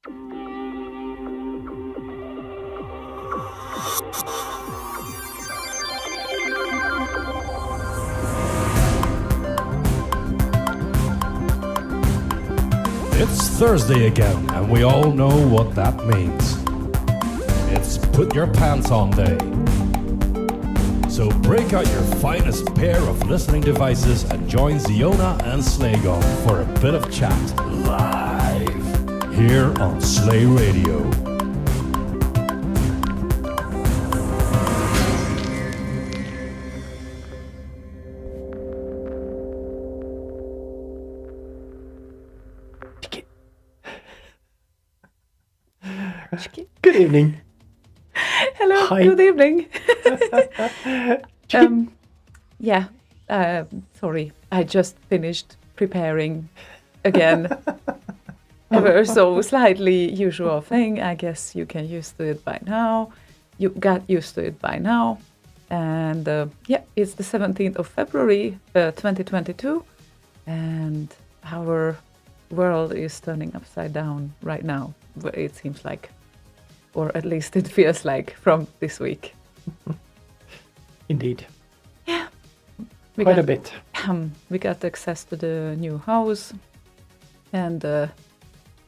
It's Thursday again, and we all know what that means. It's put your pants on day. So break out your finest pair of listening devices and join Ziona and Slaygon for a bit of chat live here on Slay Radio. Good evening. Hello. Hi. Good evening. Sorry, I just finished preparing again. Ever so slightly usual thing. I guess you can used to it by now. You got used to it by now. And it's the 17th of February, 2022. And our world is turning upside down right now. It seems like, or at least it feels like from this week. Indeed. Yeah. Quite a bit. We got access to the new house, and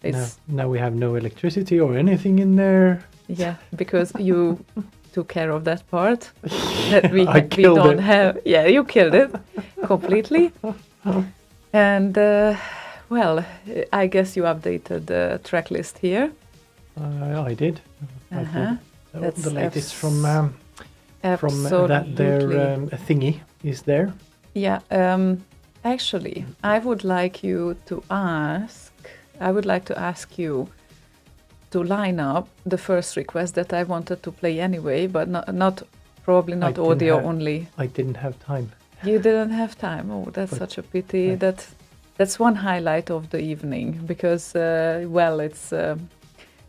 it's... Now we have no electricity or anything in there. Yeah, because you took care of that part that we killed don't it. have. Yeah, you killed it completely. And, I guess you updated the track list here. I did. Uh-huh. That's The latest from their thingy is there. Yeah, actually, I would like to ask you to line up the first request that I wanted to play anyway, but probably not audio only. I didn't have time. You didn't have time. Oh, that's such a pity. Right. That's one highlight of the evening because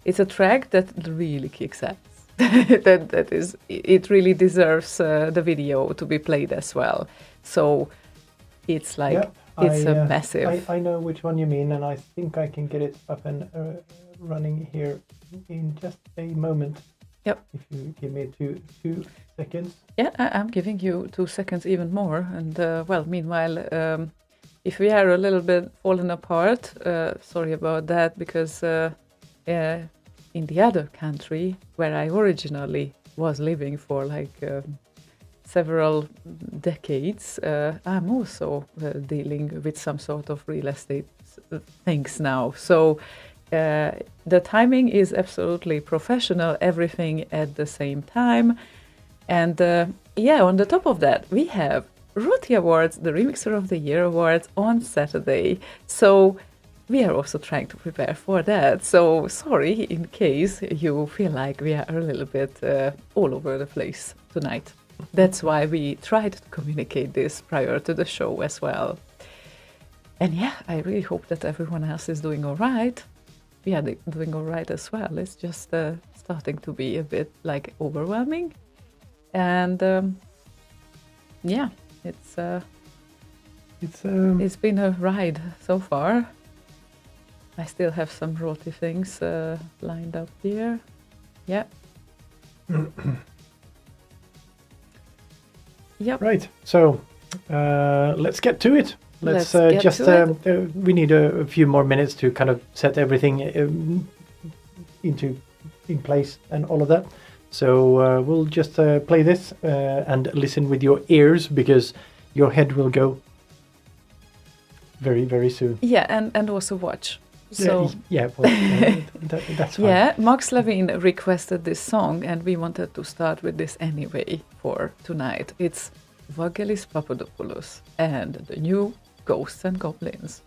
it's a track that really kicks ass. It really deserves the video to be played as well. So it's like a massive. I know which one you mean, and I think I can get it up and running here in just a moment. Yep. If you give me two seconds. Yeah, I'm giving you 2 seconds even more. And meanwhile, if we are a little bit fallen apart, sorry about that, because in the other country where I originally was living for several decades, I'm also dealing with some sort of real estate things now. So the timing is absolutely professional, everything at the same time. And on the top of that, we have ROTY Awards, the Remixer of the Year Awards on Saturday. So we are also trying to prepare for that. So sorry in case you feel like we are a little bit all over the place tonight. That's why we tried to communicate this prior to the show as well. And I really hope that everyone else is doing all right. We are doing all right as well. It's just starting to be a bit overwhelming. And it's been a ride so far. I still have some ROTY things lined up here. Yeah. Yep. Right. So let's get to it. We need a few more minutes to kind of set everything in place and all of that. So we'll just play this and listen with your ears because your head will go very, very soon. Yeah, and also watch. So that's fine. Yeah, Max Levine requested this song, and we wanted to start with this anyway for tonight. It's Vangelis Papadopoulos and the new Ghosts and Goblins.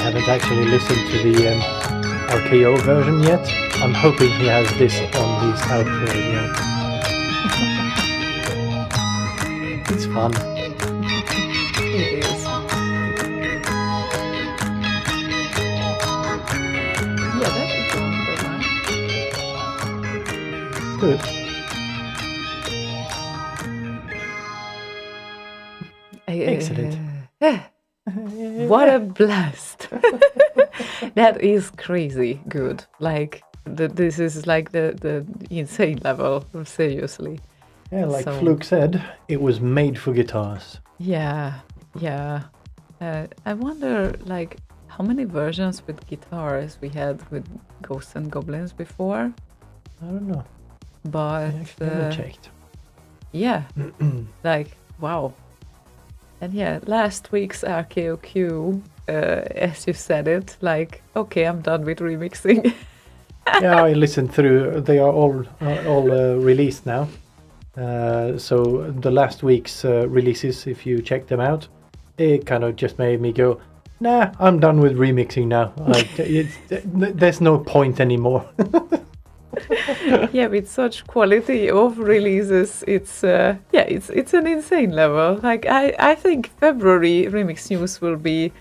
haven't actually listened to the RKO version yet. I'm hoping he has this on his outro. It's fun. It is. Yeah, that is one. Good. Excellent. What a blast! That is crazy good. Like this is like the insane level. Seriously. Yeah, like So- Fluke said, it was made for guitars. Yeah, yeah. I wonder, like, how many versions with guitars we had with Ghosts and Goblins before. I don't know. But I actually haven't checked. yeah, like wow. And yeah, last week's RKOQ, as you said it, like, okay, I'm done with remixing. Yeah, I listened through. They are all released now. So the last week's releases, if you check them out, it kind of just made me go, nah, I'm done with remixing now. Like, there's no point anymore. Yeah, with such quality of releases, it's it's an insane level. Like I think February remix news will be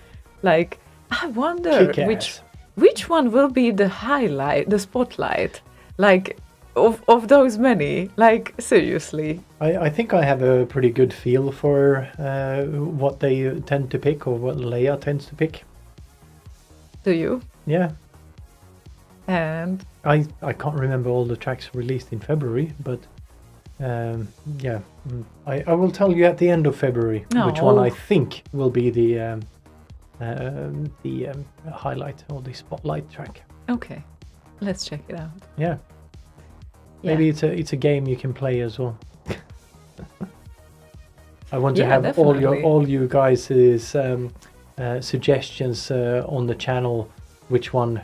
like, I wonder Kick-ass. which one will be the highlight, the spotlight, like of those many. Like seriously. I think I have a pretty good feel for what they tend to pick, or what Leia tends to pick. Do you? Yeah, And I can't remember all the tracks released in February, but I will tell you at the end of February which one I think will be the highlight or the spotlight track. okay, let's check it out. Yeah, Yeah. maybe it's a game you can play as well. I want to Yeah, have definitely. all you guys' suggestions on the channel. Which one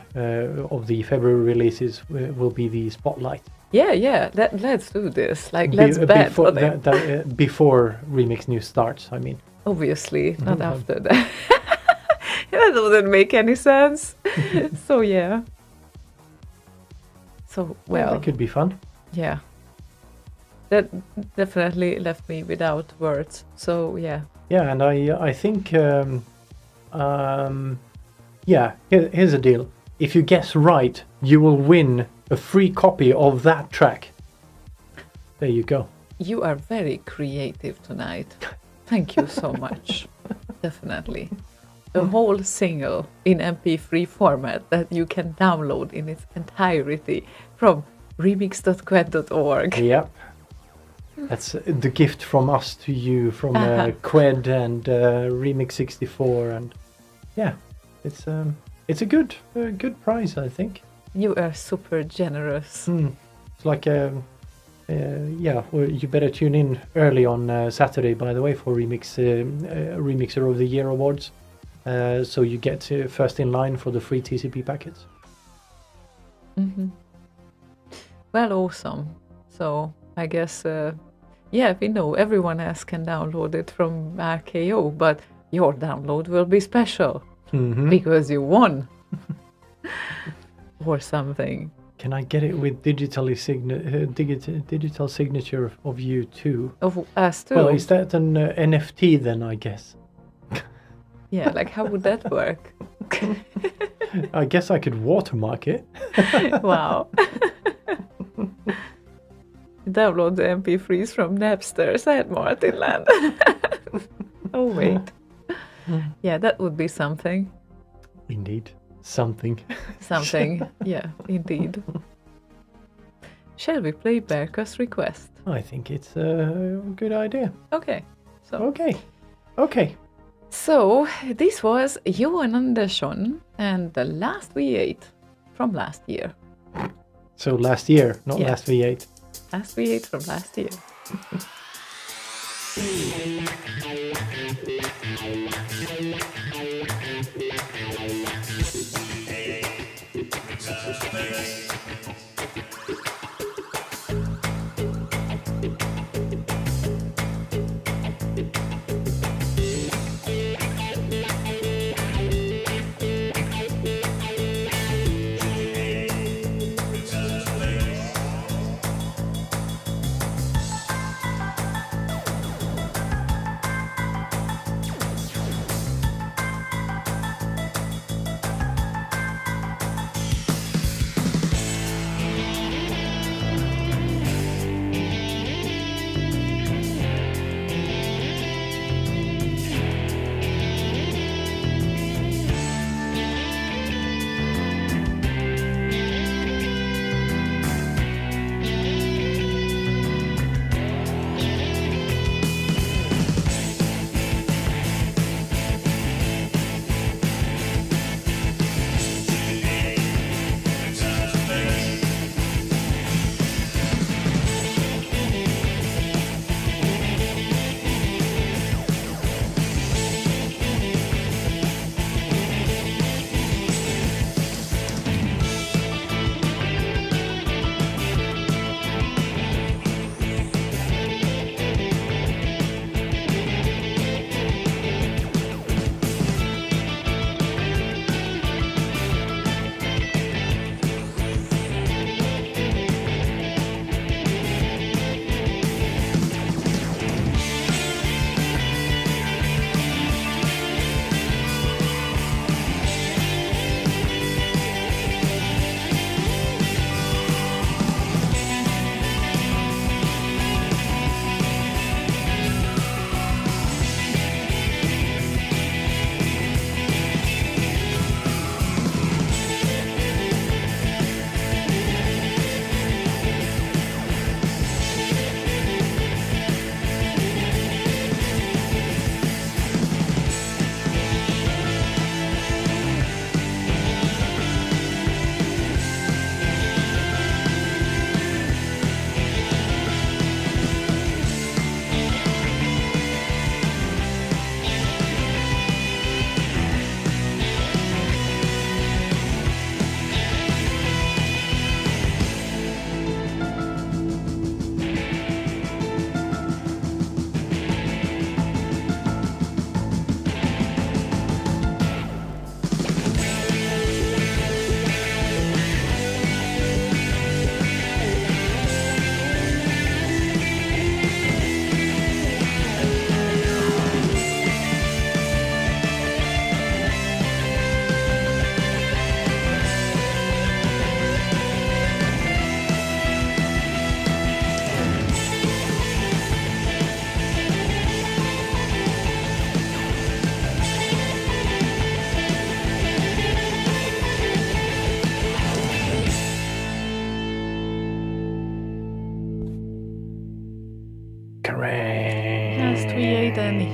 of the February releases will be the spotlight? Yeah. Let's do this. Like, let's bet before on it. before remix news starts. I mean, Obviously, not after that. That doesn't make any sense. So yeah. So well, that could be fun. yeah. That definitely left me without words. So yeah. Yeah, and I think here's the deal. If you guess right, you will win a free copy of that track. There you go. You are very creative tonight. Thank you so much. Definitely. A whole single in MP3 format that you can download in its entirety from remix.qued.org. Yep. That's the gift from us to you, from Qued and Remix 64, and yeah, it's a good prize, I think. You are super generous. It's like well, you better tune in early on Saturday, by the way, for Remixer of the Year awards. So you get first in line for the free TCP packets. Hmm. Well, awesome. So I guess, we know everyone else can download it from RKO, but your download will be special because you won or something. Can I get it with digital signature of you too? Of us too. Well, is that an NFT then, I guess? Yeah, like how would that work? I guess I could watermark it. Wow. Download the MP3s from Napster, said Martinland. Oh, wait. Yeah, that would be something. Indeed. Something. Something. Yeah, indeed. Shall we play Berka's request? I think it's a good idea. Okay. Okay. So, this was Johan Andersson and the last V8 from last year. So last year, not Yeah. last V8. Last V8 from last year.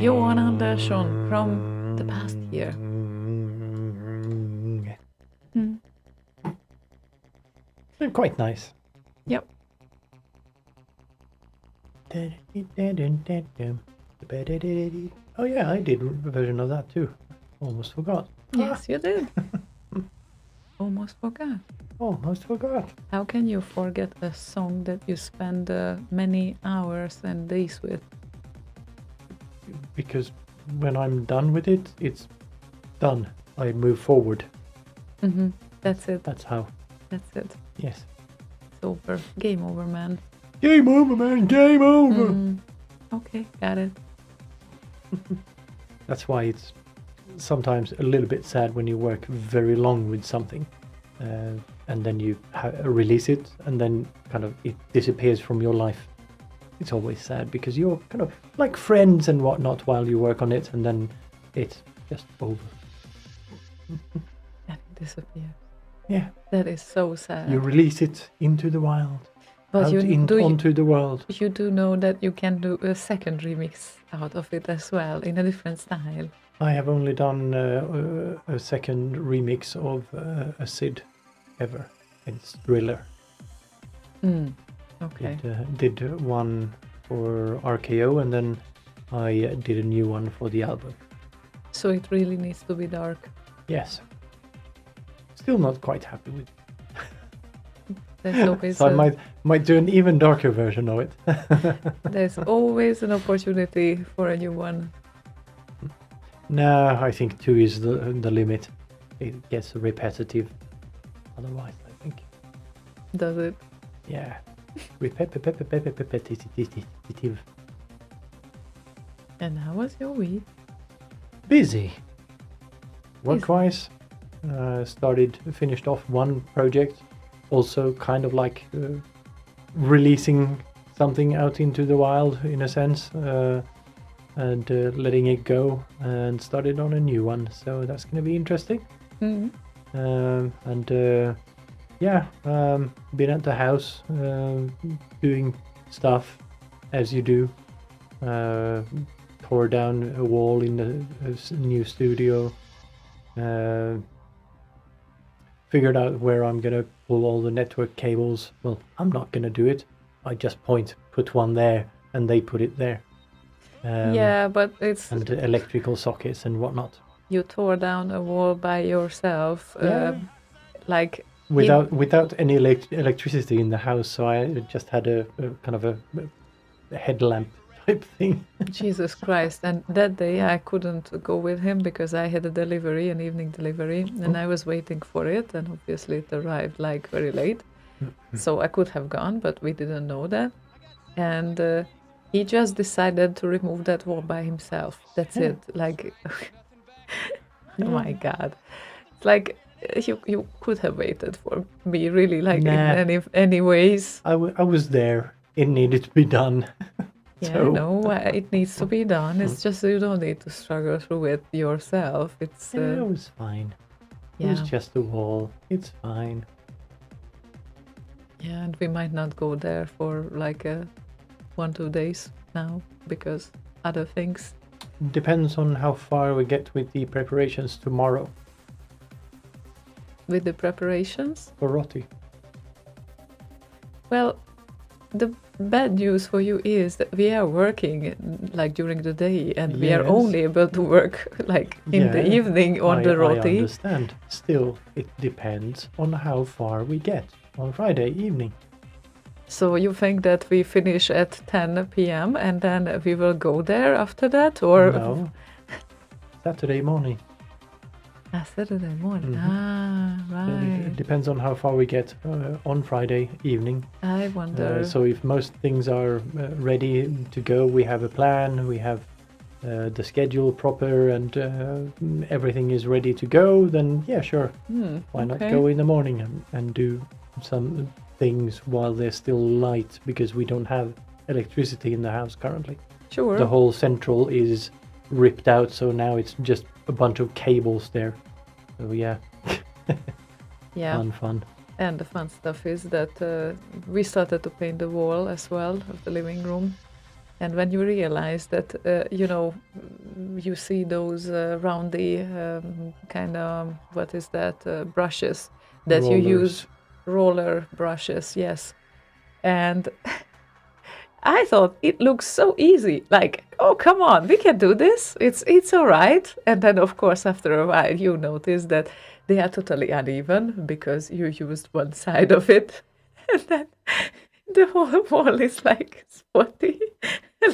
Johan Andersson from the past year. They're quite nice. Yep. Oh yeah, I did a version of that too. Almost forgot. Yes, you did. Almost forgot. Almost forgot. How can you forget a song that you spend many hours and days with? Because when I'm done with it, it's done. I move forward. That's it. That's how. That's it. Yes. It's over. Game over, man. Game over, man. Game over. Okay, got it. That's why it's sometimes a little bit sad when you work very long with something, and then you release it, and then kind of it disappears from your life. It's always sad because you're kind of like friends and whatnot while you work on it, and then it's just over. And it disappears. Yeah. That is so sad. You release it into the wild. But onto the world. You do know that you can do a second remix out of it as well, in a different style. I have only done a second remix of a Sid ever. It's Thriller. Okay. Did one for RKO, and then I did a new one for the album. So it really needs to be dark. Yes. Still not quite happy with it. There's always So I might do an even darker version of it. there's always an opportunity for a new one. No, I think 2 is the limit. It gets repetitive. Otherwise, I think. Does it? Yeah. Repetitive. And how was your week? Busy. Work-wise, finished off one project. Also kind of like releasing something out into the wild in a sense, and letting it go, and started on a new one. So that's going to be interesting. Been at the house doing stuff as you do. Tore down a wall in the new studio. Figured out where I'm gonna pull all the network cables. Well, I'm not gonna do it. I just put one there, and they put it there. Yeah, but it's... And electrical sockets and whatnot. You tore down a wall by yourself. Like... Without any electricity in the house, so I just had a kind of a headlamp type thing. Jesus Christ. And that day I couldn't go with him because I had an evening delivery, and I was waiting for it, and obviously it arrived like very late. So I could have gone, but we didn't know that. And he just decided to remove that wall by himself. That's it. Like, oh my God. It's like, you could have waited for me, really, like, in any ways. I was there. It needed to be done. Yeah, So- no, it needs to be done. It's just you don't need to struggle through it yourself. It's It was fine. It was just a wall. It's fine. Yeah, and we might not go there for like 1-2 days now because other things. Depends on how far we get with the preparations tomorrow With the preparations, for ROTY. well, the bad news for you is that we are working like during the day, and we are Yes. only able to work like in the Yeah, evening on the I ROTY. understand. Still, it depends on how far we get on Friday evening. So you think that we finish at 10 p.m. and then we will go there after that, or No. Saturday morning. Saturday morning? Mhm. So Right. it depends on how far we get on Friday evening. I wonder. So if most things are ready to go, we have a plan, we have the schedule proper, and everything is ready to go, then yeah, sure. Why not okay. go in the morning and do some things while there's still light, because we don't have electricity in the house currently. Sure. The whole central is ripped out, so now it's just a bunch of cables there. So yeah, Yeah. fun. And the fun stuff is that we started to paint the wall as well of the living room. And when you realize that, you see those roundy kind of, what is that, brushes that you use, roller brushes, yes. And I thought it looks so easy. Like, oh, come on, we can do this. It's all right. And then, of course, after a while, you notice that they are totally uneven because you used one side of it. And then the whole wall is like spotty.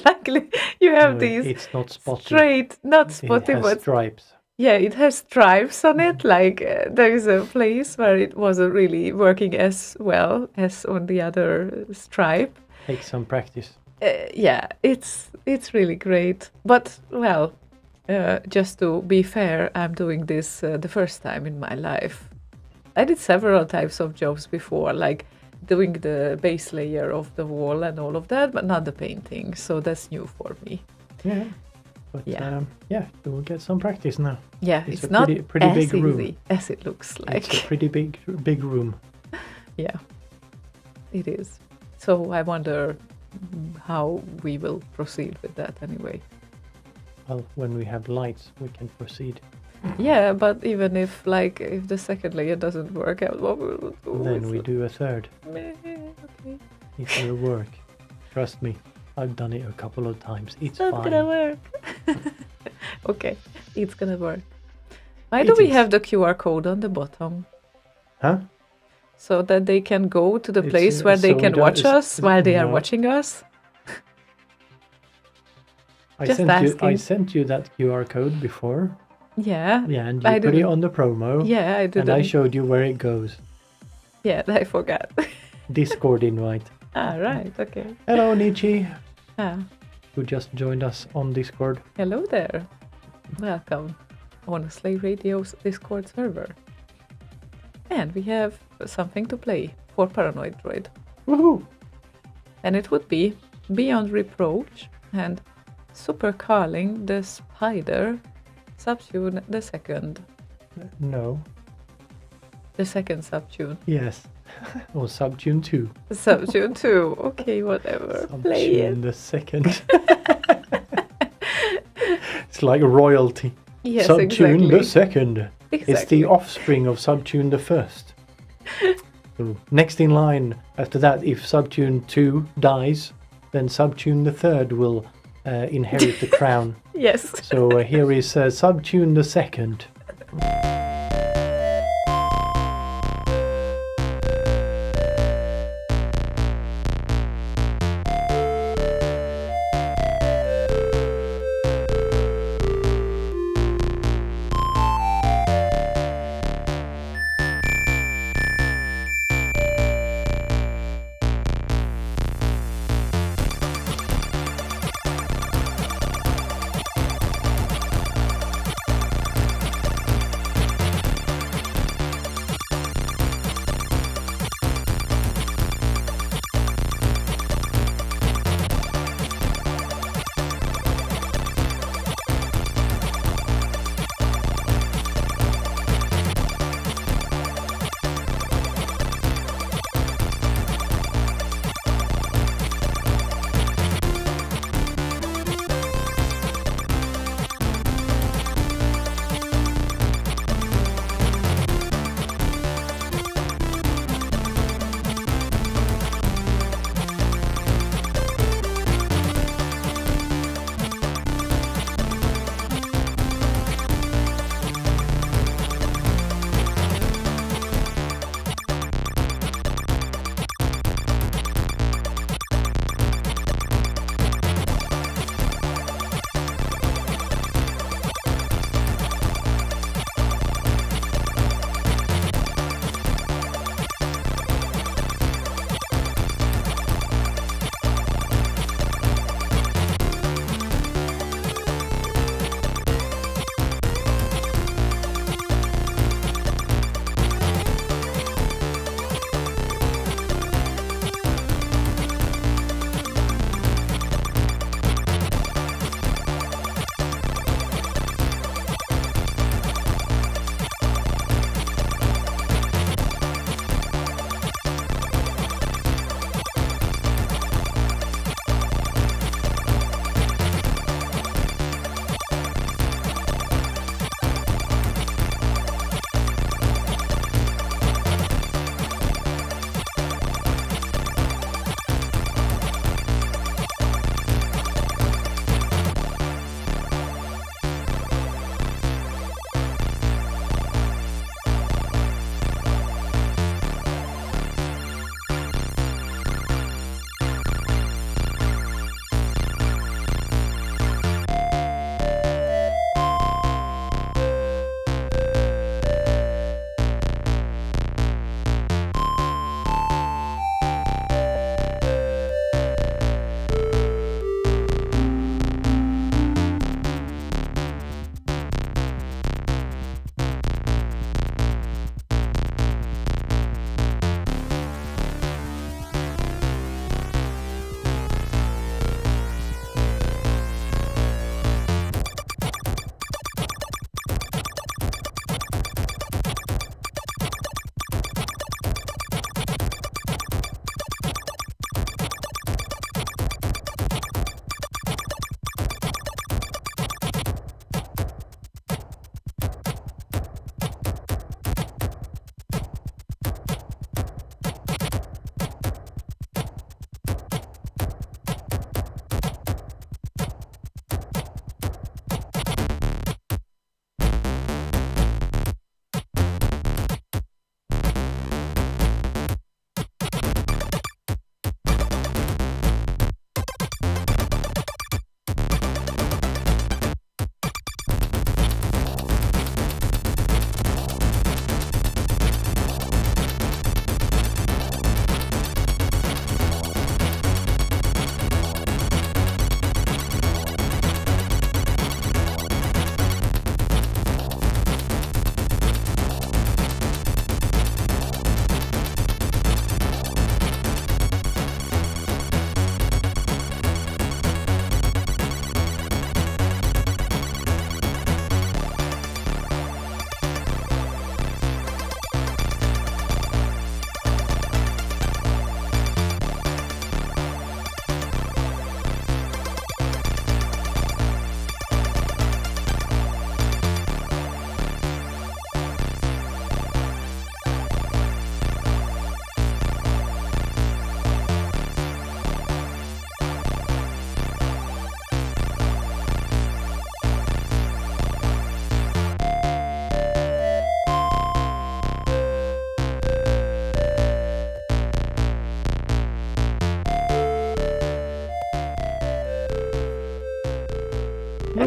Luckily, you have these It's not spotty. straight, not spotty, it has but stripes. yeah, it has stripes on it. Like there is a place where it wasn't really working as well as on the other stripe. Take some practice. Yeah, it's really great. But well, just to be fair, I'm doing this the first time in my life. I did several types of jobs before, like doing the base layer of the wall and all of that, but not the painting. So that's new for me. Yeah. But you will get some practice now. Yeah, It's it's a not pretty as big room. easy as it looks like. It's a pretty big room. Yeah, it is. So I wonder how we will proceed with that anyway. Well, when we have lights, we can proceed. Yeah, but even if the second layer doesn't work out, what we will do? Then we do a third. Okay. It will work. Trust me, I've done it a couple of times. It's Not fine. gonna work. Okay, it's gonna work. Why do we have the QR code on the bottom? Huh? So that they can go to the It's, place where they so can that watch is- us while they are no. watching us? I Just I asking. sent you that QR code before. Yeah. Yeah, and you I put it didn't- on the promo. Yeah, I didn't. And I showed you where it goes. Yeah, I forgot. Discord invite. Right, okay. Hello, Nietzsche, Ah, who just joined us on Discord. hello there. Welcome on Slay Radio's Discord server. And we have something to play for Paranoid Droid. Woohoo! And it would be Beyond Reproach and Super Carling the Spider Subtune the second. No. The second subtune. Yes. Or Subtune 2. Subtune 2. Okay, whatever. Play Subtune it. the second. It's like royalty. Yes, Subtune exactly. the second. It's Exactly. the offspring of Subtune the first. So next in line after that, if Subtune 2 dies, then Subtune the third will inherit the crown. Yes. So here is Subtune the second.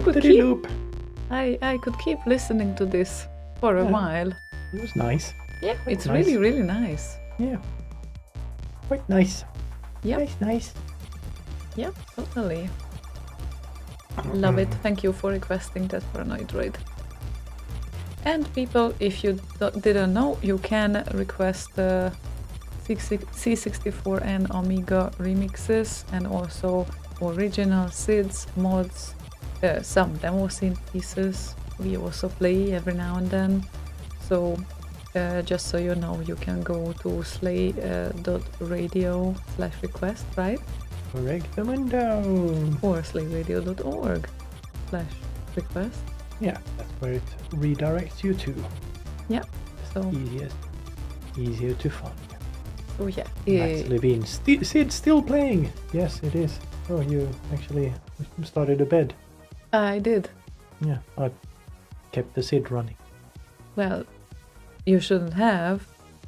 Loop. I could keep listening to this for a Yeah. while. It was nice. Yeah, it's Nice. really, really nice. Yeah. Quite nice. Yep. Nice. Yep, totally. Love it. Thank you for requesting that for an Android. And people, if you didn't know, you can request C64 and Amiga remixes and also original SIDs, mods, some demo scene pieces we also play every now and then. So just so you know, you can go to slay.radio/request, right? Correct the window. Or slayradio.org/request. Yeah, that's where it redirects you to. Yeah. So Easier to find. oh yeah. Max Levine. Sid's still playing. Yes, it is. Oh, you actually started a bed. I did. Yeah, I kept the Sid running. Well, you shouldn't have.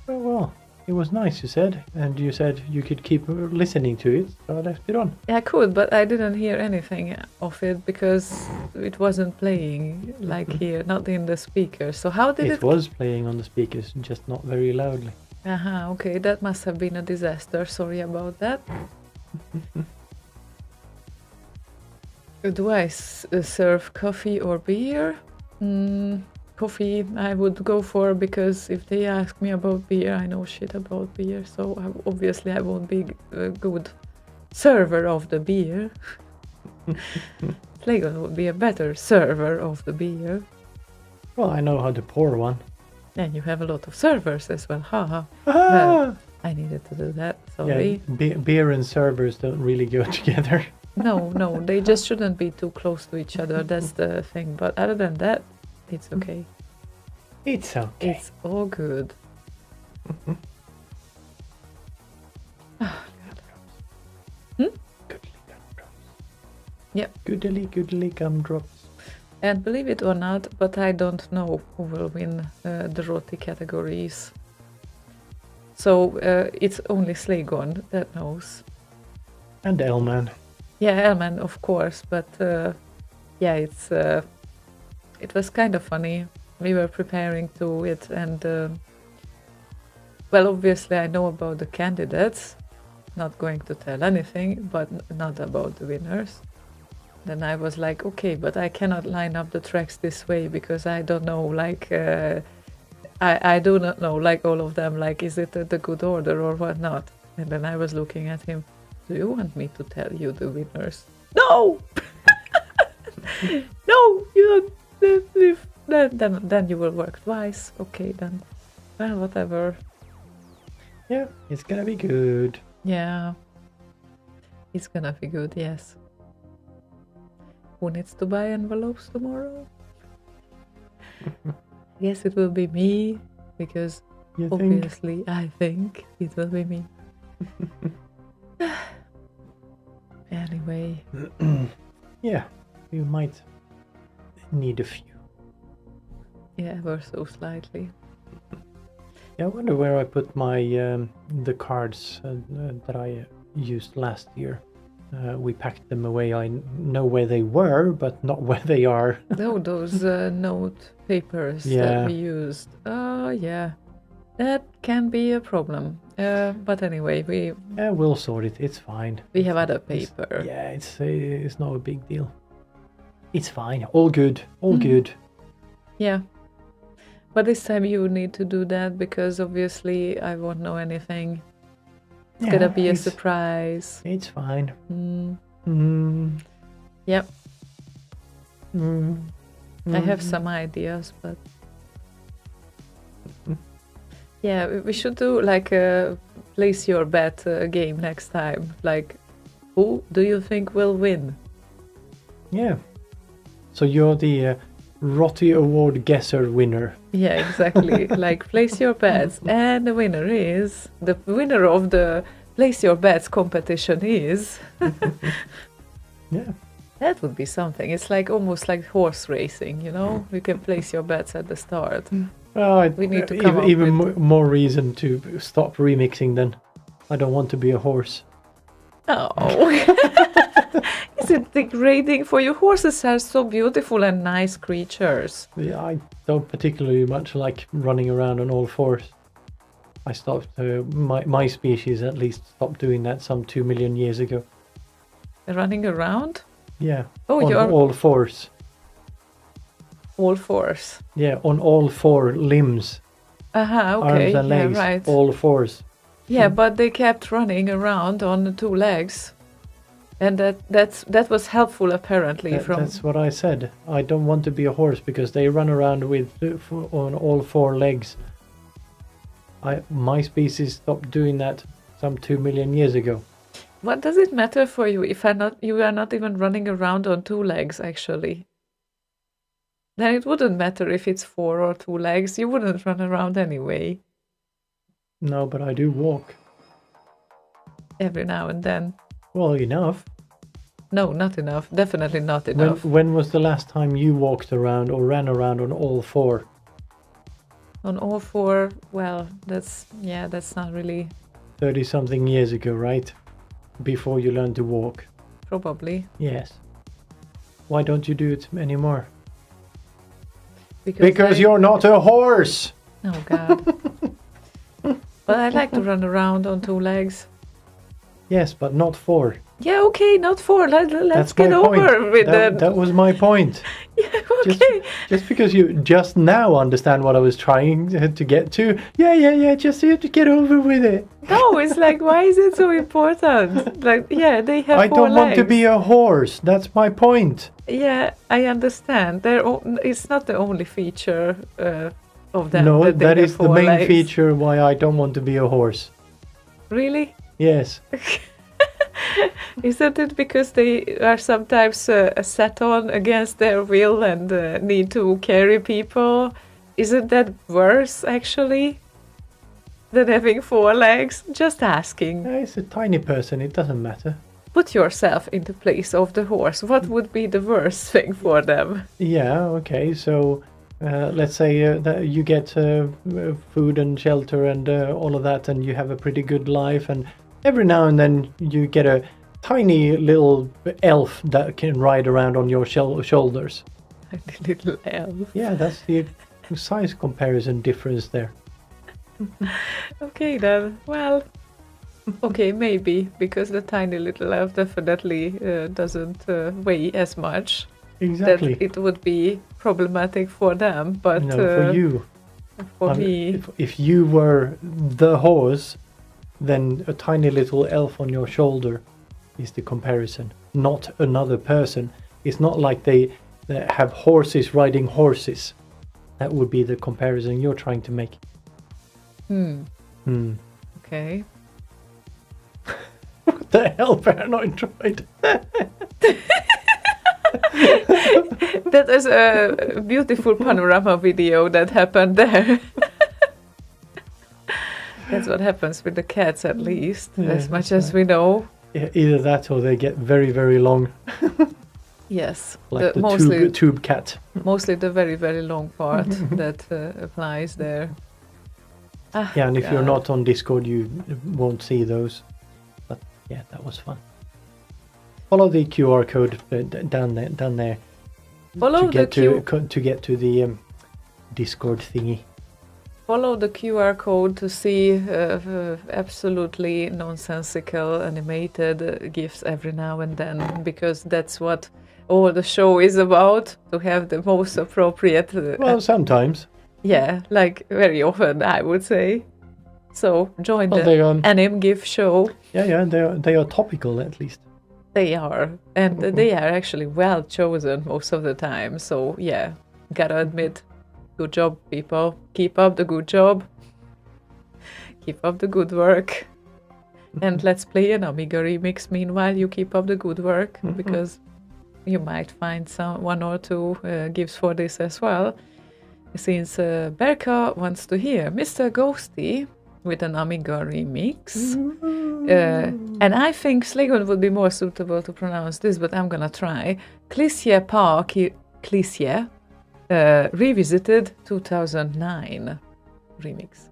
Oh, well, it was nice, you said. And you said you could keep listening to it, so I left it on. I could, but I didn't hear anything of it because it wasn't playing like here, not in the speakers. So how did it? It was playing on the speakers, just not very loudly. Okay, that must have been a disaster. Sorry about that. Do I serve coffee or beer? Coffee I would go for, because if they ask me about beer, I know shit about beer, so obviously I won't be a good server of the beer. Slaygon would be a better server of the beer. Well, I know how to pour one. And you have a lot of servers as well, haha. Ah! Well, I needed to do that, sorry. Yeah, beer and servers don't really go together. No, they just shouldn't be too close to each other, that's the thing. But other than that, it's okay. It's okay. It's all good. Goodly gumdrops. Yep. Goodly gumdrops. And believe it or not, but I don't know who will win the ROTY categories. So it's only Slaygon that knows. And Elman. Yeah, Elman, of course, but yeah, it was kind of funny. We were preparing to it, and well, obviously I know about the candidates, not going to tell anything, but not about the winners. Then I was like, okay, but I cannot line up the tracks this way because I don't know, like, I do not know, like, all of them, like, is it the good order or what not? And then I was looking at him, do you want me to tell you the winners? No! No, you don't. Then you will work twice. Okay, then. Well, whatever. Yeah, it's gonna be good. Yeah. It's gonna be good, yes. Who needs to buy envelopes tomorrow? Yes, it will be me, because You think? obviously I think it will be me. Anyway. Yeah, you might need a few. Yeah, ever so slightly. Yeah, I wonder where I put my the cards that I used last year. We packed them away. I know where they were, but not where they are. No, those note papers Yeah. that we used. Yeah, that can be a problem. But anyway, We'll sort it. It's fine. we have other paper. Yeah, it's not a big deal. It's fine. All good. All good. Yeah. But this time you need to do that because obviously I won't know anything. It's gonna be a surprise. It's fine. Yep. Mm. I have some ideas, but yeah, we should do like a place your bet game next time. Like, who do you think will win? Yeah. So you're the ROTY Award guesser winner. Yeah, exactly. Like, place your bets, and the winner of the place your bets competition is. Yeah. That would be something. It's like almost like horse racing, you know? You can place your bets at the start. Well, We need to come up even with- more reason to stop remixing then. I don't want to be a horse. Oh. Is it degrading for you? Horses are so beautiful and nice creatures. Yeah, I don't particularly much like running around on all fours. I stopped, my species at least stopped doing that some 2 million years ago. Running around? Yeah, Oh, on you're all fours. all fours. Yeah, on all four limbs, Okay, arms and legs, right. all fours. Yeah, but they kept running around on the 2 legs. And that was helpful apparently That's what I said. I don't want to be a horse because they run around with on all 4 legs. My species stopped doing that some 2 million years ago. What does it matter for you if you are not even running around on 2 legs actually? Then it wouldn't matter if it's 4 or 2 legs. You wouldn't run around anyway. No, but I do walk. Every now and then. Well, enough. No, not enough. Definitely not enough. When was the last time you walked around or ran around on all 4? On all 4, well, that's not really 30-something years ago, right? Before you learned to walk. probably. Yes. Why don't you do it anymore? Because you're not a horse! Oh, God. But I like to run around on 2 legs. Yes, but not 4. Yeah, okay, not 4. Let's That's get my over point. with That was my point. Yeah, okay. Just because you just now understand what I was trying to get to. Yeah, just you have to get over with it. No, it's like, why is it so important? Like, yeah, they have I 4 don't want to legs. be a horse. That's my point. Yeah, I understand. It's not the only feature of them. No, that they that have is the 4 main legs. feature why I don't want to be a horse. Really? Yes. Isn't it because they are sometimes sat on against their will and need to carry people? Isn't that worse, actually, than having 4 legs? Just asking. It's a tiny person. It doesn't matter. Put yourself in the place of the horse. What would be the worst thing for them? Yeah, okay. So let's say that you get food and shelter and all of that, and you have a pretty good life, and every now and then you get a tiny little elf that can ride around on your shoulders. Tiny little elf. Yeah, that's the size comparison difference there. Okay then. Well, okay, maybe because the tiny little elf definitely doesn't weigh as much. Exactly. That it would be problematic for them, but No, for you. for me, If you were the horse, then a tiny little elf on your shoulder is the comparison, not another person. It's not like they have horses riding horses. That would be the comparison you're trying to make. Okay. What the hell, paranoid droid? That is a beautiful panorama video that happened there. That's what happens with the cats, at least, Yeah, as much that's as we know. Yeah, either that or they get very, very long, Yes, like the tube cat. mostly the very, very long part that applies there. Yeah, and if you're God. not on Discord, you won't see those. But yeah, that was fun. Follow the QR code down there. Follow to get the to get to the Discord thingy. Follow the QR code to see absolutely nonsensical animated GIFs every now and then, because that's what all the show is about, to have the most appropriate... Well, sometimes. yeah, like very often, I would say. So join Well, the they Anim GIF show. Yeah, they are topical at least. They are, and they are actually well chosen most of the time. So yeah, gotta admit, good job, people. Keep up the good job. Keep up the good work. And let's play an Amiga remix meanwhile you keep up the good work, because you might find one or two GIFs for this as well. Since Berka wants to hear Mr. Ghosty with an Amiga remix. And I think Slaygon would be more suitable to pronounce this, but I'm gonna try. Cliché Park, Cliché, revisited 2009 remix.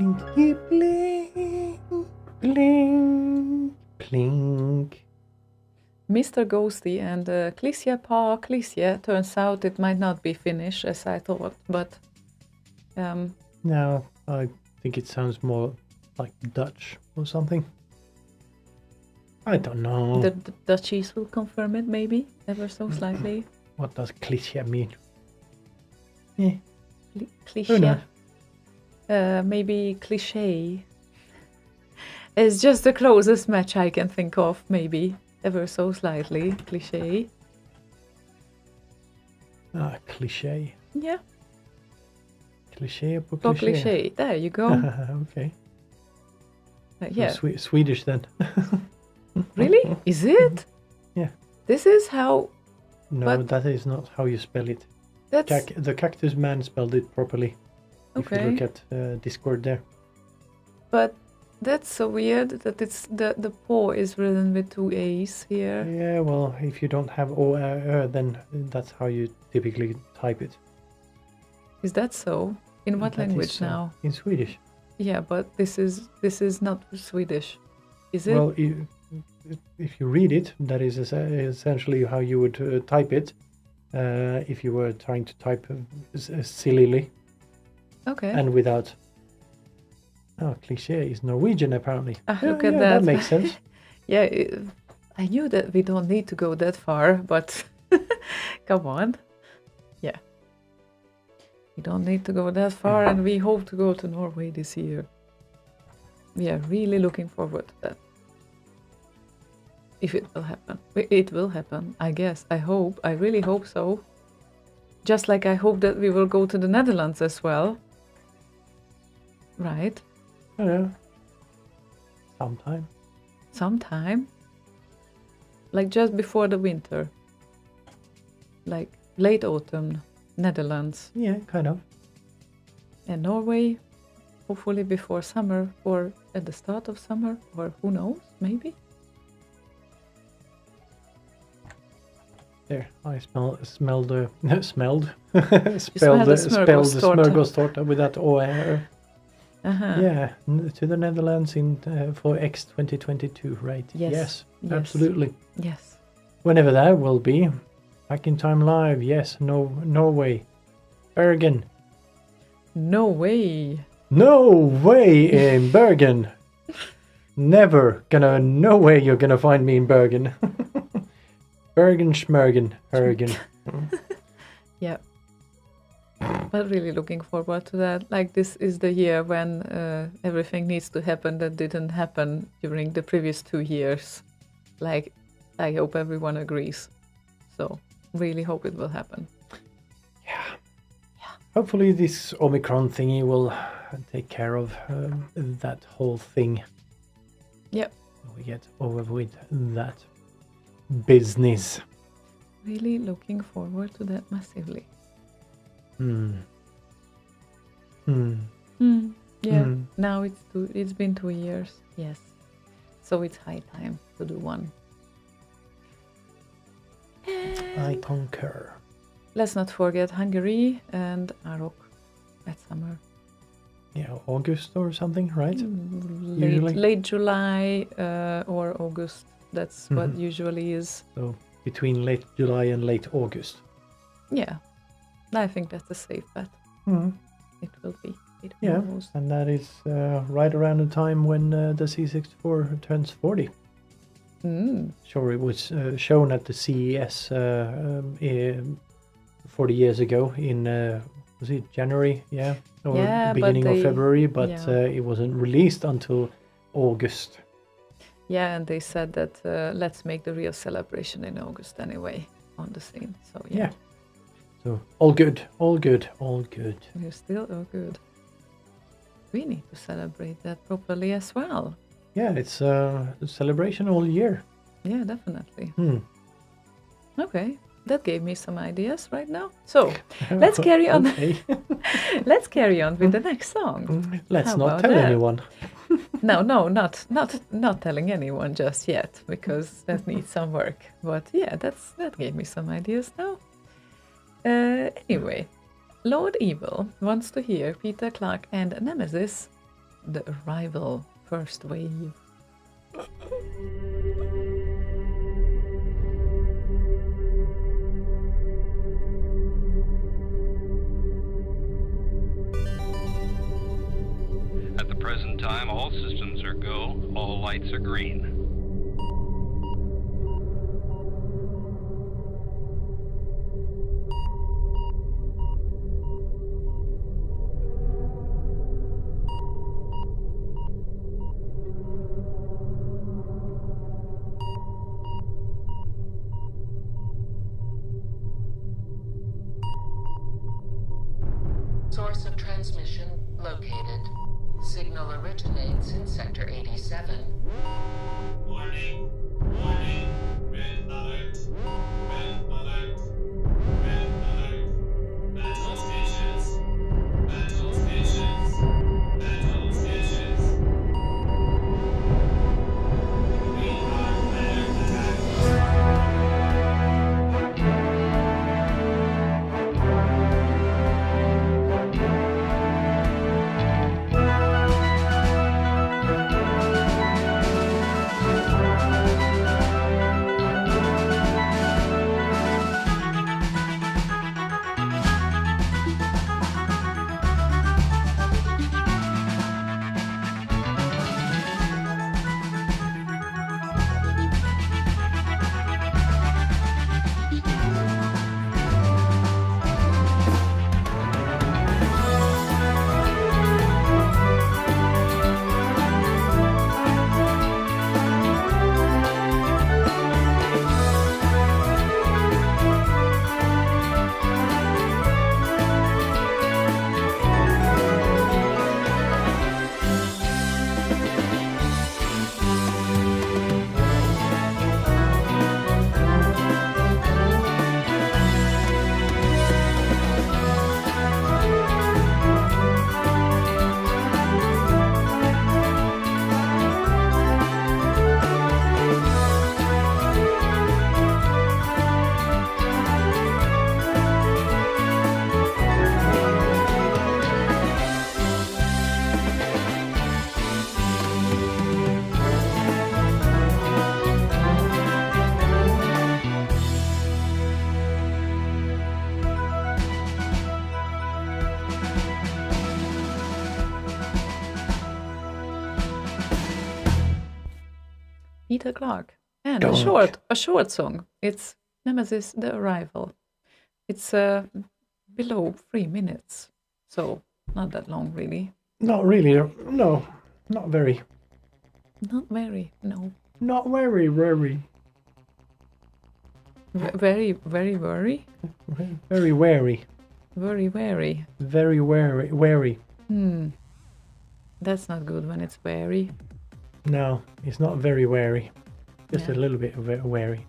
Blinky blink, blink, blink. Mr. Ghosty and Clicia Pa Clicia. Turns out it might not be Finnish as I thought, but No, I think it sounds more like Dutch or something. I don't know. the Dutchies will confirm it maybe, ever so slightly. What does cliché mean? Eh, who Cliché. knows? Maybe cliche. It's just the closest match I can think of, maybe. Ever so slightly. Cliche. Ah, cliché. Yeah. Cliché or For cliché? cliche. There you go. Okay. Yeah. Swedish then. Really? Is it? Yeah. This is how. No, But- that is not how you spell it. That's The Cactus Man spelled it properly. If you okay. look at Discord there. But that's so weird that it's the paw is written with two A's here. Yeah, well, if you don't have then that's how you typically type it. Is that so? In what That is language so. now? In Swedish. Yeah, but this is not Swedish, is it? Well, if you read it, that is essentially how you would type it if you were trying to type sillily Okay. and without. Oh, cliché is Norwegian apparently. Look at yeah, that. That makes sense. Yeah, I knew that we don't need to go that far, but come on. Yeah. We don't need to go that far, and we hope to go to Norway this year. We are really looking forward to that. If it will happen. It will happen, I guess. I hope. I really hope so. Just like I hope that we will go to the Netherlands as well. Right? I don't know. Sometime. Sometime. Like just before the winter. Like late autumn, Netherlands. Yeah, kind of. And Norway, hopefully before summer or at the start of summer, or who knows, maybe. There, I smelled the smelled the smörgåstårta with that OR. Uh-huh. Yeah, to the Netherlands for X 2022, right? Yes. Yes. Absolutely. Yes. Whenever that will be. Back in Time Live, yes, Norway. Bergen. No way. No way in Bergen. No way you're gonna find me in Bergen. Bergen, Schmergen, Bergen. Yeah. But really looking forward to that. Like this is the year when everything needs to happen that didn't happen during the previous 2 years. Like, I hope everyone agrees. So, really hope it will happen. Yeah. Hopefully this Omicron thingy will take care of that whole thing. Yep. We get over with that business. Really looking forward to that massively. Yeah. Now it's been 2 years. Yes. So it's high time to do one. I concur. Let's not forget Hungary and Arok that summer. Yeah, August or something, right? Usually. Late July or August. That's what usually is. So between late July and late August. Yeah. I think that's a safe bet. It will be. It Yeah, almost. and that is right around the time when the C64 turns 40. Sure, it was shown at the CES 40 years ago in, was it January? Yeah, or Yeah, beginning but of February, but yeah. it wasn't released until August. Yeah, and they said that let's make the real celebration in August anyway on the scene. So yeah. So all good, all good, all good. We're still all good. We need to celebrate that properly as well. Yeah, it's a celebration all year. Yeah, definitely. Okay, that gave me some ideas right now. So let's carry on. Okay. Let's carry on with the next song. Let's How not about tell that? anyone. No, not telling anyone just yet because that needs some work. But yeah, that gave me some ideas now. Anyway, Lord Evil wants to hear Peter Clark and Nemesis the arrival first wave. At the present time, all systems are go, all lights are green. Source of transmission located. Signal originates in Sector 87. Warning, warning, red alert, red alert, red alert. Battle stations, battle stations, battle stations. We are under attack. Peter Clark. And Don't. a short song. It's Nemesis The Arrival. It's below 3 minutes. So not that long really. Not really. No, not very. Not very, no. Not very, very. Very, very wary. Very wary. Very wary. Very wary. Wary. That's not good when it's wary. No, it's not very wary. Just Yeah. a little bit wary.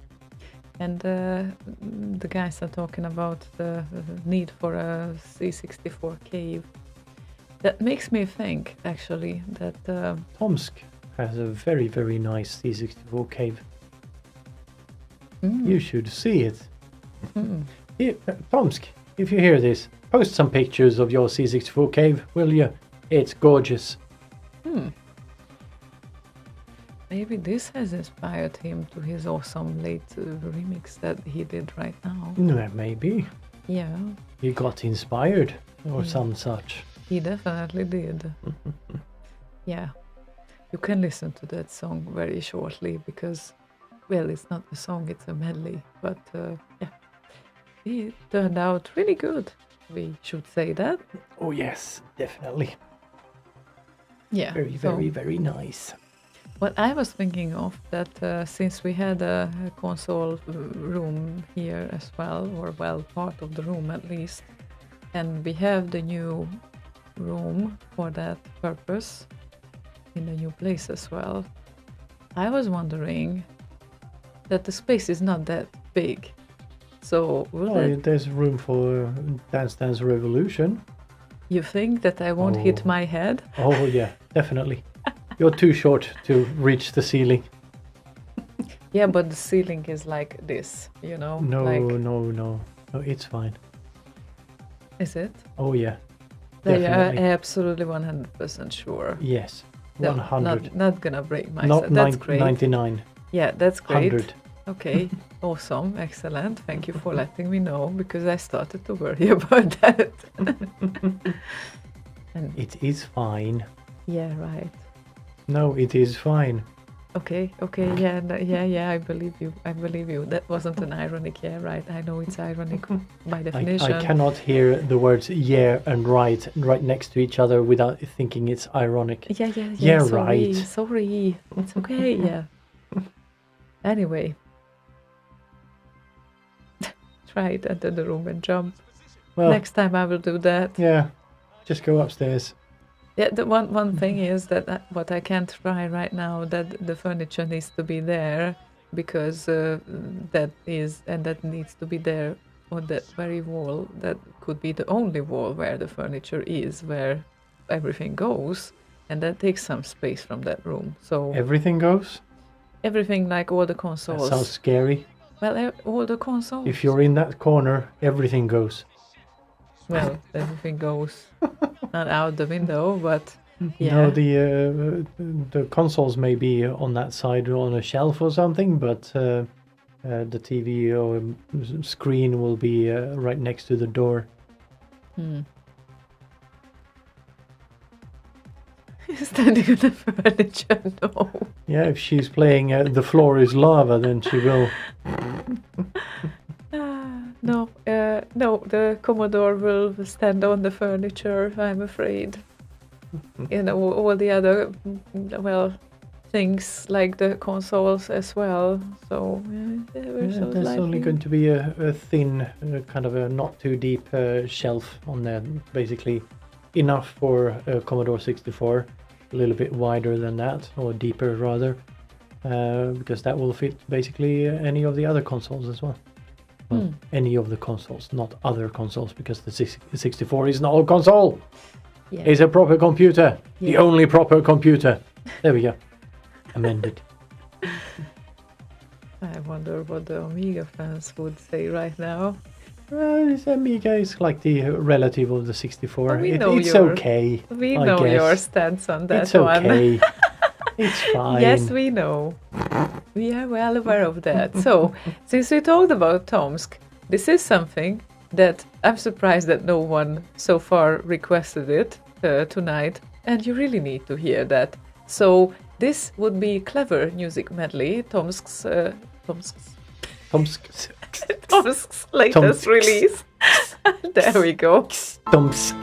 And the guys are talking about the need for a C64 cave. That makes me think, actually, that Tomsk has a very, very nice C64 cave. You should see it. Tomsk, if you hear this, post some pictures of your C64 cave, will you? It's gorgeous. maybe this has inspired him to his awesome late remix that he did right now. Maybe. Yeah, He got inspired or some such. he definitely did. Yeah, you can listen to that song very shortly because, well, it's not a song, it's a medley. But yeah, it turned out really good. We should say that. Oh yes, definitely. Yeah. Very, so very, very nice. what I was thinking of that since we had a console room here as well, or well, part of the room at least, and we have the new room for that purpose in the new place as well. I was wondering that the space is not that big. So will that, There's room for Dance Dance Revolution. you think that I won't hit my head? Oh yeah, definitely. You're too short to reach the ceiling. Yeah, but the ceiling is like this, you know? No, Like, no, it's fine. is it? Oh yeah. They are Definitely. absolutely 100% sure. Yes. No, 100. Not gonna break my Not set. That's great. 99. Yeah, that's great. 100. Okay, awesome, excellent. Thank you for letting me know because I started to worry about that. And It is fine. yeah, right. No, it is fine. Okay, yeah, yeah, I believe you. I believe you. That wasn't an ironic, yeah, right. I know it's ironic by definition. I cannot hear the words yeah and right next to each other without thinking it's ironic. Yeah, Yeah, sorry, right. Sorry, it's okay. Yeah. Anyway, try it, enter the room and jump. Well, Next time I will do that. yeah, just go upstairs. Yeah, the one thing is that what I can't try right now, that the furniture needs to be there because that needs to be there on that very wall. That could be the only wall where the furniture is, where everything goes, and that takes some space from that room. So Everything goes? everything, like all the That consoles. sounds scary. Well, all the consoles. If you're in that corner, everything goes. Well, everything goes not out the window, but yeah. No, the consoles may be on that side on a shelf or something, but the TV or screen will be right next to the door. Standing on the furniture, no. Yeah, if she's playing The Floor is Lava, then she will. No, the Commodore will stand on the furniture, I'm afraid. You know, all the other, things like the consoles as well. So, There's only going to be a thin, kind of a not too deep shelf on there, basically enough for a Commodore 64, a little bit wider than that, or deeper rather, because that will fit basically any of the other consoles as well. Well, any of the consoles, not other consoles, because the 64 is not a console. Yeah. It's a proper computer. The Yeah. only proper computer. There we go. Amended. I wonder what the Amiga fans would say right now. This Amiga is like the relative of the 64. We know it's your- okay. We I know guess. your stance on that It's one. okay. It's fine. Yes, we know. We are well aware of that. So, since we talked about Tomsk, this is something that I'm surprised that no one so far requested it tonight, and you really need to hear that. So, this would be Clever Music Medley, Tomsk's Tomsk. latest Tomsk. release. There we go. Tomsk.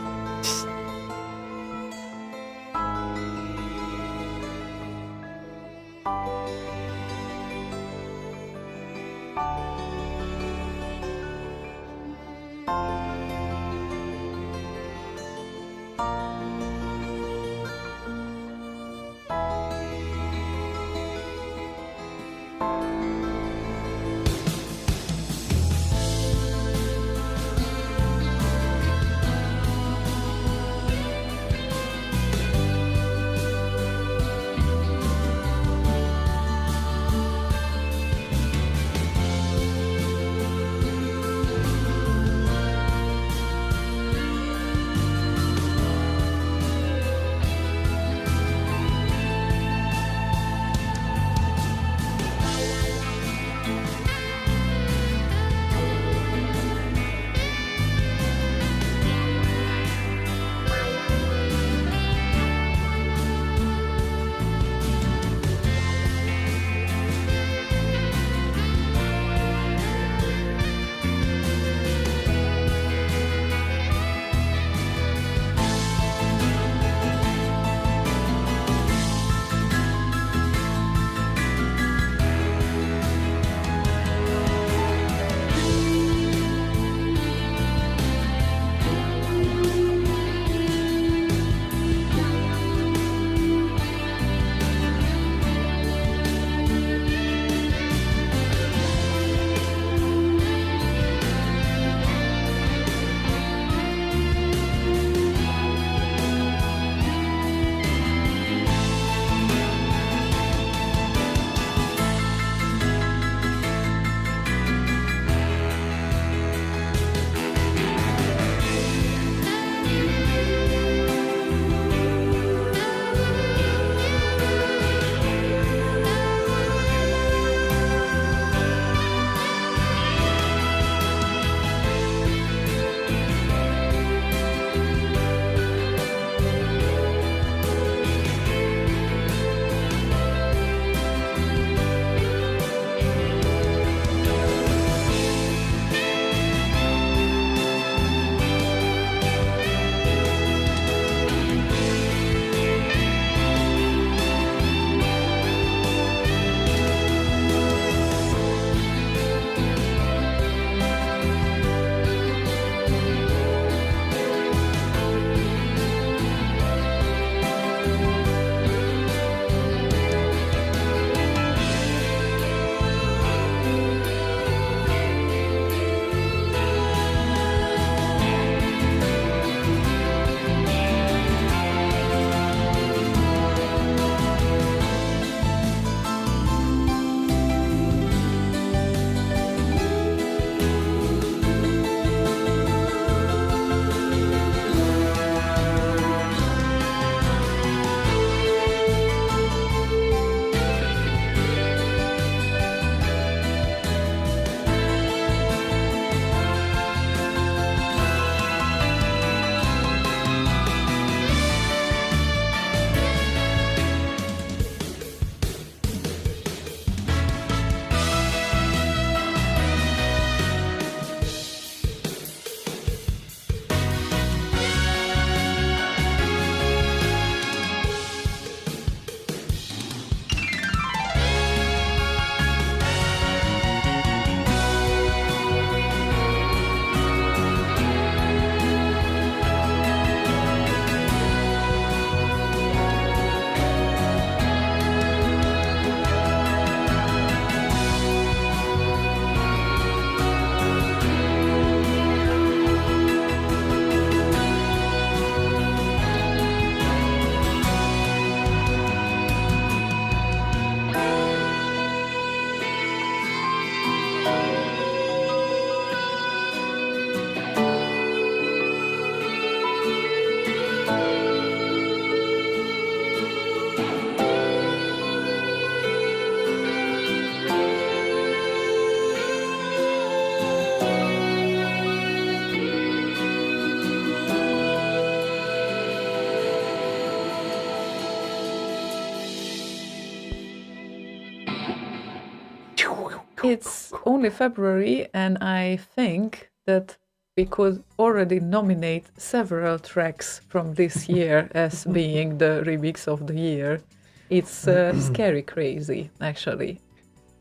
It's only February, and I think that we could already nominate several tracks from this year as being the remix of the year. It's scary crazy, actually.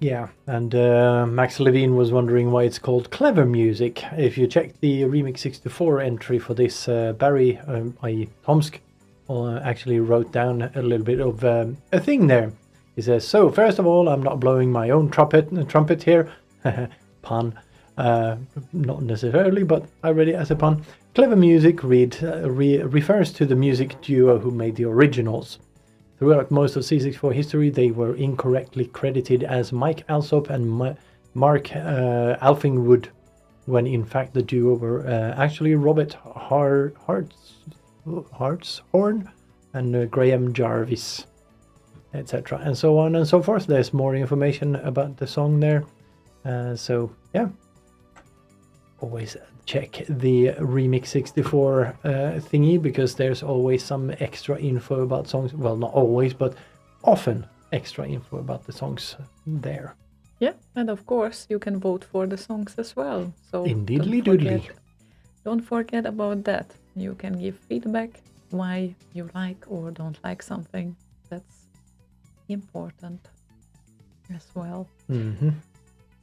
Yeah, and Max Levine was wondering why it's called Clever Music. If you check the Remix 64 entry for this, Barry, i.e. Tomsk, actually wrote down a little bit of a thing there. He says, so first of all, I'm not blowing my own trumpet here. Pun. Not necessarily, but I read it as a pun. Clever Music refers to the music duo who made the originals. Throughout most of C64 history, they were incorrectly credited as Mike Alsop and Mark Alfingwood, when in fact the duo were actually Robert Hartshorn and Graham Jarvis, etc. and so on and so forth. There's more information about the song there. So yeah, always check the Remix 64 thingy, because there's always some extra info about songs. Well, not always, but often extra info about the songs there. Yeah, and of course you can vote for the songs as well. So don't forget about that. You can give feedback why you like or don't like something. That's important as well. Mm-hmm.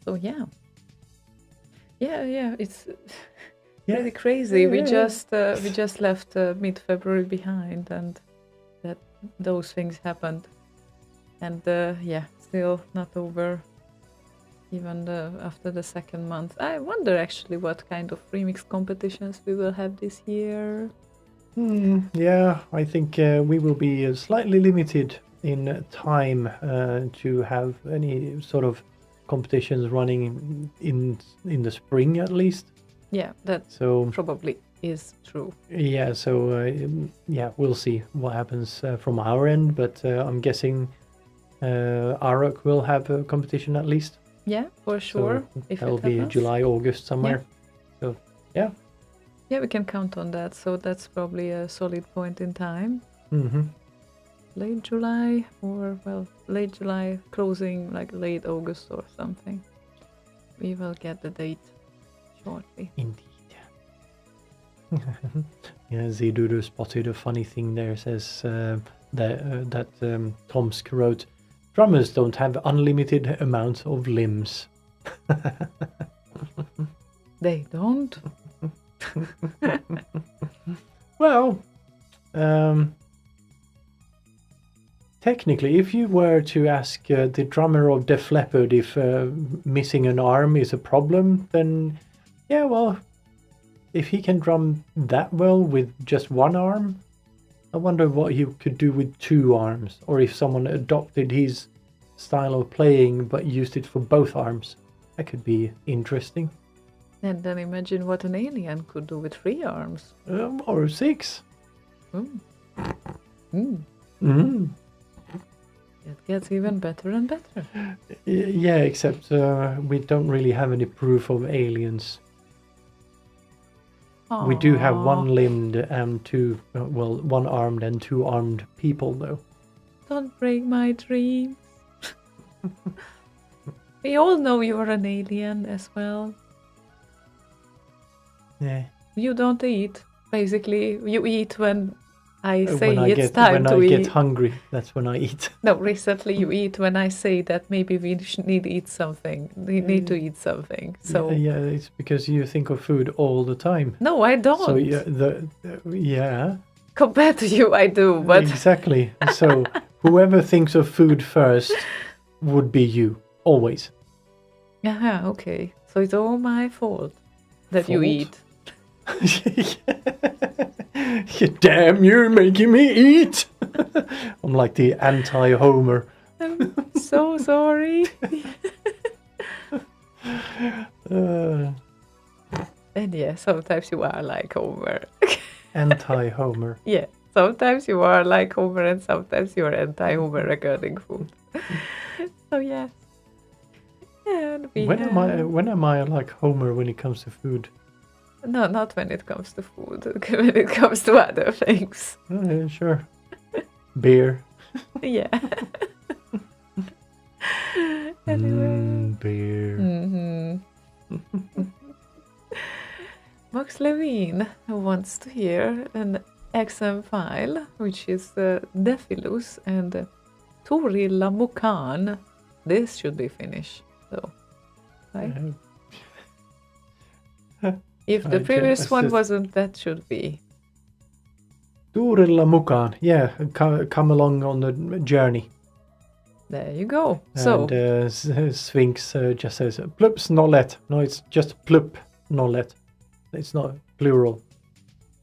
So yeah, it's really crazy. We just left mid-February behind, and that those things happened, and still not over. Even after the second month, I wonder actually what kind of remix competitions we will have this year. Yeah, I think we will be slightly limited in time to have any sort of competitions running in the spring at least. Yeah, that probably is true. Yeah, so we'll see what happens from our end, but I'm guessing Arok will have a competition at least. Yeah, for sure. So if that'll it be happens. July, August somewhere. Yeah. So yeah. Yeah, we can count on that. So that's probably a solid point in time. Mm-hmm. Late July, or late July, closing like late August or something. We will get the date shortly. Indeed. Yeah, Zidudu spotted a funny thing there. Says that Tomsk wrote, drummers don't have unlimited amount of limbs. They don't? Well, technically, if you were to ask the drummer of Def Leppard if missing an arm is a problem, then yeah, well, if he can drum that well with just one arm, I wonder what he could do with two arms, or if someone adopted his style of playing but used it for both arms. That could be interesting. And then imagine what an alien could do with 3 arms. Or 6. It gets even better and better. Yeah, except we don't really have any proof of aliens. Aww. We do have one-limbed and one-armed and two-armed people, though. Don't break my dreams. We all know you're an alien as well. Yeah. You don't eat. Basically, you eat when I say when I it's time to eat. When I get hungry, that's when I eat. No, recently you eat when I say that maybe we need to eat something. We need to eat something. So yeah, it's because you think of food all the time. No, I don't. So yeah. Compared to you, I do. But exactly. So whoever thinks of food first would be you, always. Yeah, okay. So it's all my fault that you eat. Damn, you're making me eat. I'm like the anti-Homer. I'm so sorry. And yeah, sometimes you are like Homer. Anti-Homer. Yeah, sometimes you are like Homer and sometimes you are anti-Homer regarding food. So yeah. And when am I like Homer when it comes to food? No, not when it comes to food. When it comes to other things. Oh, yeah, sure. Beer. Yeah. Anyway. beer. Mm-hmm. Max Levine wants to hear an XM file, which is Defilus and Torilla Mukan. This should be Finnish, though. Right? If the I previous just- one wasn't, that should be. Turilla mukaan. Yeah, come along on the journey. There you go. So, And Sphinx just says plups nollet. No, it's just plup nollet. It's not plural.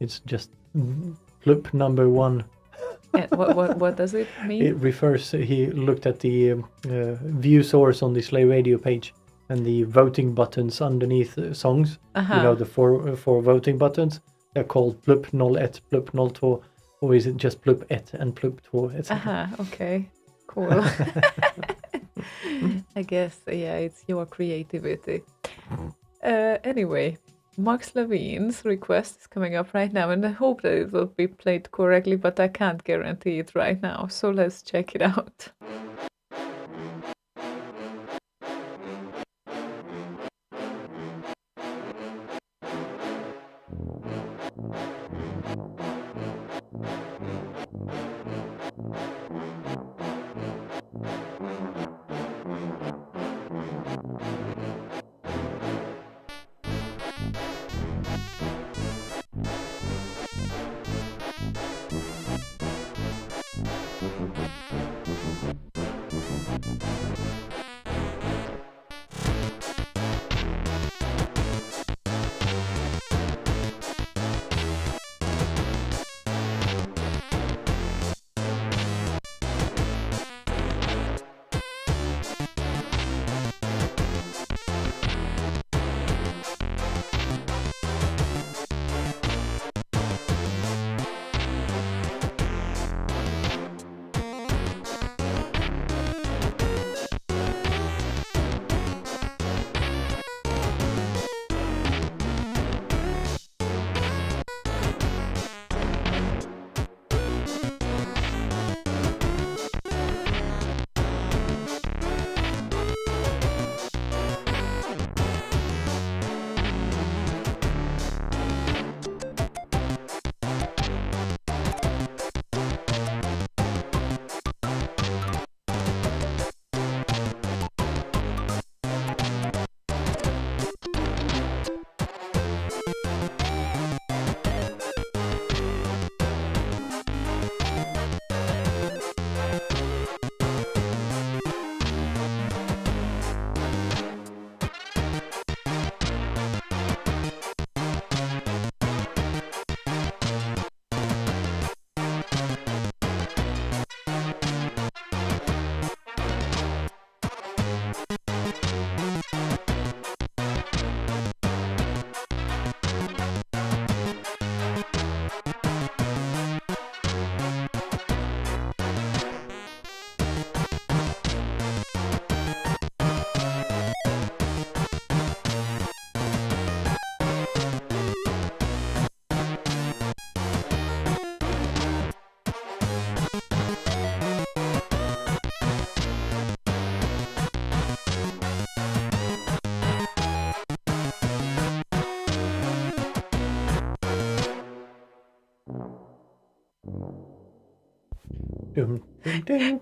It's just plup number one. and what does it mean? It refers. He looked at the view source on the Slay Radio page and the voting buttons underneath songs. Uh-huh. You know, the four voting buttons. They're called plup 01, plup 02, or is it just plup 1 and plup 2, etc. Okay. Cool. I guess, yeah, it's your creativity. Anyway, Max Levine's request is coming up right now, and I hope that it will be played correctly, but I can't guarantee it right now. So let's check it out.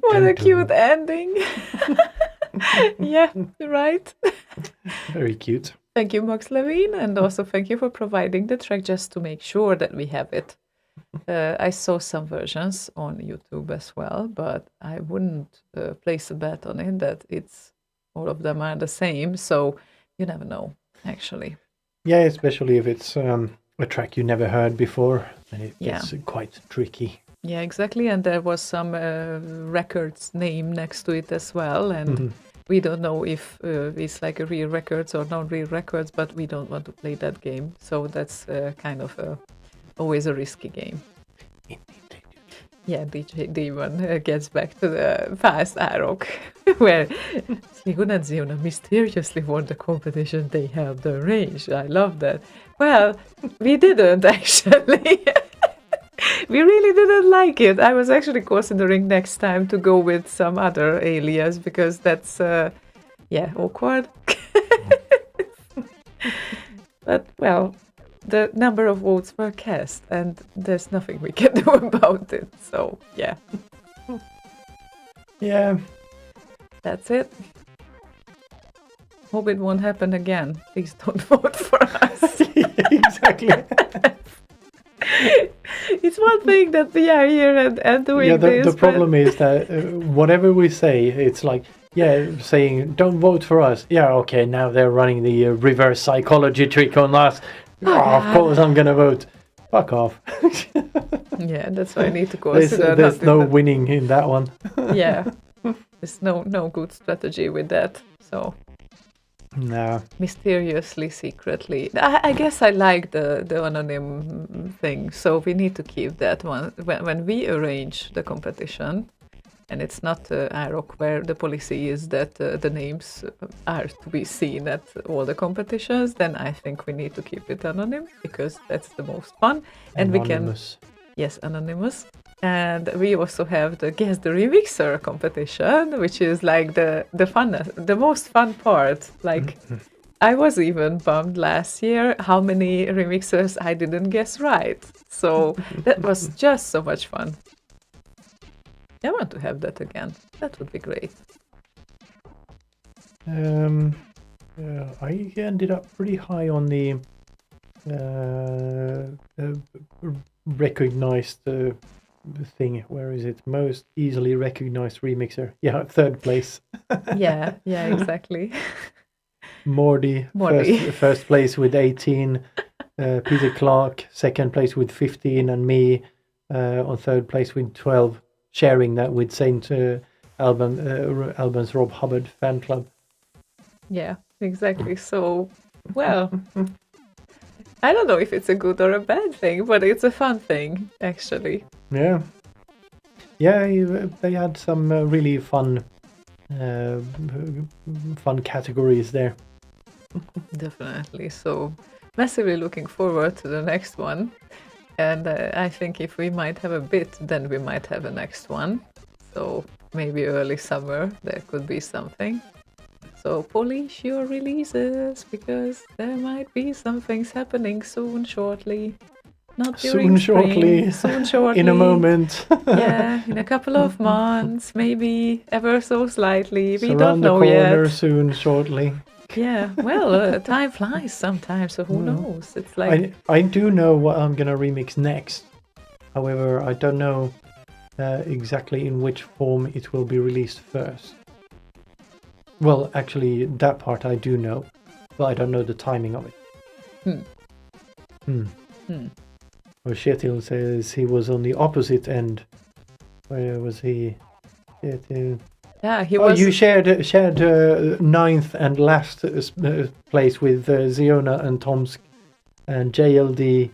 What a cute ending. Yeah, right. Very cute. Thank you, Max Levine, and also thank you for providing the track just to make sure that we have it. I saw some versions on YouTube as well, but I wouldn't place a bet on it that it's all of them are the same. So you never know, actually. Yeah, especially if it's a track you never heard before, and it gets quite tricky. Yeah, exactly. And there was some records name next to it as well, and we don't know if it's like a real records or not real records, but we don't want to play that game. So that's kind of always a risky game. Yeah, DJ Demon gets back to the past Arok, where Slaygon and Ziona mysteriously won the competition they held arranged. I love that. Well, we didn't actually. We really didn't like it. I was actually considering next time to go with some other alias because that's Yeah, awkward. But, well, the number of votes were cast, and there's nothing we can do about it. So, yeah, Yeah. that's it. Hope it won't happen again. Please don't vote for us. Exactly. It's one thing that we are here and doing Yeah, this. the problem is that whatever we say, it's like, saying, don't vote for us. Yeah, okay, now they're running the reverse psychology trick on us. Of course I'm going to vote. Fuck off. Yeah, that's why I need to consider. There's no winning in that one. Yeah, there's no good strategy with that. So No. mysteriously, secretly, I guess I like the anonym thing. So we need to keep that one when we arrange the competition. And it's not IROC where the policy is that the names are to be seen at all the competitions. Then I think we need to keep it anonymous because that's the most fun. And Anonymous. anonymous. And we also have the Guess the Remixer competition, which is like the most fun part. Like, I was even bummed last year how many remixers I didn't guess right. So that was just so much fun. I want to have that again. That would be great. I ended up pretty high on the recognized thing. Where is it? Most easily recognized remixer. Yeah, third place. Yeah, exactly. Mordy. First place with 18. Peter Clark, second place with 15, and me on third place with 12. Sharing that with Saint Albans Rob Hubbard fan club. Yeah, exactly. So, well, I don't know if it's a good or a bad thing, but it's a fun thing, actually. Yeah. They had some really fun categories there. Definitely. So, massively looking forward to the next one. And I think if we might have a bit, then we might have a next one. So maybe early summer, there could be something. So polish your releases, because there might be some things happening soon, shortly. Not during spring, soon, shortly. In a moment. Yeah, in a couple of months, maybe ever so slightly. We It's don't around the know corner yet. soon, shortly. Yeah, well, time flies sometimes, so who knows? It's like... I do know what I'm going to remix next. However, I don't know exactly in which form it will be released first. Well, actually, that part I do know, but I don't know the timing of it. Well, Shetil says he was on the opposite end. Where was he? Shetil. Yeah, he was... You shared ninth and last place with Ziona and Tomsk, and JLD.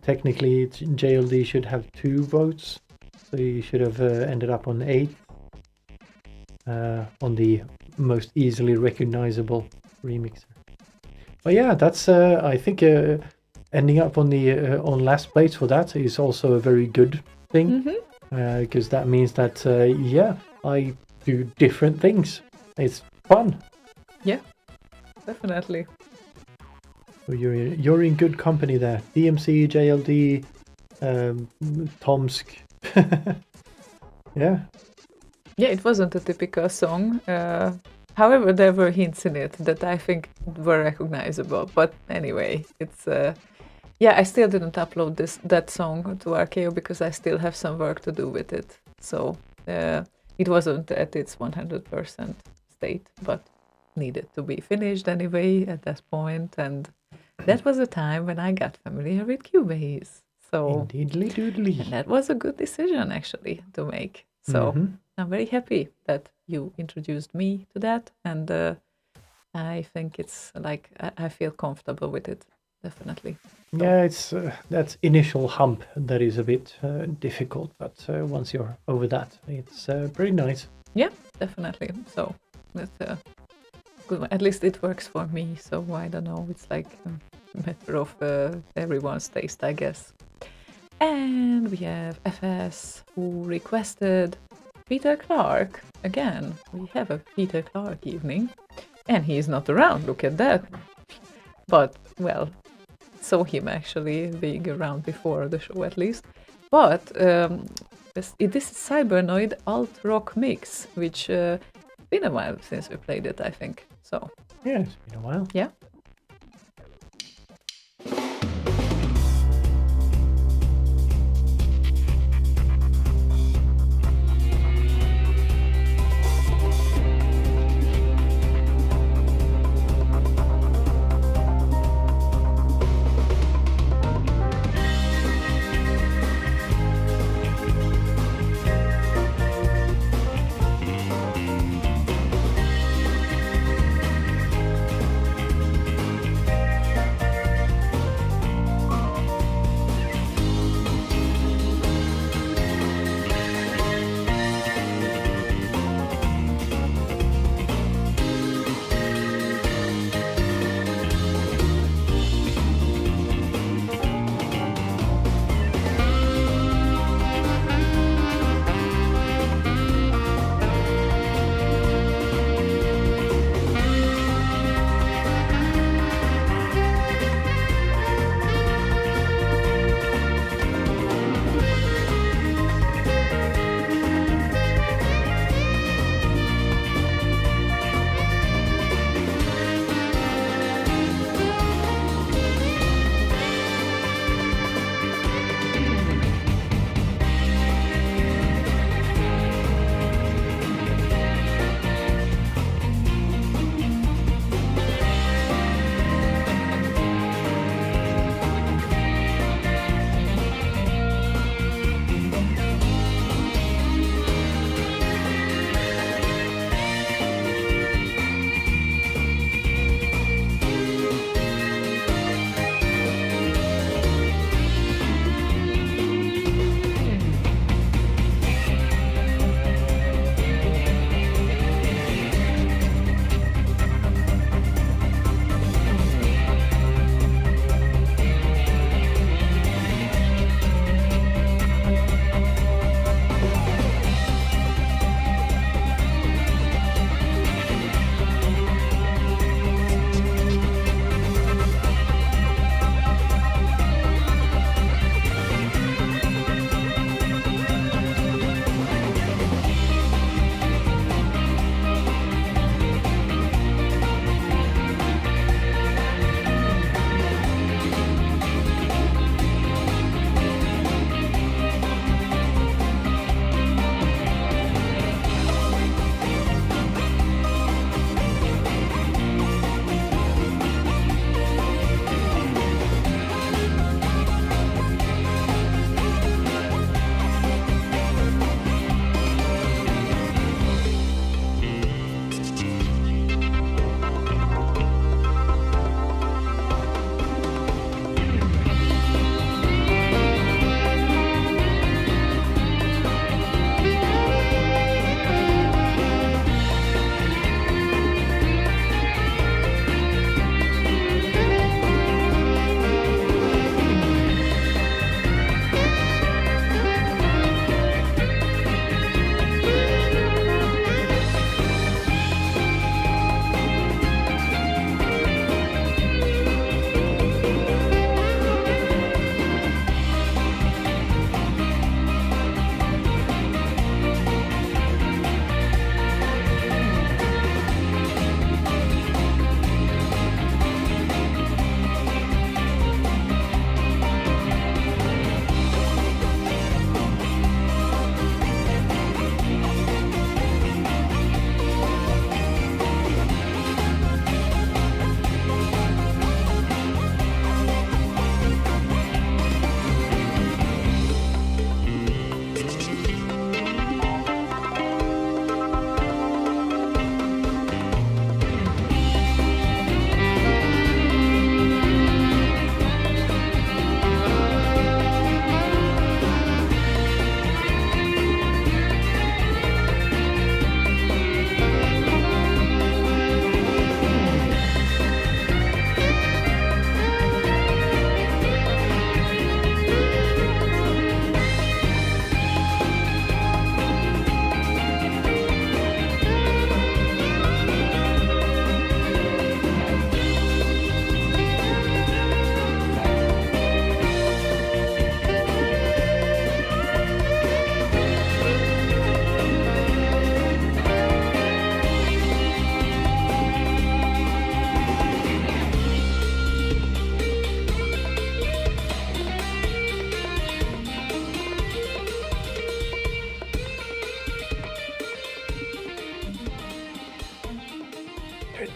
Technically, JLD should have 2 votes, so you should have ended up on 8th on the most easily recognizable remixer. But yeah, that's I think ending up on the on last place for that is also a very good thing, because that means that I do different things. It's fun. Yeah, definitely. So you're in good company there. DMC, JLD, Tomsk. Yeah. Yeah, it wasn't a typical song. However, there were hints in it that I think were recognizable. But anyway, it's... I still didn't upload that song to RKO because I still have some work to do with it. So it wasn't at its 100% state, but needed to be finished anyway at that point. And that was a time when I got familiar with Cubase. So Indeedly doodly. and that was a good decision actually to make. So I'm very happy that you introduced me to that, and I think it's like I feel comfortable with it, definitely. So. Yeah, it's that initial hump that is a bit difficult, but once you're over that, it's pretty nice. Yeah, definitely. So that's good. At least it works for me. So I don't know. It's like a matter of everyone's taste, I guess. And we have FS who requested Peter Clark. Again, we have a Peter Clark evening. And he is not around, look at that. But, well, saw him actually being around before the show at least. But this is Cybernoid Alt Rock Mix, which been a while since we played it, I think. So, Yeah, it's been a while. yeah.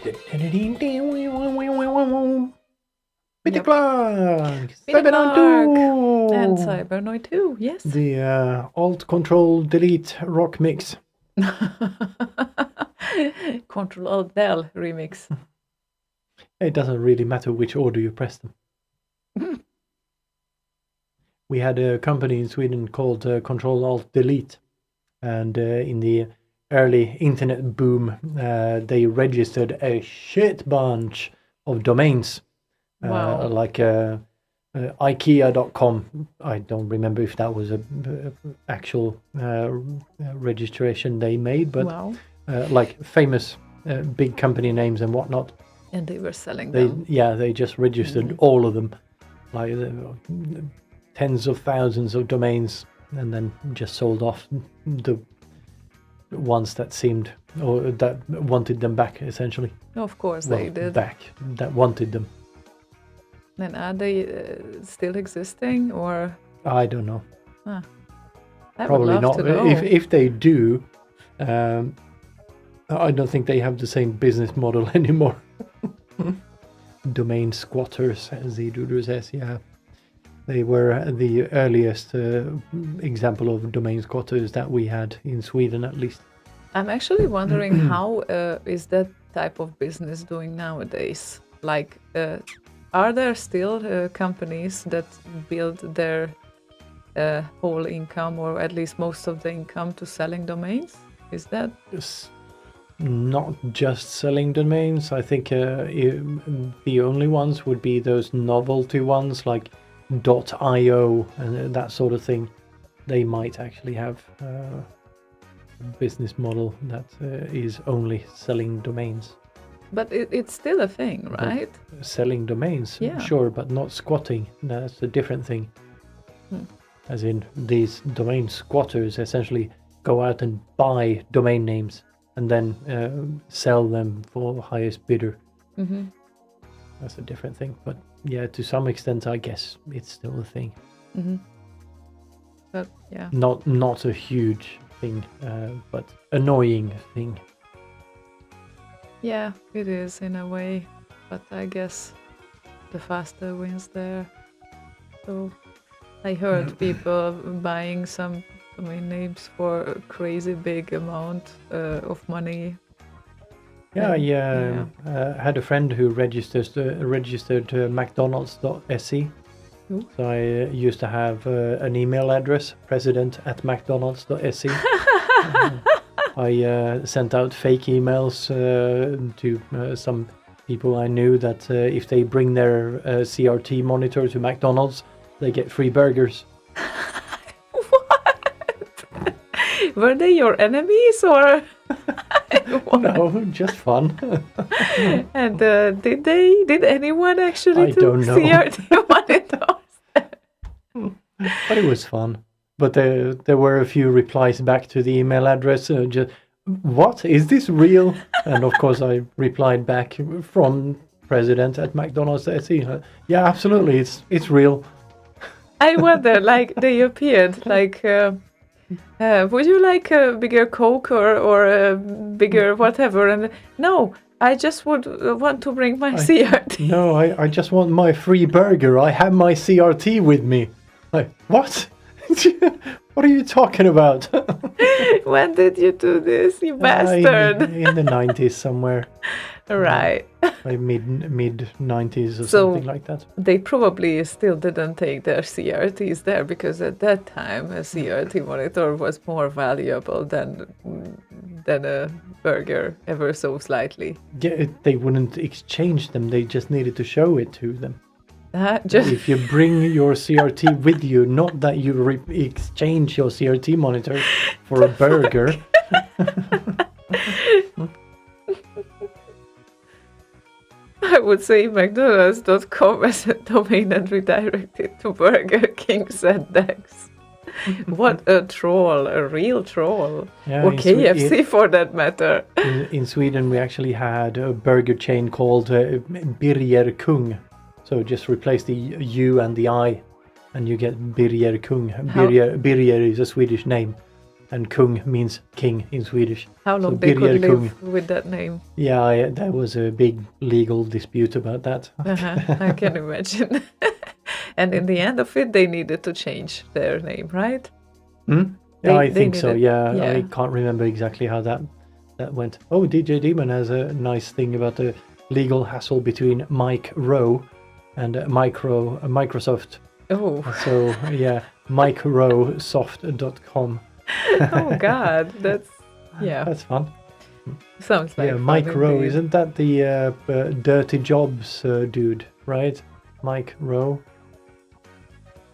Peter Yep. Clark! Peter Cybernoid Clark 2! and Cybernoid 2, yes. The Alt Control Delete rock mix. Control Alt Del remix. It doesn't really matter which order you press them. We had a company in Sweden called Control Alt Delete, and in the early internet boom, they registered a shit bunch of domains, Wow. like IKEA.com. I don't remember if that was a actual registration they made, but Wow. like famous big company names and whatnot. And they were selling them. They just registered all of them, like tens of thousands of domains, and then just sold off the ones that seemed or that wanted them back, essentially. Of course Well, they did. back that wanted them. And are they still existing, or? I don't know. I would Probably love not. to know. If they do, I don't think they have the same business model anymore. Domain squatters, as Zidudu says, yeah. They were the earliest example of domain squatters that we had in Sweden, at least. I'm actually wondering how is that type of business doing nowadays? Like, are there still companies that build their whole income, or at least most of the income, to selling domains? Is that? It's not just selling domains. I think the only ones would be those novelty ones like .io and that sort of thing. They might actually have a business model that is only selling domains. But it's still a thing, right? Selling domains, Yeah. sure, but not squatting. That's a different thing. As in, these domain squatters essentially go out and buy domain names and then sell them for highest bidder. Mm-hmm. That's a different thing. But yeah, to some extent, I guess it's still a thing. Mm-hmm. But yeah. Not a huge thing, but annoying thing. Yeah, it is in a way, but I guess the faster wins there. So I heard people buying some domain names for a crazy big amount of money. Yeah, Yeah. had a friend who registered McDonald's.se. Ooh. So I used to have an email address, president@mcdonalds.se. I sent out fake emails to some people I knew that if they bring their CRT monitor to McDonald's, they get free burgers. What? Were they your enemies, or? No, just fun. And did anyone actually I don't know. CRT monitors? But it was fun. But there were a few replies back to the email address. Just, what? Is this real? And of course I replied back from president@mcdonalds.se. Yeah, absolutely, it's real. I wonder, like, they appeared, like, would you like a bigger Coke or a bigger whatever? And no, I just would want to bring my CRT. No, I just want my free burger. I have my CRT with me. Like, what? What are you talking about? When did you do this, you bastard? In the 90s somewhere. Right. Like mid 90s or So- something like that. They probably still didn't take their CRTs there, because at that time a CRT monitor was more valuable than a burger, ever so slightly. Yeah, they wouldn't exchange them. They just needed to show it to them. Just If you bring your CRT with you, not that you exchange your CRT monitor for a burger. I would say McDonald's.com as a domain and redirect it to Burger King, said Dex. What a troll, a real troll. Yeah, Or in KFC for that matter. In Sweden, we actually had a burger chain called Birger Kung. So just replace the U and the I, and you get Birger Kung. How- Birger is a Swedish name. and kung means king in Swedish. How long So they could Birger live Kung. with that name. Yeah, there was a big legal dispute about that. I can imagine. And in the end of it, they needed to change their name, right? Yeah, I They think so. needed- Yeah, yeah. I can't remember exactly how that went. Oh, DJ Demon has a nice thing about the legal hassle between Mike Rowe and Microsoft. Oh, So yeah, microsoft.com. oh God, that's yeah. That's fun. Sounds like Yeah, fun Mike Rowe, indeed. isn't that the Dirty Jobs dude, right? Mike Rowe.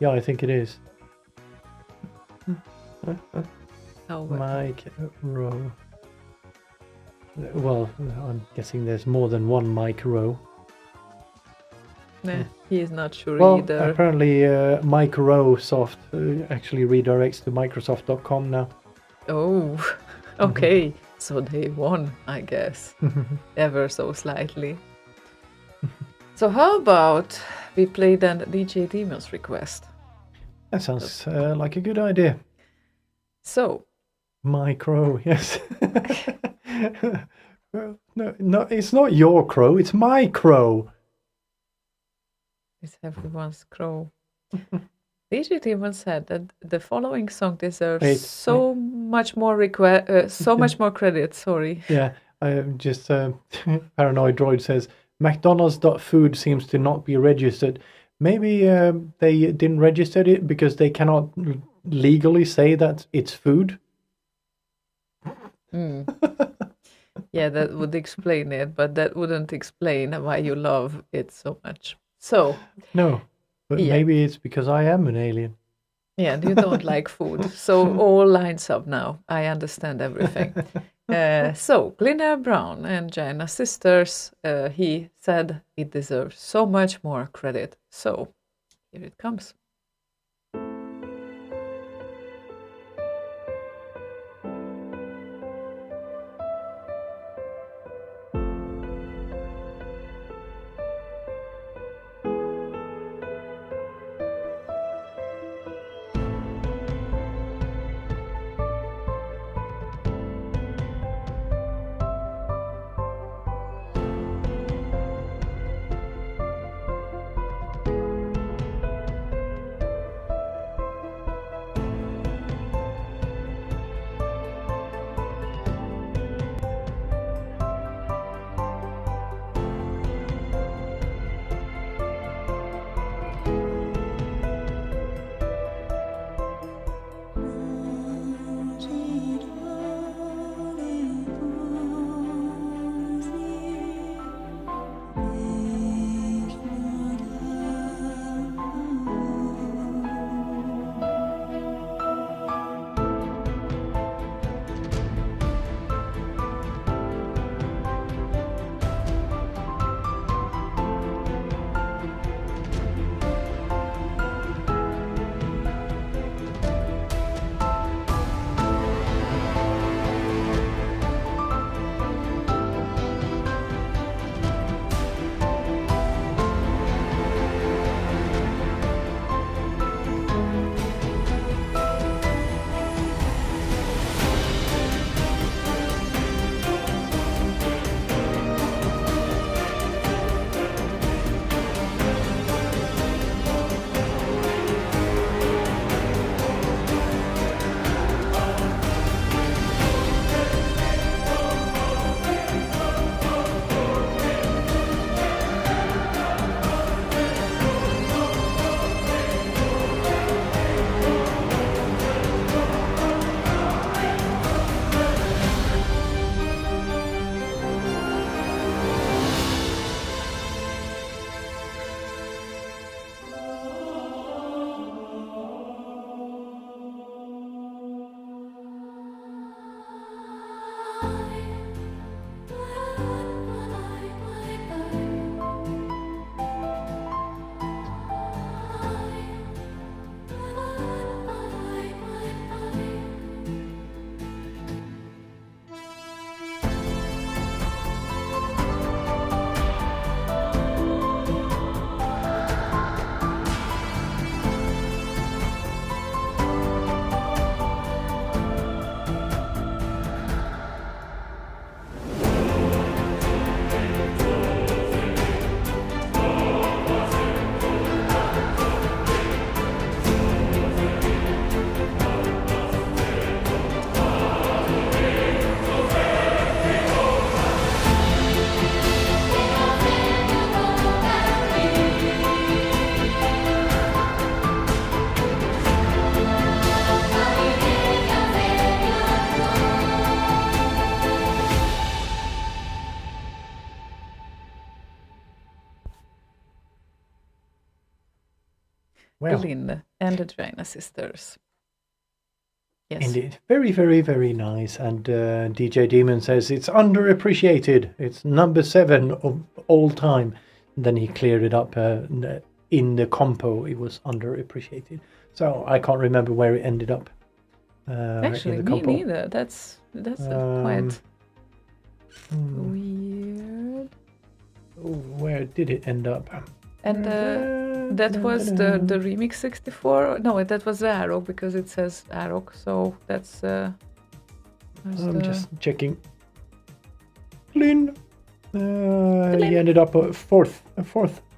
Yeah, I think it is. Oh, well. Mike Rowe. Well, I'm guessing there's more than one Mike Rowe. Nah, he is not sure Well, either. apparently Microsoft actually redirects to Microsoft.com now. Oh, okay. So they won, I guess, ever so slightly. So how about we play then DJ Demon's request? That sounds like a good idea. So, Micro, yes. Well, no, it's not your crow, it's my crow. it's everyone's crow. DJ Demon said that the following song deserves Wait, so much more so much more credit. Sorry. Yeah, I just Paranoid Droid says McDonald's.food seems to not be registered. Maybe they didn't register it because they cannot legally say that it's food. Yeah, that would explain it, but that wouldn't explain why you love it so much. So, No, but Yeah. maybe it's because I am an alien. yeah, you don't like food. So all lines up now. I understand everything. So, Glenna Brown and Jaina Sisters, he said it deserves so much more credit. So, here it comes. Wow. Glyn and the Jaina sisters. Yes. Indeed. Very, very, very nice. And DJ Demon says it's underappreciated. It's number 7 of all time. And then he cleared it up in the compo. It was underappreciated. So I can't remember where it ended up. Actually, in the me compo. neither. That's quite weird. Where did it end up? And that was the remix 64. No, that was the Arrow because it says Arrow. So that's. I'm just checking. Glyn. He ended up at fourth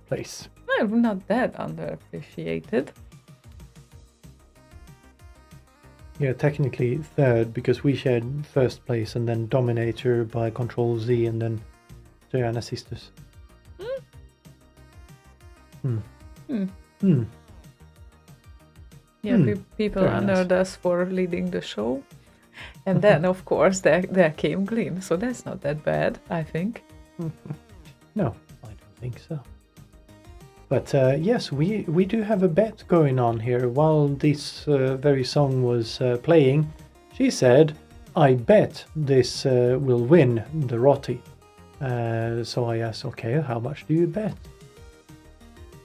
place. Well, not that underappreciated. Yeah, technically third because we shared first place and then Dominator by Control Z and then Diana Sisters. Yeah, people Very honored nice. us for leading the show. And then, of course, there came Glyn. So that's not that bad, I think. No, I don't think so. But yes, we do have a bet going on here. While this very song was playing, she said, I bet this will win the ROTY. So I asked, okay, how much do you bet?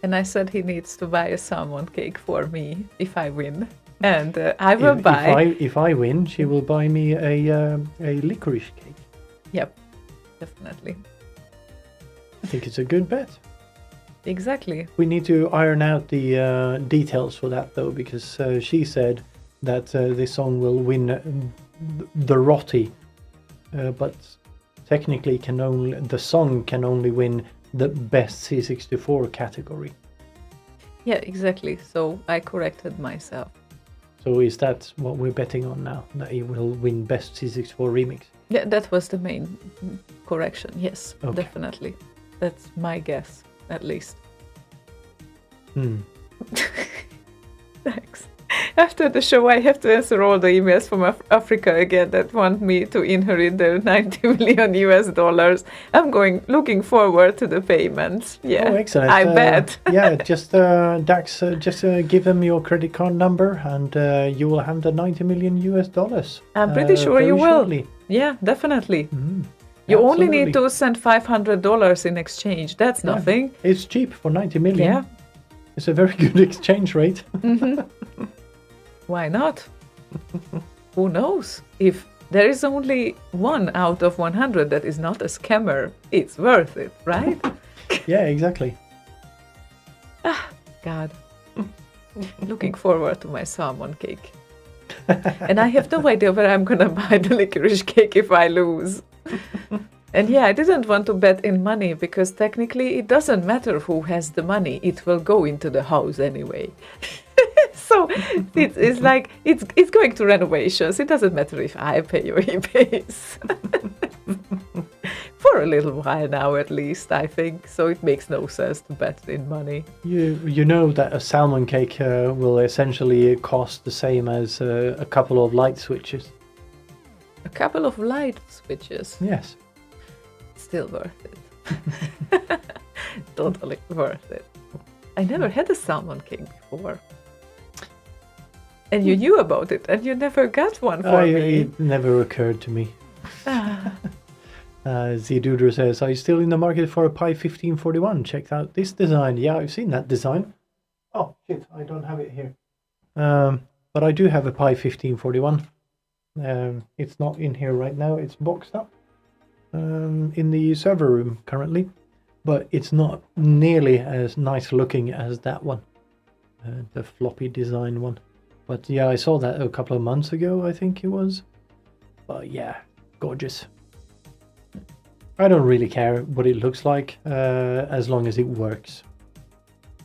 And I said he needs to buy a salmon cake for me if I win. And I will buy... If I win, she will buy me a licorice cake. Yep, definitely. I think it's a good bet. Exactly. We need to iron out the details for that though, because she said that this song will win the ROTY, but technically the song can only win the best C64 category. Yeah, exactly. So I corrected myself. So is that what we're betting on now? That he will win best C64 remix? Yeah, that was the main correction. Yes, Okay. definitely. That's my guess, at least. Thanks. After the show, I have to answer all the emails from Africa again that want me to inherit their $90 million US. I'm looking forward to the payments. Yeah, Oh, excellent. I bet. Yeah, just Dax, just give them your credit card number and you will have the $90 million US. I'm pretty sure you very will. shortly. Yeah, definitely. You only need Absolutely. to send $500 in exchange. That's Yeah, nothing. It's cheap for 90 million. Yeah. It's a very good exchange rate. Why not? Who knows? If there is only 1 out of 100 that is not a scammer, it's worth it, right? Yeah, exactly. God. Looking forward to my salmon cake. And I have no idea where I'm gonna buy the licorice cake if I lose. And yeah, I didn't want to bet in money because technically it doesn't matter who has the money, it will go into the house anyway. So it's like it's going to renovations. It doesn't matter if I pay or he pays. For a little while now at least, I think. So it makes no sense to bet in money. You know that a salmon cake will essentially cost the same as a couple of light switches. A couple of light switches. Yes. Still worth it. Totally worth it. I never had a salmon cake before. And you knew about it, and you never got one for me. It never occurred to me. Zdoodler says, are you still in the market for a Pi 1541? Check out this design. Yeah, I've seen that design. Oh, shit, I don't have it here. But I do have a Pi 1541. It's not in here right now. It's boxed up in the server room currently. But it's not nearly as nice looking as that one. The floppy design one. But yeah, I saw that a couple of months ago, I think it was. But yeah, gorgeous. I don't really care what it looks like, as long as it works.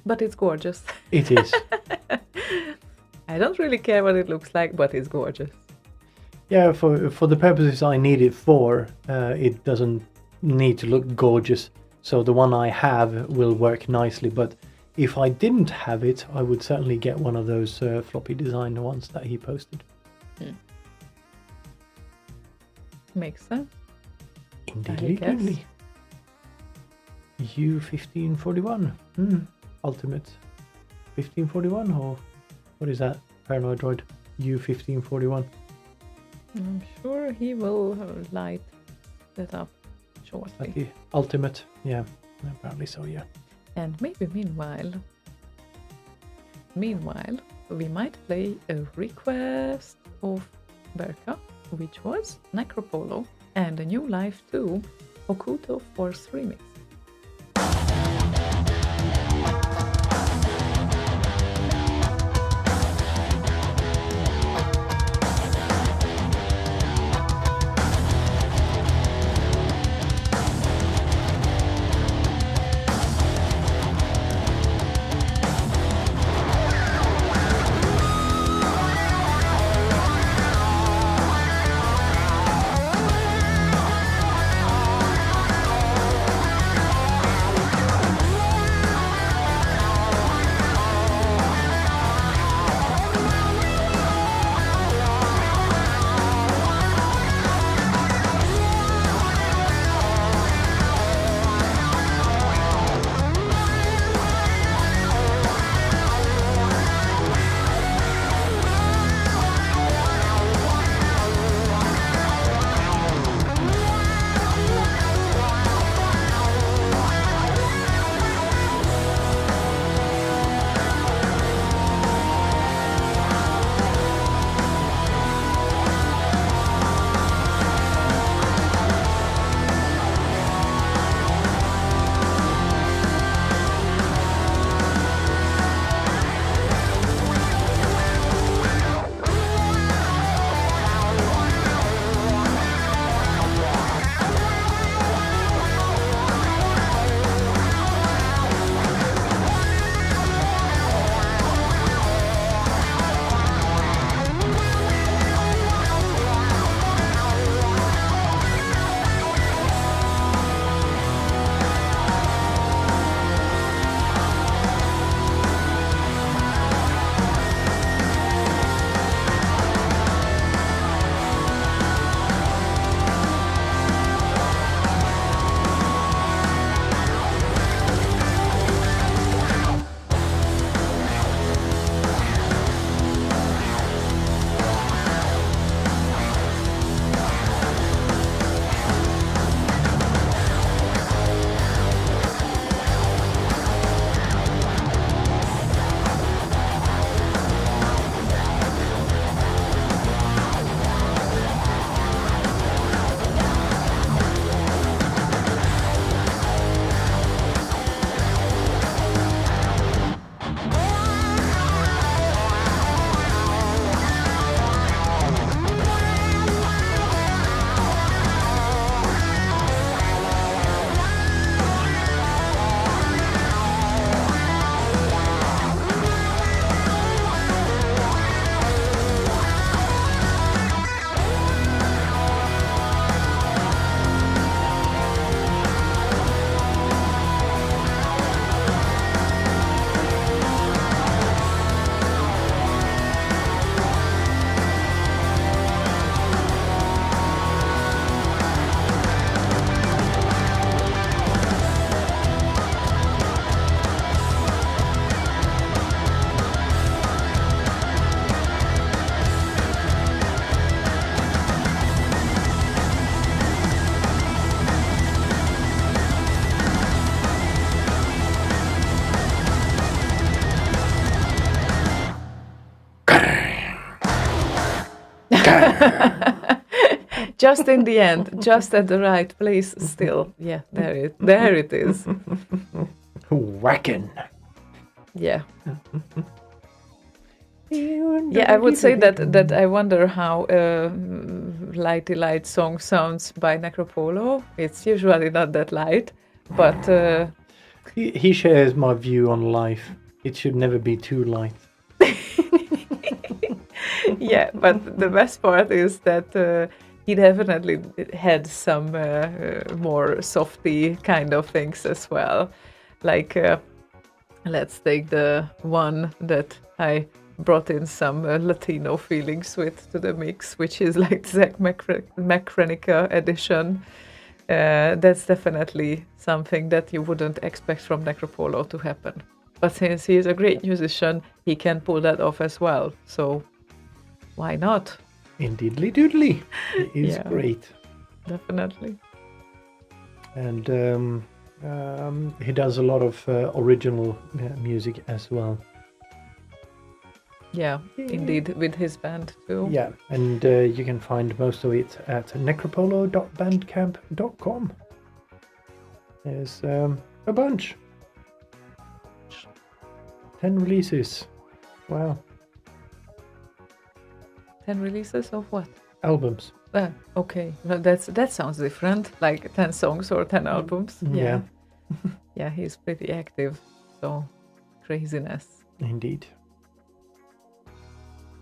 But it's gorgeous. It is. I don't really care what it looks like, but it's gorgeous. Yeah, for the purposes I need it for, it doesn't need to look gorgeous. So the one I have will work nicely, but if I didn't have it, I would certainly get one of those floppy design ones that he posted. Makes sense. Indeed. guess. U1541. Ultimate. 1541 or what is that? Paranoid droid U-1541. I'm sure he will light that up shortly. Like the ultimate. Yeah, apparently so. Yeah. And maybe meanwhile, we might play a request of Berka, which was Necropolo, and a new live 2 Hokuto Force Remix. Just in the end, just at the right place still. Yeah, there it is. Whacking. Yeah. Yeah, I would say that I wonder how Lighty Light song sounds by Necropolo. It's usually not that light, but He shares my view on life. It should never be too light. yeah, but the best part is that he definitely had some more softy kind of things as well. Like, let's take the one that I brought in some Latino feelings with to the mix, which is like Zach Macranica edition. That's definitely something that you wouldn't expect from Necropolo to happen. But since he is a great musician, he can pull that off as well. So why not? Indeedly doodly. It is Yeah. great. Definitely. And he does a lot of original music as well. Yeah, indeed, with his band too. Yeah, and you can find most of it at necropolo.bandcamp.com. There's a bunch. 10 releases. Wow. 10 releases of what? Albums. Okay. Well, that sounds different. Like 10 songs or 10 albums. Yeah. Yeah, he's pretty active. So craziness. Indeed.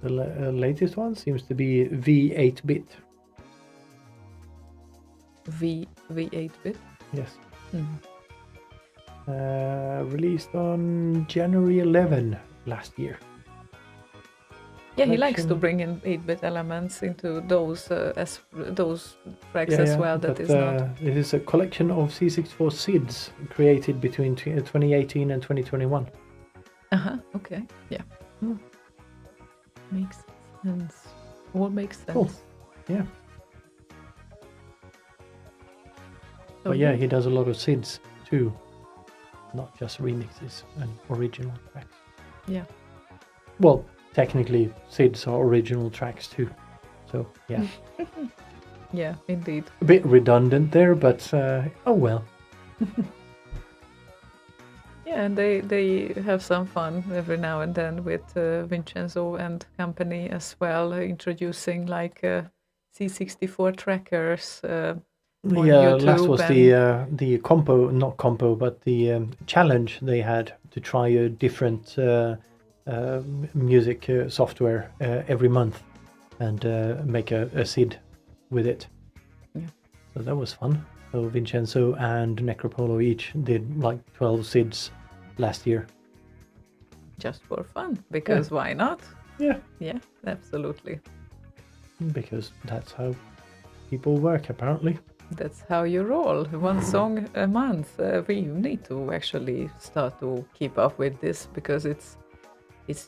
The latest one seems to be V8-bit. V8-bit. Yes. Mm. Released on January 11 last year. Yeah, he likes to Collection. bring in 8-bit elements into those tracks Yeah, as yeah, well. That but, is not. It is a collection of C64 SIDs created between 2018 and 2021. Okay. Yeah. Makes sense. All makes sense. Cool. Yeah. So But yeah, he does a lot of SIDs too, not just remixes and original tracks. Yeah. Well, technically, SIDs are original tracks too. So yeah, Yeah, indeed. a bit redundant there, but oh well. Yeah, and they have some fun every now and then with Vincenzo and company as well, introducing like C64 trackers. On Yeah, last YouTube was the compo, not compo, but the challenge they had to try a different music software every month and make a SID with it. Yeah. So that was fun. So Vincenzo and Necropolo each did like 12 SIDs last year. Just for fun, because why not? Yeah, Yeah, absolutely. because that's how people work apparently. That's how you roll. One song a month. We need to actually start to keep up with this because it's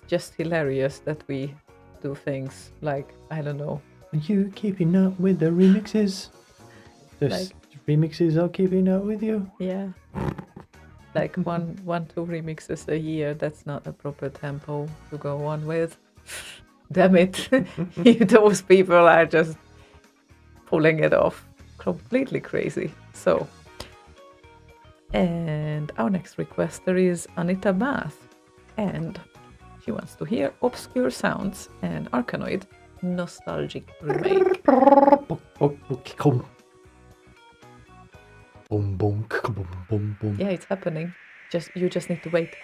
just hilarious that we do things like, I don't know. Are you keeping up with the remixes? The remixes are keeping up with you? Yeah. Like one, 2 remixes a year. That's not a proper tempo to go on with. Damn it. Those people are just pulling it off. Completely crazy. So, and our next requester is Anita Bath, and she wants to hear Obscure Sounds and Arkanoid Nostalgic Remake. Oh, come. Boom, boom, boom, boom, boom. Yeah, it's happening. You just need to wait.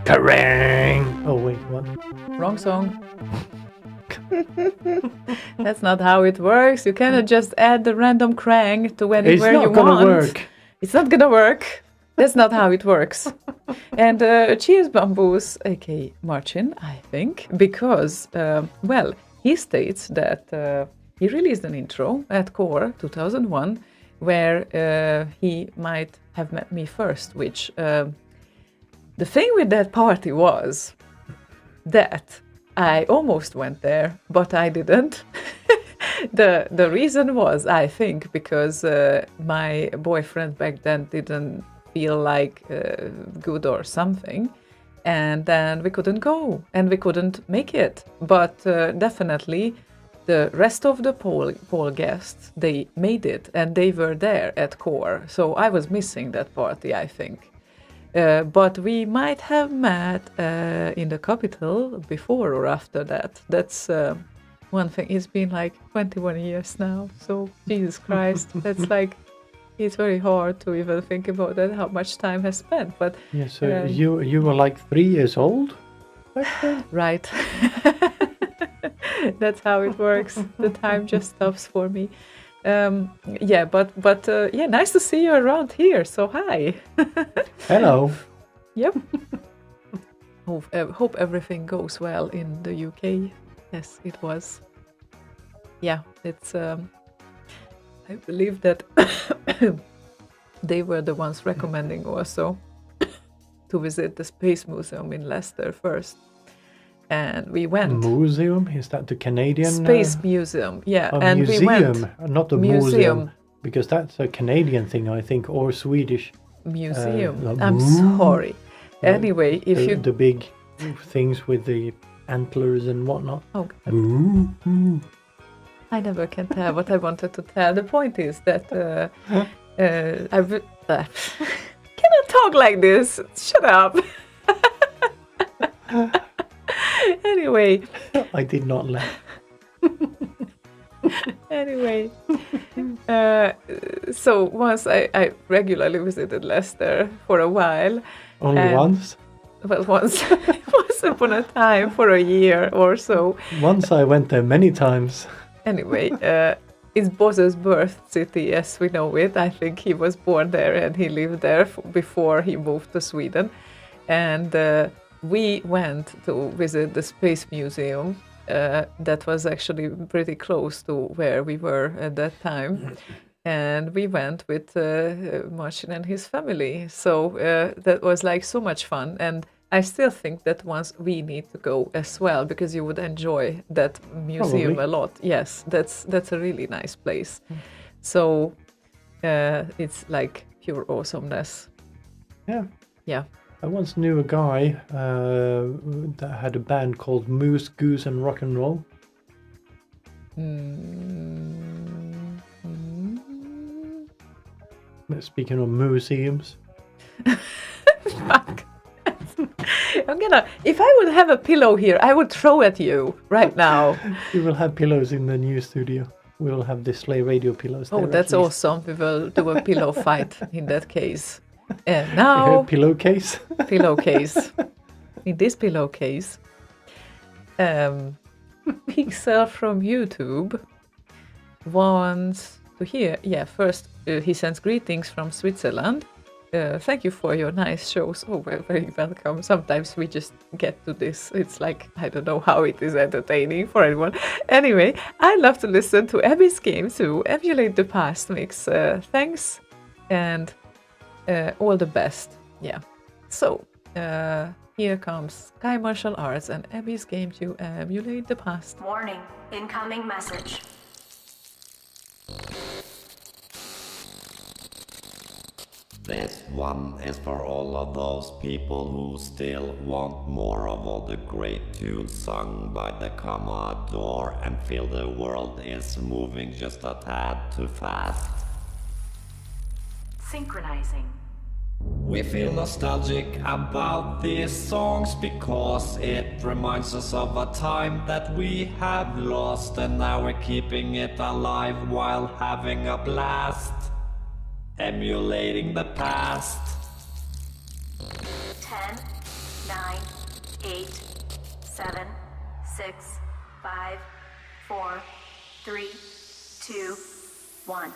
Kerrang! Oh wait, what? Wrong song. That's not how it works. You cannot just add the random krang to It's anywhere you not gonna want. work. It's not gonna work. That's not how it works. And cheers, Bamboos, aka Marcin, I think, because, well, he states that he released an intro at Core 2001 where he might have met me first, which the thing with that party was that I almost went there, but I didn't. The reason was, I think, because my boyfriend back then didn't feel like good or something, and then we couldn't go and we couldn't make it. But definitely the rest of the poll guests, they made it and they were there at Core, so I was missing that party, I think. But we might have met in the capital before or after that. That's one thing. It's been like 21 years now, so Jesus Christ, that's like, it's very hard to even think about that, how much time has spent. But Yeah, so you were like 3 years old back then? right, that's how it works. The time just stops for me. Yeah, but yeah, nice to see you around here. So hi. Hello. Yep. Hope everything goes well in the UK. Yes, it was. Yeah, it's. I believe that they were the ones recommending also to visit the Space Museum in Leicester first, and we went. Museum? Is that the Canadian? Space Museum, yeah, a and museum, we went. not a museum, because that's a Canadian thing, I think, or Swedish. Museum. the I'm sorry. Anyway, if you the big things with the antlers and whatnot. oh, I never can tell what I wanted to tell. The point is that cannot talk like this. Shut up. Anyway, I did not laugh. anyway, so once I regularly visited Leicester for a while. Only once? Well, once upon a time for a year or so. Once I went there many times. Anyway, it's Boz's birth city as we know it. I think he was born there and he lived there before he moved to Sweden. And we went to visit the Space Museum. That was actually pretty close to where we were at that time. And we went with Marcin and his family. So that was like so much fun. And I still think that once we need to go as well, because you would enjoy that museum Probably. a lot. Yes, that's a really nice place. So it's like pure awesomeness. Yeah. Yeah. I once knew a guy that had a band called Moose, Goose and Rock and Roll. Speaking of museums. Fuck. If I would have a pillow here, I would throw at you right now. We will have pillows in the new studio. We will have the Slay Radio pillows there. Oh, at that's least. awesome. We will do a pillow fight in that case. And now, Pillowcase. pillowcase. In this pillowcase, Pixel from YouTube wants to hear. Yeah, first he sends greetings from Switzerland. Thank you for your nice shows. Oh, well, very welcome. Sometimes we just get to this. It's like, I don't know how it is entertaining for anyone. Anyway, I love to listen to Abby's game to emulate the past mix. Thanks and all the best. Yeah. So, here comes Sky Martial Arts and Abby's game to emulate the past. Warning, incoming message. This one is for all of those people who still want more of all the great tunes sung by the Commodore and feel the world is moving just a tad too fast. Synchronizing. We feel nostalgic about these songs because it reminds us of a time that we have lost, and now we're keeping it alive while having a blast, emulating the past. 10, 9, 8, 7, 6, 5, 4, 3, 2, 1.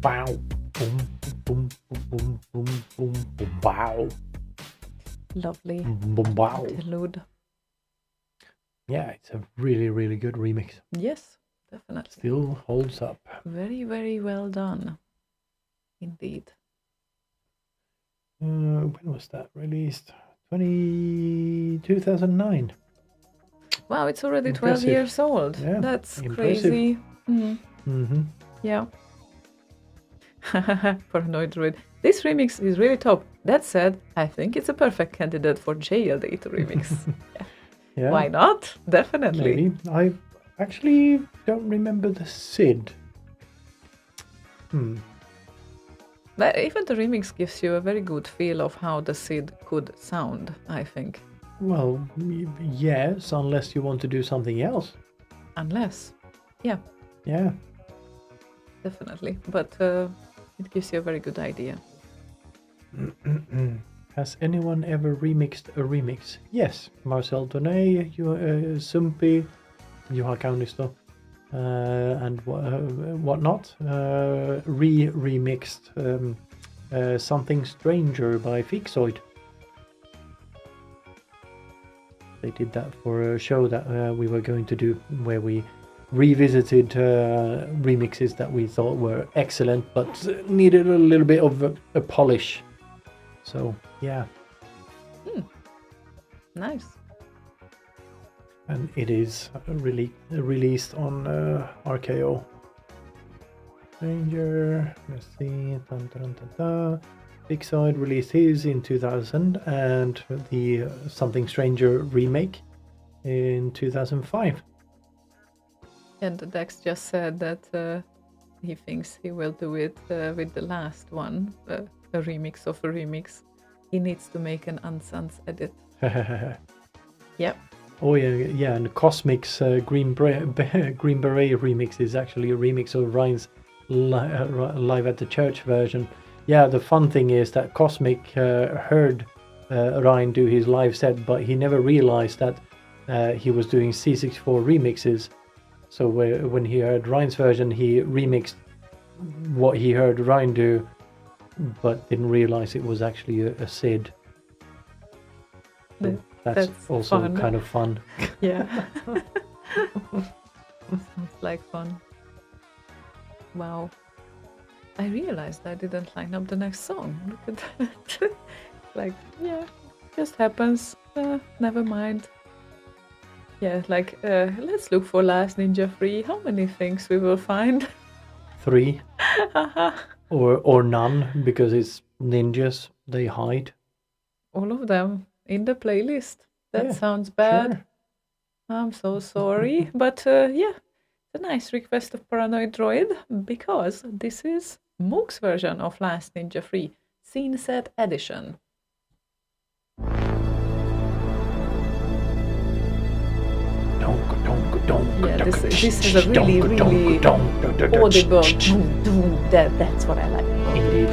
Wow. Boom, boom, boom, boom, boom, boom, wow. Lovely Boom, wow. interlude. Yeah, it's a really, really good remix. Yes, definitely. Still holds up. Very, very well done. Indeed. When was that released? 2009. Wow, it's already 12 Impressive. years old. Yeah, That's impressive. crazy. Mm. Mm-hmm. Yeah. Paranoid Droid. This remix is really top. That said, I think it's a perfect candidate for JLD to remix. Yeah. Why not? Definitely. Maybe. I actually don't remember the SID. But even the remix gives you a very good feel of how the SID could sound, I think. Well, yes, unless you want to do something else. Unless. Yeah, Yeah. definitely. But it gives you a very good idea. Has anyone ever remixed a remix? Yes, Marcel Tonnet, Sumpi, Juha Kaunisto, and whatnot. Remixed Something Stranger by Fixoid. They did that for a show that we were going to do, where we revisited remixes that we thought were excellent, but needed a little bit of a polish. So, yeah. Nice. And it is released on RKO. Stranger, let's see. Dun, dun, dun, dun. Fixoid released his in 2000 and the Something Stranger remake in 2005. And Dex just said that he thinks he will do it with the last one, a remix of a remix. He needs to make an Unsans edit. Yep. Oh yeah, and Cosmic's Green Beret remix is actually a remix of Ryan's Live at the Church version. Yeah, the fun thing is that Cosmic heard Ryan do his live set, but he never realized that he was doing C64 remixes. So when he heard Ryan's version, he remixed what he heard Ryan do, but didn't realize it was actually a SID. So that's also fun. kind of fun. Yeah. Sounds like fun. Wow. I realized I didn't line up the next song. Look at that. Like, yeah, just happens. Never mind. Yeah, like, let's look for Last Ninja Free. How many things we will find? 3 or none, because it's ninjas, they hide. All of them in the playlist. That Yeah, sounds bad. Sure. I'm so sorry. But yeah, it's a nice request of Paranoid Droid, because this is Moog's version of Last Ninja Free, Scene Set Edition. Yeah, this is a really audible. That's what I like. Indeed.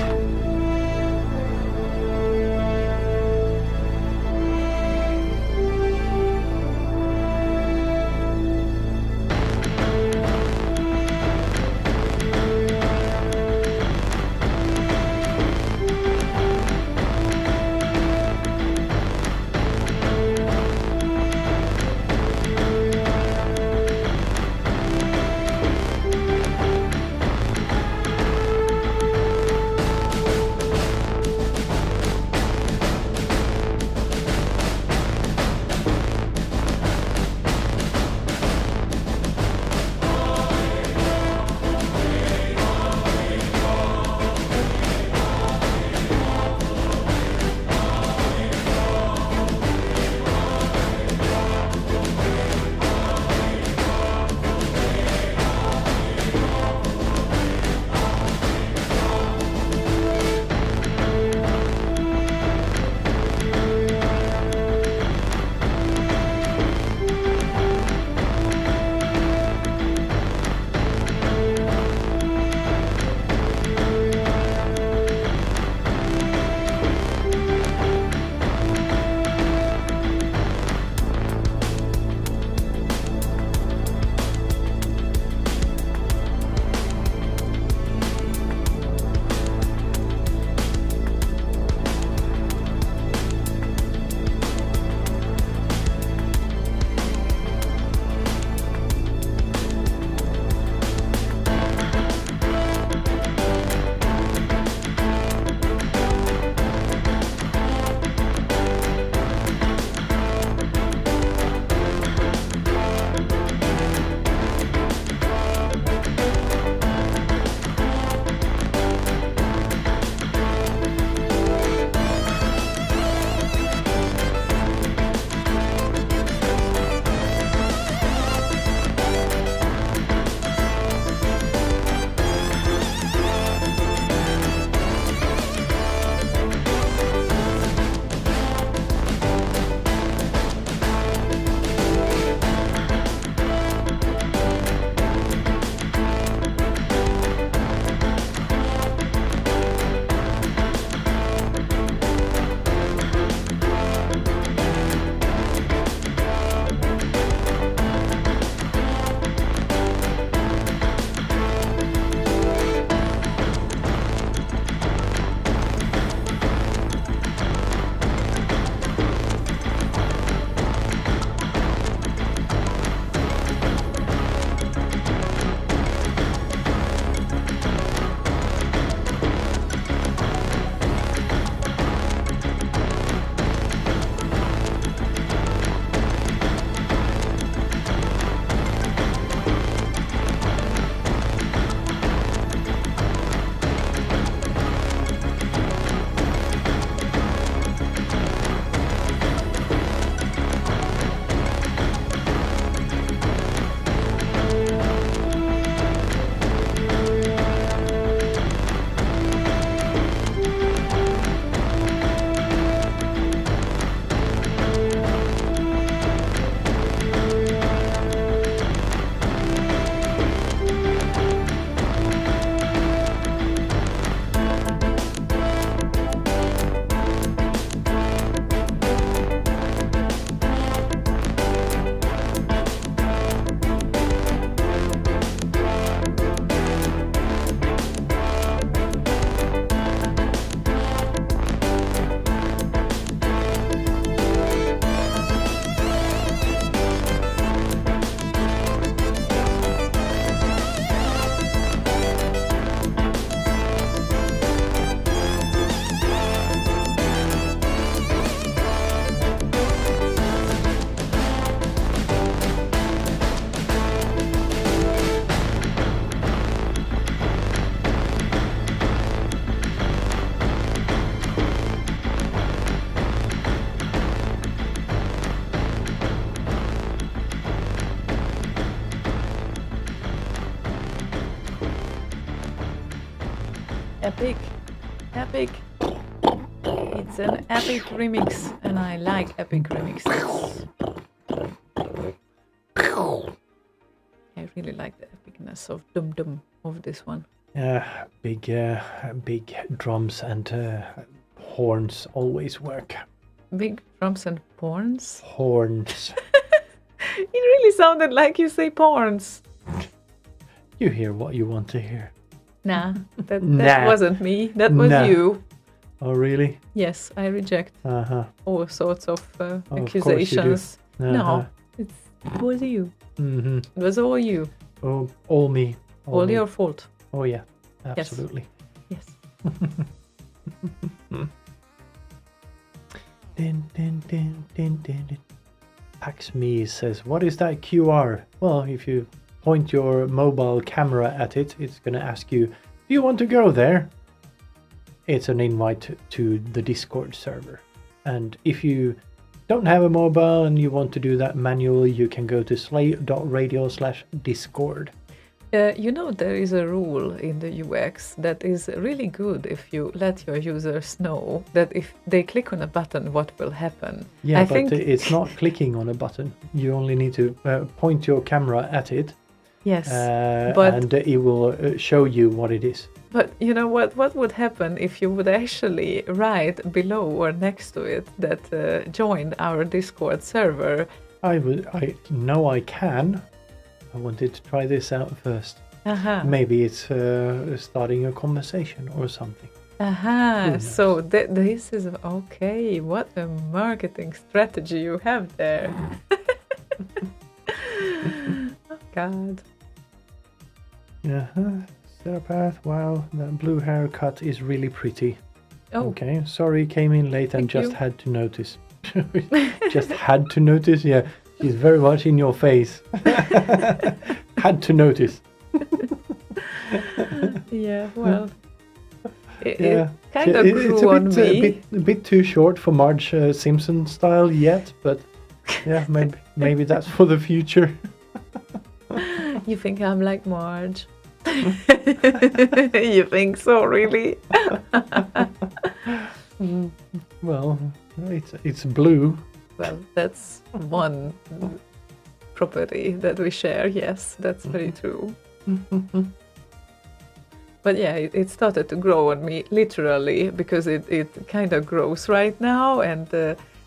epic. Epic. It's an epic remix, and I like epic remixes. I really like the epicness of Dum Dum of this one. Big drums and horns always work. Big drums and porns. Horns. It really sounded like you say porns. You hear what you want to hear. Nah, that Nah. wasn't me. That was Nah. you. Oh, really? Yes, I reject all sorts of course you do. accusations. Uh-huh. No, it was you. Mm-hmm. It was all you. Oh, all me. All me. your fault. Oh, yeah. Absolutely. Yes. Din, din, din, din, din, din. Paxme says, what is that QR? Well, if you point your mobile camera at it, it's going to ask you, do you want to go there? It's an invite to the Discord server. And if you don't have a mobile and you want to do that manually, you can go to slay.radio/discord. You know, there is a rule in the UX that is really good if you let your users know that if they click on a button, what will happen. Yeah, I but think it's not clicking on a button. You only need to point your camera at it. yes, but and it will show you what it is. but you know what would happen if you would actually write below or next to it that join our Discord server? I know I can. I wanted to try this out first. Maybe it's starting a conversation or something. knows? So this is okay. What a marketing strategy you have there. Oh God. Serapath, wow, that blue haircut is really pretty. Oh, Okay, sorry, came in late and Thank just you. had to notice. Just had to notice? Yeah, she's very much in your face. Had to notice. yeah. Well, it Yeah. kind of It's grew on me. a bit too short for Marge Simpson style yet, but yeah, maybe that's for the future. You think I'm like Marge? You think so, really? Well, it's blue. Well, that's one property that we share. Yes, that's very true. But yeah, it started to grow on me literally because it kind of grows right now, and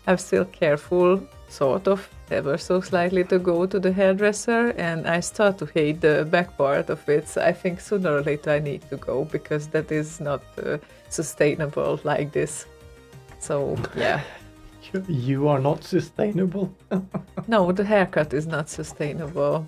I'm still careful, sort of, ever so slightly, to go to the hairdresser, and I start to hate the back part of it. So I think sooner or later I need to go because that is not sustainable like this. So yeah. You are not sustainable. No, the haircut is not sustainable.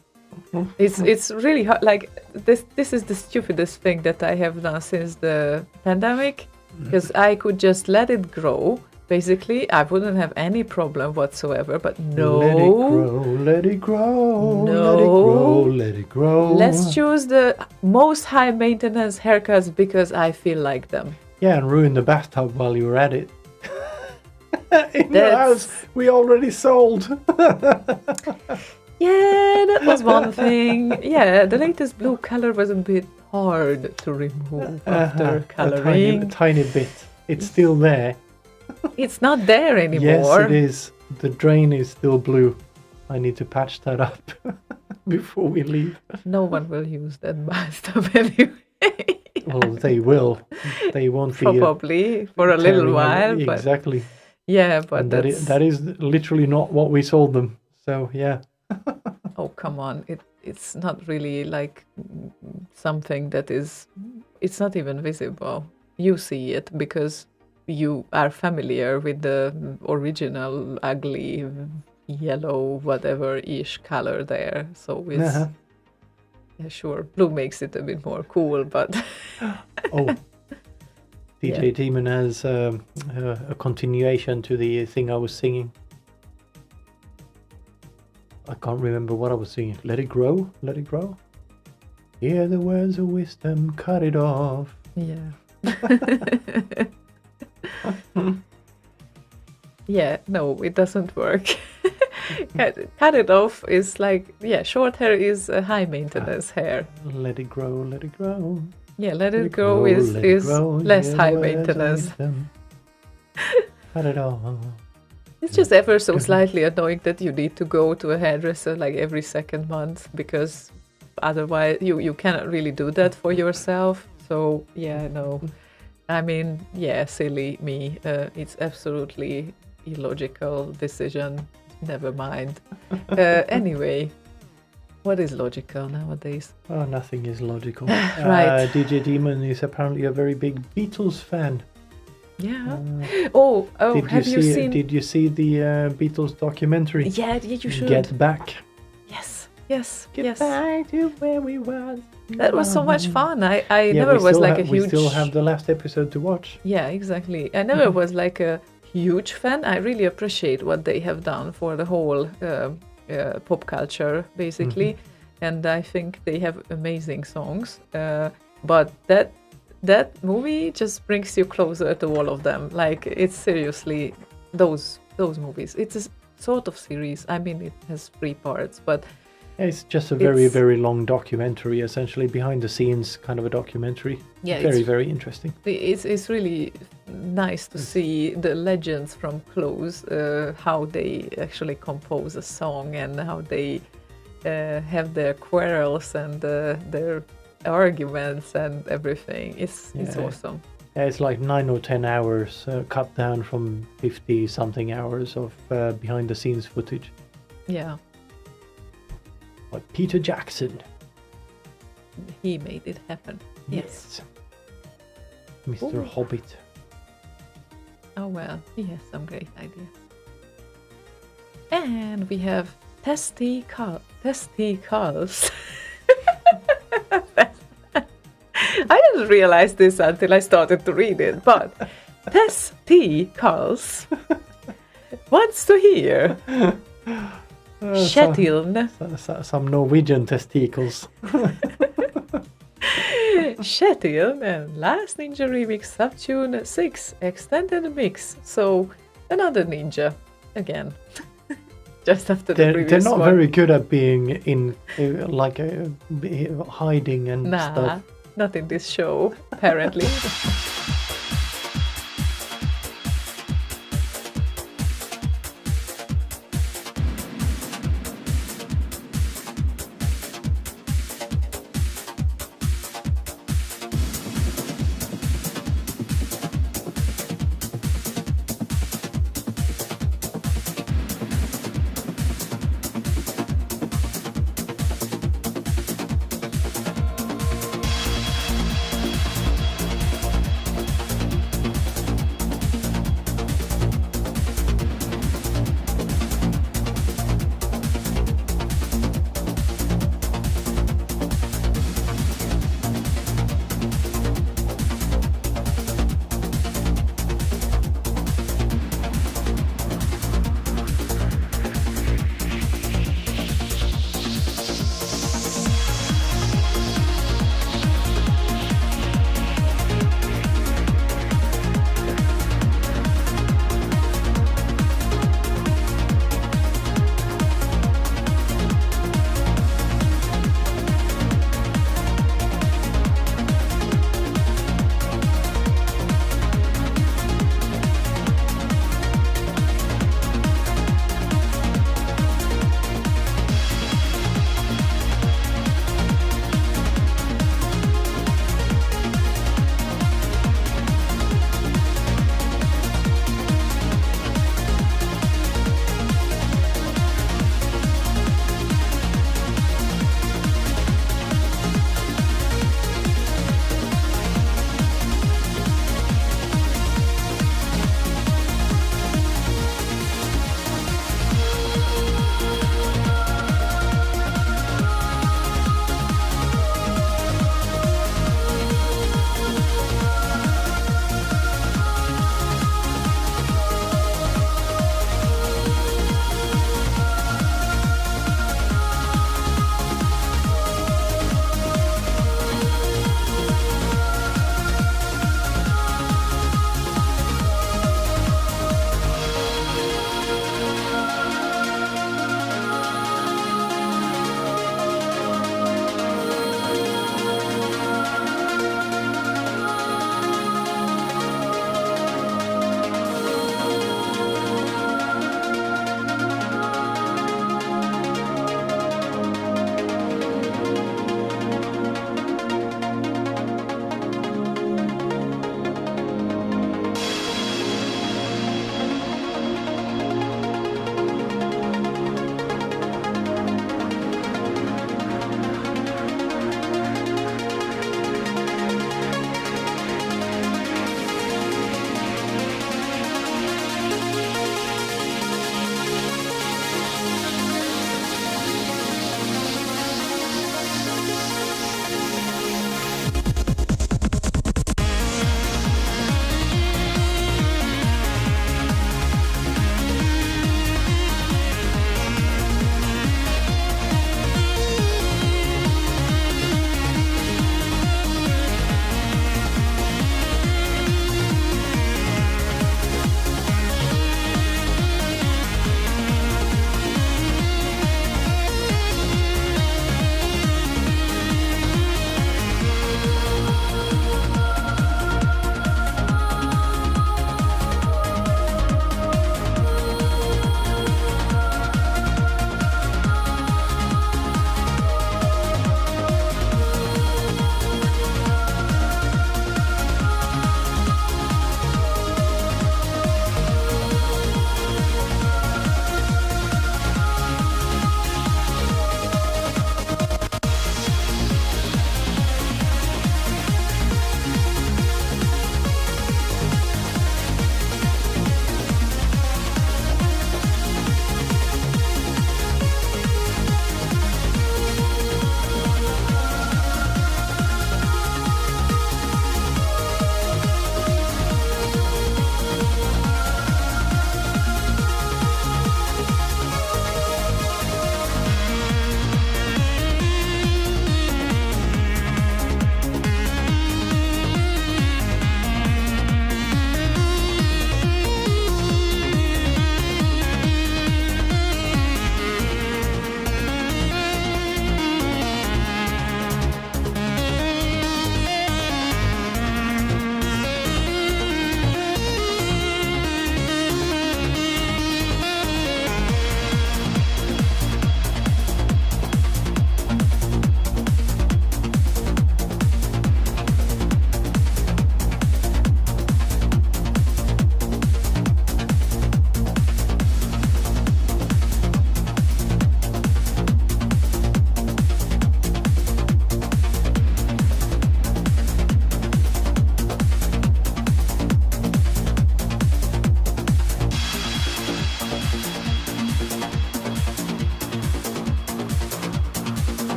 It's really hard. Like this is the stupidest thing that I have done since the pandemic, because I could just let it grow. Basically, I wouldn't have any problem whatsoever. But no, Let it grow, let it grow, No. let it grow, let it grow. let's choose the most high maintenance haircuts because I feel like them. Yeah, and ruin the bathtub while you're at it. In the That's- house we already sold. Yeah, that was one thing. Yeah, the latest blue color was a bit hard to remove after A coloring. tiny bit. It's still there. It's not there Yes, anymore. it is. The drain is still blue. I need to patch that up before we leave. No one will use that bathtub anyway. Well, they will. They won't be Probably for a little while, but exactly. yeah, but And that's that is literally not what we sold them. So yeah. oh come on, it's not really like something that is. It's not even visible. You see it because you are familiar with the original ugly yellow whatever-ish color there. So it's Uh-huh. yeah, sure. Blue makes it a bit more cool, but Oh. DJ Yeah. Demon has a continuation to the thing I was singing. I can't remember what I was singing. Let it grow, let it grow. Hear the words of wisdom, cut it off. yeah. Yeah, no, it doesn't work. Cut it off is like, yeah, short hair is a high maintenance hair. Let it grow, let it grow. Yeah, Let It Grow is less high maintenance. It's just ever so slightly annoying that you need to go to a hairdresser like every second month, because otherwise you cannot really do that for yourself. So yeah, no. I mean, yeah, silly me. It's absolutely illogical decision. Never mind. Anyway, what is logical nowadays? Oh, nothing is logical. Right. DJ Demon is apparently a very big Beatles fan. Yeah. Oh, have you seen? Did you see the Beatles documentary? Yeah, you should. Get Back. Yes. Get back to where we were. That was so much fun. I Yeah, never was like a We huge. still have the last episode to watch. Yeah, exactly. I never was like a huge fan. I really appreciate what they have done for the whole pop culture, basically, and I think they have amazing songs. But that movie just brings you closer to all of them. Like, it's seriously those movies. It's a sort of series. I mean, it has 3 parts, but It's just a very, very long documentary, essentially behind the scenes kind of a documentary. Yeah, very, it's- very interesting. it's really nice to see the legends from close, how they actually compose a song and how they have their quarrels and their arguments and everything. It's Yeah. awesome. Yeah, it's like 9 or 10 hours cut down from 50 something hours of behind the scenes footage. Yeah, Like Peter Jackson. he made it happen. Yes. Mr. Ooh. Hobbit. Oh well, he has some great ideas. And we have testicles. I didn't realize this until I started to read it, but testicles wants to hear Kjetiln. Some Norwegian testicles. Kjetiln and Last Ninja Remix Subtune 6 Extended Mix. So another ninja again. Just after the They're previous not one. very good at being in hiding and Nah, stuff. not in this show, apparently.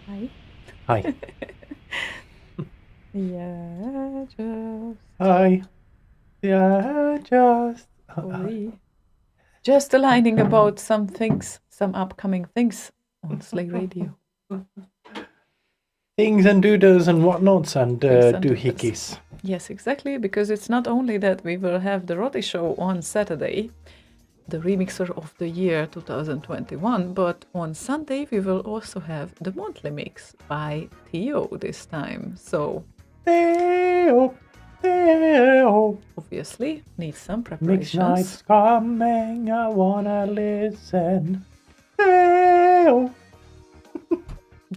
Hi. Hi. Yeah, just Hi. Yeah, just. just aligning about some things, some upcoming things on Slay Radio. Things and doodles and whatnots and Things and doohickeys. Yes, exactly, because it's not only that we will have the ROTY show on Saturday, the remixer of the year 2021, but on Sunday we will also have the monthly mix by Theo this time. So Theo, Theo. obviously needs some Mix preparations. night's coming, I wanna listen. Theo.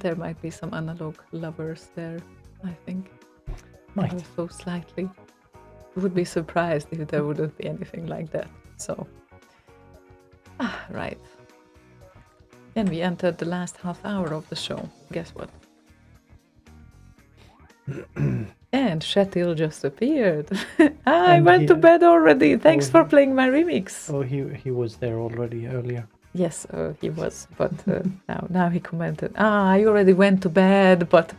There might be some analog lovers there, I think. Might. Also slightly. Would be surprised if there wouldn't be anything like that. So, right. Then we entered the last half hour of the show. Guess what? And Shetil just appeared. I And went to he- bed already. Thanks Oh, for he- playing my remix. Oh, he was there already earlier. Yes, he was, but now he commented. I already went to bed, but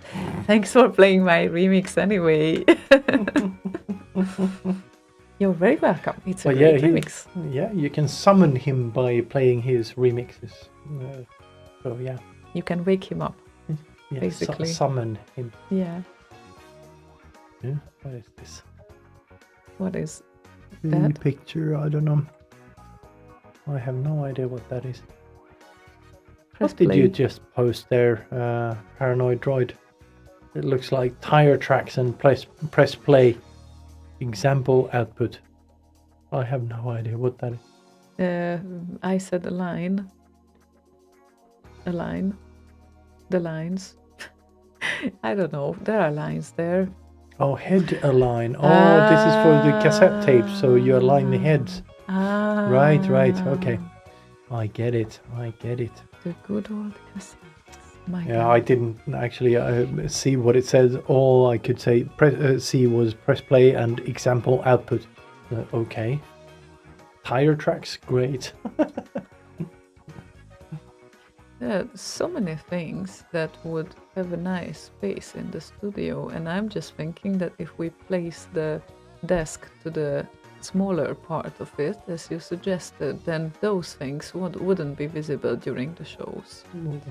thanks for playing my remix anyway. You're very welcome. It's a But great yeah, remix. Yeah, you can summon him by playing his remixes. So yeah, You can wake him up. yeah Basically. summon him. Yeah. Yeah, what is this? What is The that? picture, I don't know. I have no idea what that is. Press What did you play. just post there, Paranoid Droid? It looks like tire tracks and press play. Example output. I have no idea what that is. I said a line. A line. The lines. I don't know. There are lines there. Oh, head align. Oh, this is for the cassette tape, so you align the heads. Ah. Right, okay. I get it. The good old cassettes. My Yeah, God. I didn't actually see what it says. All I could see was press play and example output. Okay. Tire tracks, great. There are so many things that would have a nice space in the studio, and I'm just thinking that if we place the desk to the smaller part of it, as you suggested, then those things wouldn't be visible during the shows.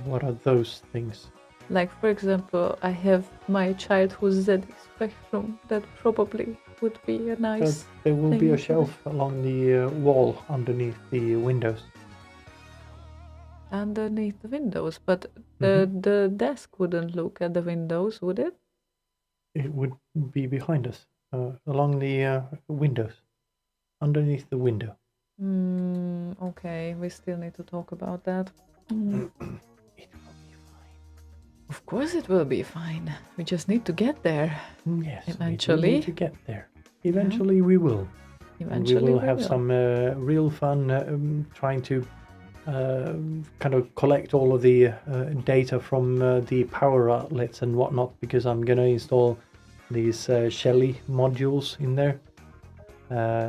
What are those things? Like, for example, I have my childhood ZX Spectrum that probably would be a So nice there will be a thing. shelf along the wall underneath the windows. underneath the windows, but the desk wouldn't look at the windows, would it? It would be behind us, along the windows, underneath the window. Okay, we still need to talk about that. It will be Of course it will be fine. We just need to get there. fine. Yes, Eventually. we need to get there. Eventually, we will. And Eventually we will have some real fun trying to kind of collect all of the data from the power outlets and whatnot, because I'm going to install these Shelly modules in there.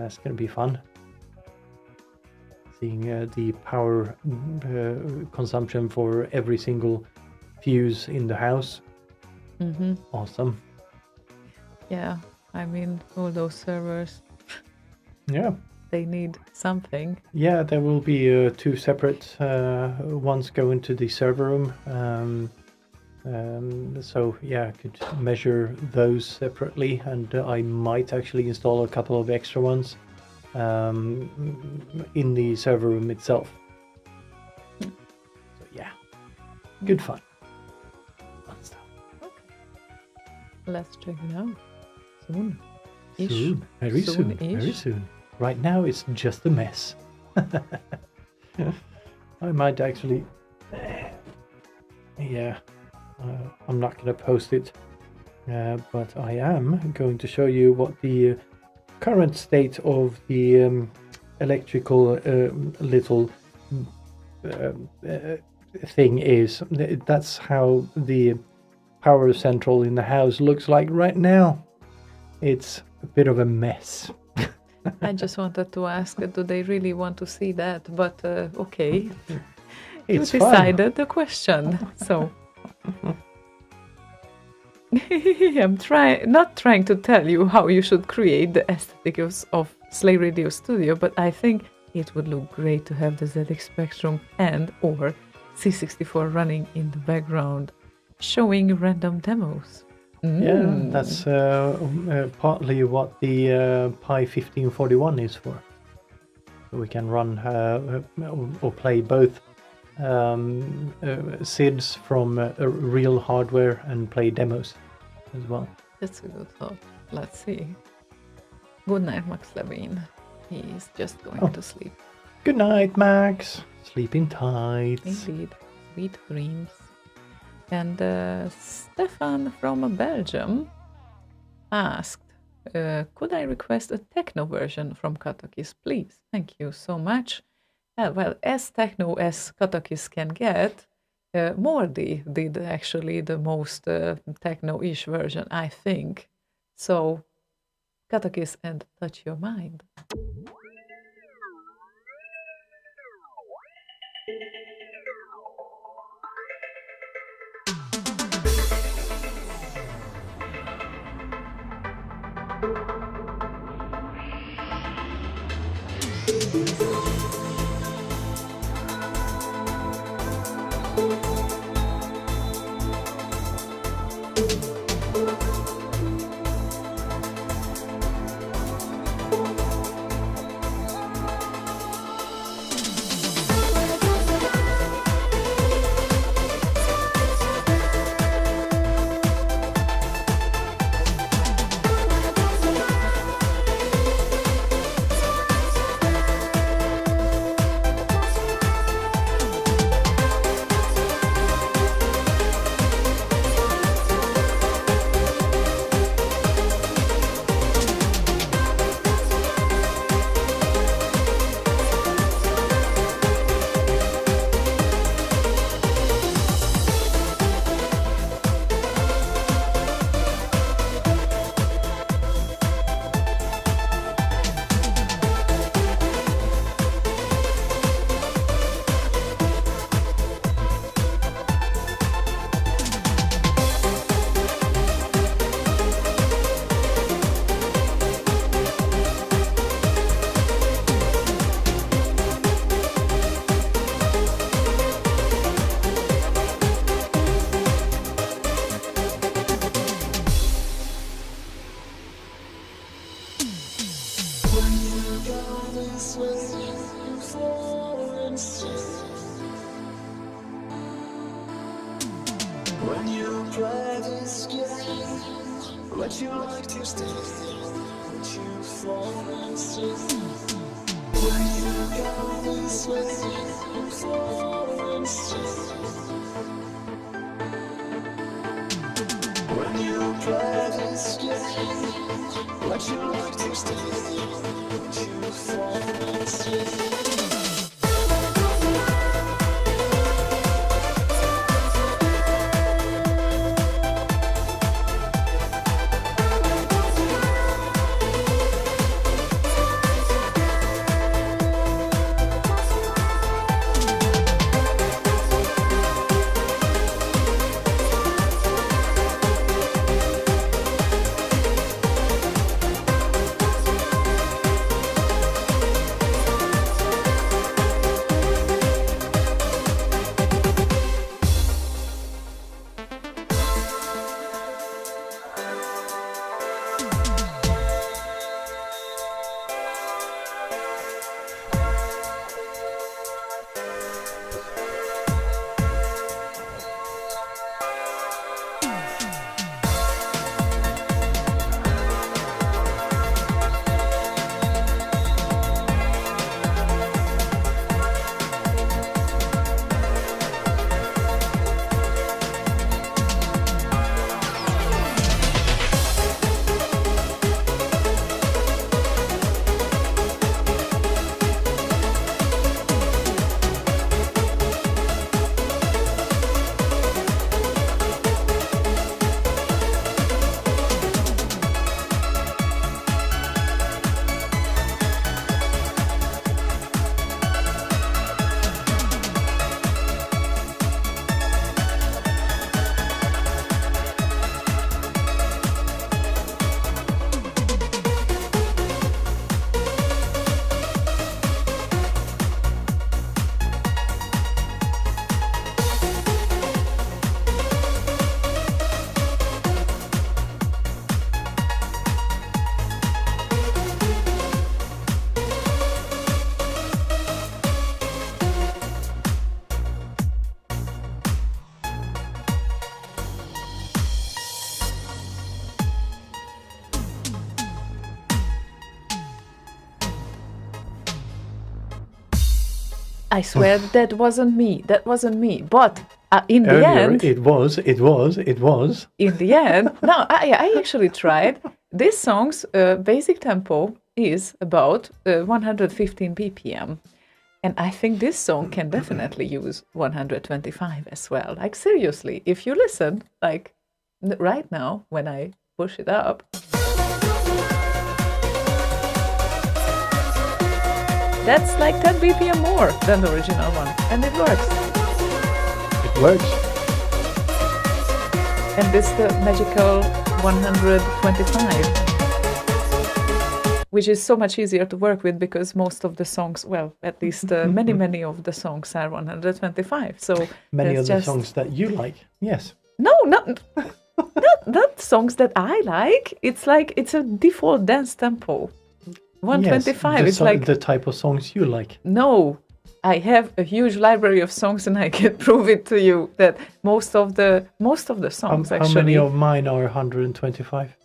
It's going to be fun. Seeing the power consumption for every single fuse in the house. Awesome. Yeah, I mean, all those servers, Yeah. they need something. Yeah, there will be two separate ones go into the server room. So yeah, I could measure those separately, and I might actually install a couple of extra ones in the server room itself. So yeah, good fun. Fun stuff. Let's check it out. Soon. Ish. Soon, very soon, very Soon-ish. soon. Right now, it's just a mess. I might actually. Yeah, I'm not going to post it, but I am going to show you what the current state of the electrical little thing is. That's how the power central in the house looks like right now. It's a bit of a mess. I just wanted to ask, do they really want to see that? But okay, you It's fun. decided the question. So, I'm not trying to tell you how you should create the aesthetic of Slay Radio Studio, but I think it would look great to have the ZX Spectrum and or C64 running in the background, showing random demos. Yeah, that's partly what the Pi 1541 is for. So we can run or play both SIDs from real hardware and play demos as well. That's a good thought. Let's see. Good night, Max Levine. He's just going to sleep. Good night, Max. Sleeping tight. Indeed. Sweet dreams. And Stefan from Belgium asked, could I request a techno version from Katakis, please? Thank you so much. Well, as techno as Katakis can get, Mordi did actually the most techno-ish version, I think. So, Katakis and Touch Your Mind. When you play this game, would you like to stay? Would you fall asleep? When you go this way, you fall asleep. When you play this game, would you like to stay? Would you fall asleep? I swear that wasn't me. That wasn't me. But in the Earlier, end, it was. in the end, no, I actually tried. This song's basic tempo is about 115 BPM. And I think this song can definitely use 125 as well. Like, seriously, if you listen, like, right now, when I push it up, that's like 10 BPM more than the original one. And it works. It works. And this the magical 125. Which is so much easier to work with because most of the songs, well, at least many of the songs are 125. So Many of that's the songs that you like, yes. No, not songs that I like. It's like it's a default dance tempo. 125. Yes, it's like the type of songs you like. no. I have a huge library of songs, and I can prove it to you that most of the songs How actually. many of mine are 125?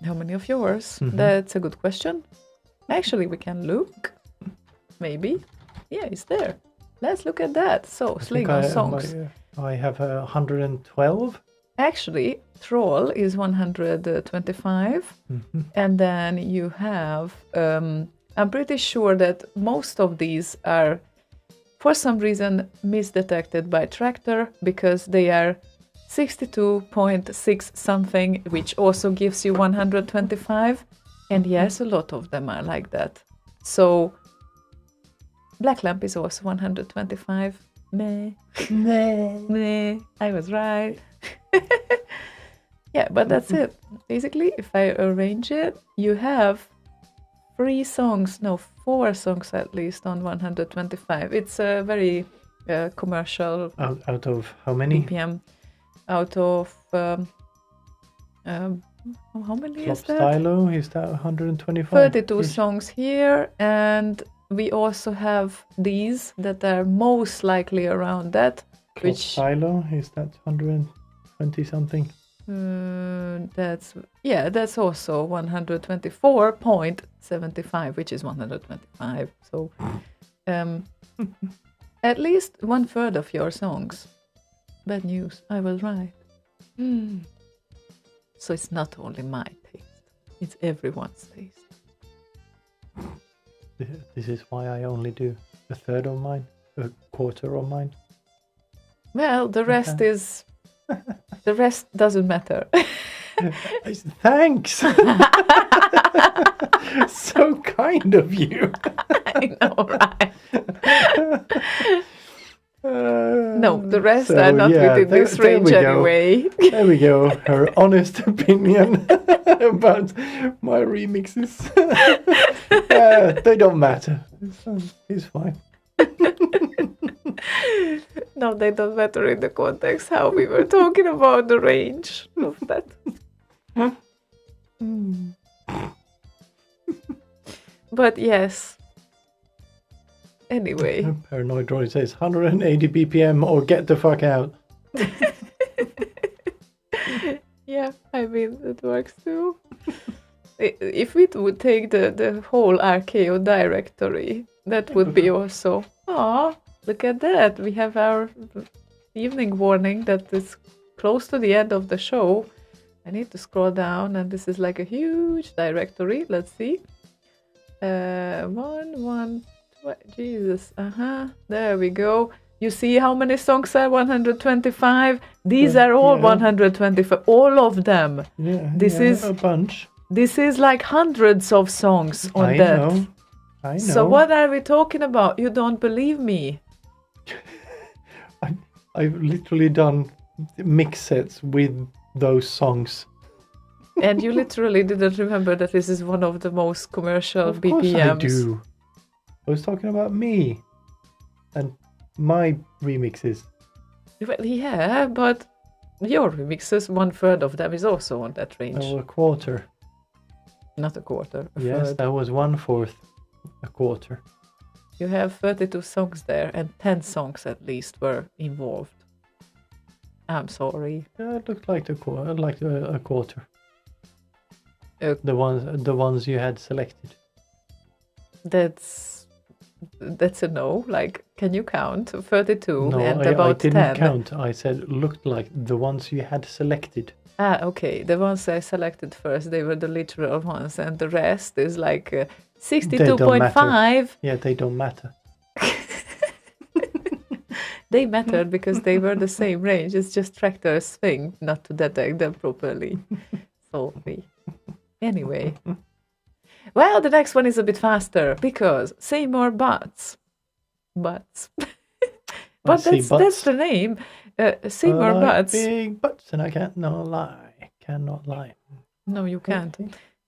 How many of yours? Mhm. That's a good question. Actually, we can look. Maybe. Yeah, it's there. Let's look at that. So, Slaygon songs. I have 112. Actually, Troll is 125. Mhm. And then you have, I'm pretty sure that most of these are, for some reason, misdetected by Tractor because they are 62.6 something, which also gives you 125. And yes, a lot of them are like that. So Black Lamp is also 125. Meh. Meh. I was right. Yeah, but that's it. Basically, if I arrange it, you have 4 songs at least on 125. It's a very commercial Out of how many? BPM. Out of how many Flop is that? Stylo, is that 125? 32 songs here, and we also have these that are most likely around that. Flop Which Stylo, is that 120 something? that's also 124.75, which is 125. So at least 1/3 of your songs. Bad news, I was right. So it's not only my taste, it's everyone's taste. This is why I only do 1/3 of mine, 1/4 of mine. Well, the rest is... the rest doesn't matter. Thanks! So kind of you. I know, right? No, the rest are not within this range anyway. There we go. Her honest opinion about my remixes. They don't matter. It's fine. No, they don't matter in the context how we were talking about the range of that. But yes. Anyway. Paranoid Droid says 180 BPM or get the fuck out. Yeah, I mean, it works too. If we would take the whole RKO directory, that would be also... Aw, look at that. We have our evening warning that is close to the end of the show. I need to scroll down, and this is like a huge directory. Let's see. Jesus. There we go. You see how many songs are 125? These are all 125. All of them. Yeah, this is a bunch. This is like hundreds of songs on I that. know. So what are we talking about? You don't believe me? I've literally done mix sets with those songs. And you literally didn't remember that this is one of the most commercial Of course BPMs. I do. I was talking about me and my remixes. Well, yeah, but your remixes, 1/3 of them is also on that range. Oh, a quarter. Not a quarter. Yes, third. that was 1/4. A quarter. You have 32 songs there, and 10 songs at least were involved. I'm sorry. Yeah, it looked like a quarter. Uh, The ones you had selected. That's that's a no. Like, can you count 32 No, and I about didn't 10? count. I said looked like the ones you had selected. Ah, okay. The ones I selected first, they were the literal ones, and the rest is like 62.5. Yeah, they don't matter. They mattered because they were the same range. It's just Tractor's thing not to detect them properly. Sorry. Anyway. Well, the next one is a bit faster because say more butts. Butts. But see that's butts. the name. Say more like butts. big butts, and I can't not lie. Cannot lie. No, you can't.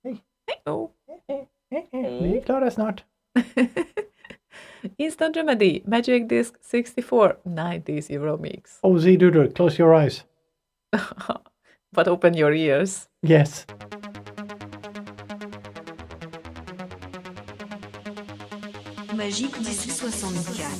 Hey. Oh. Vi klarar snart. Instant Remedy, Magic Disc 64, 90s Euro mix. Oh, Z-Doodle, close your eyes. But open your ears. Yes. Magique Disque 64.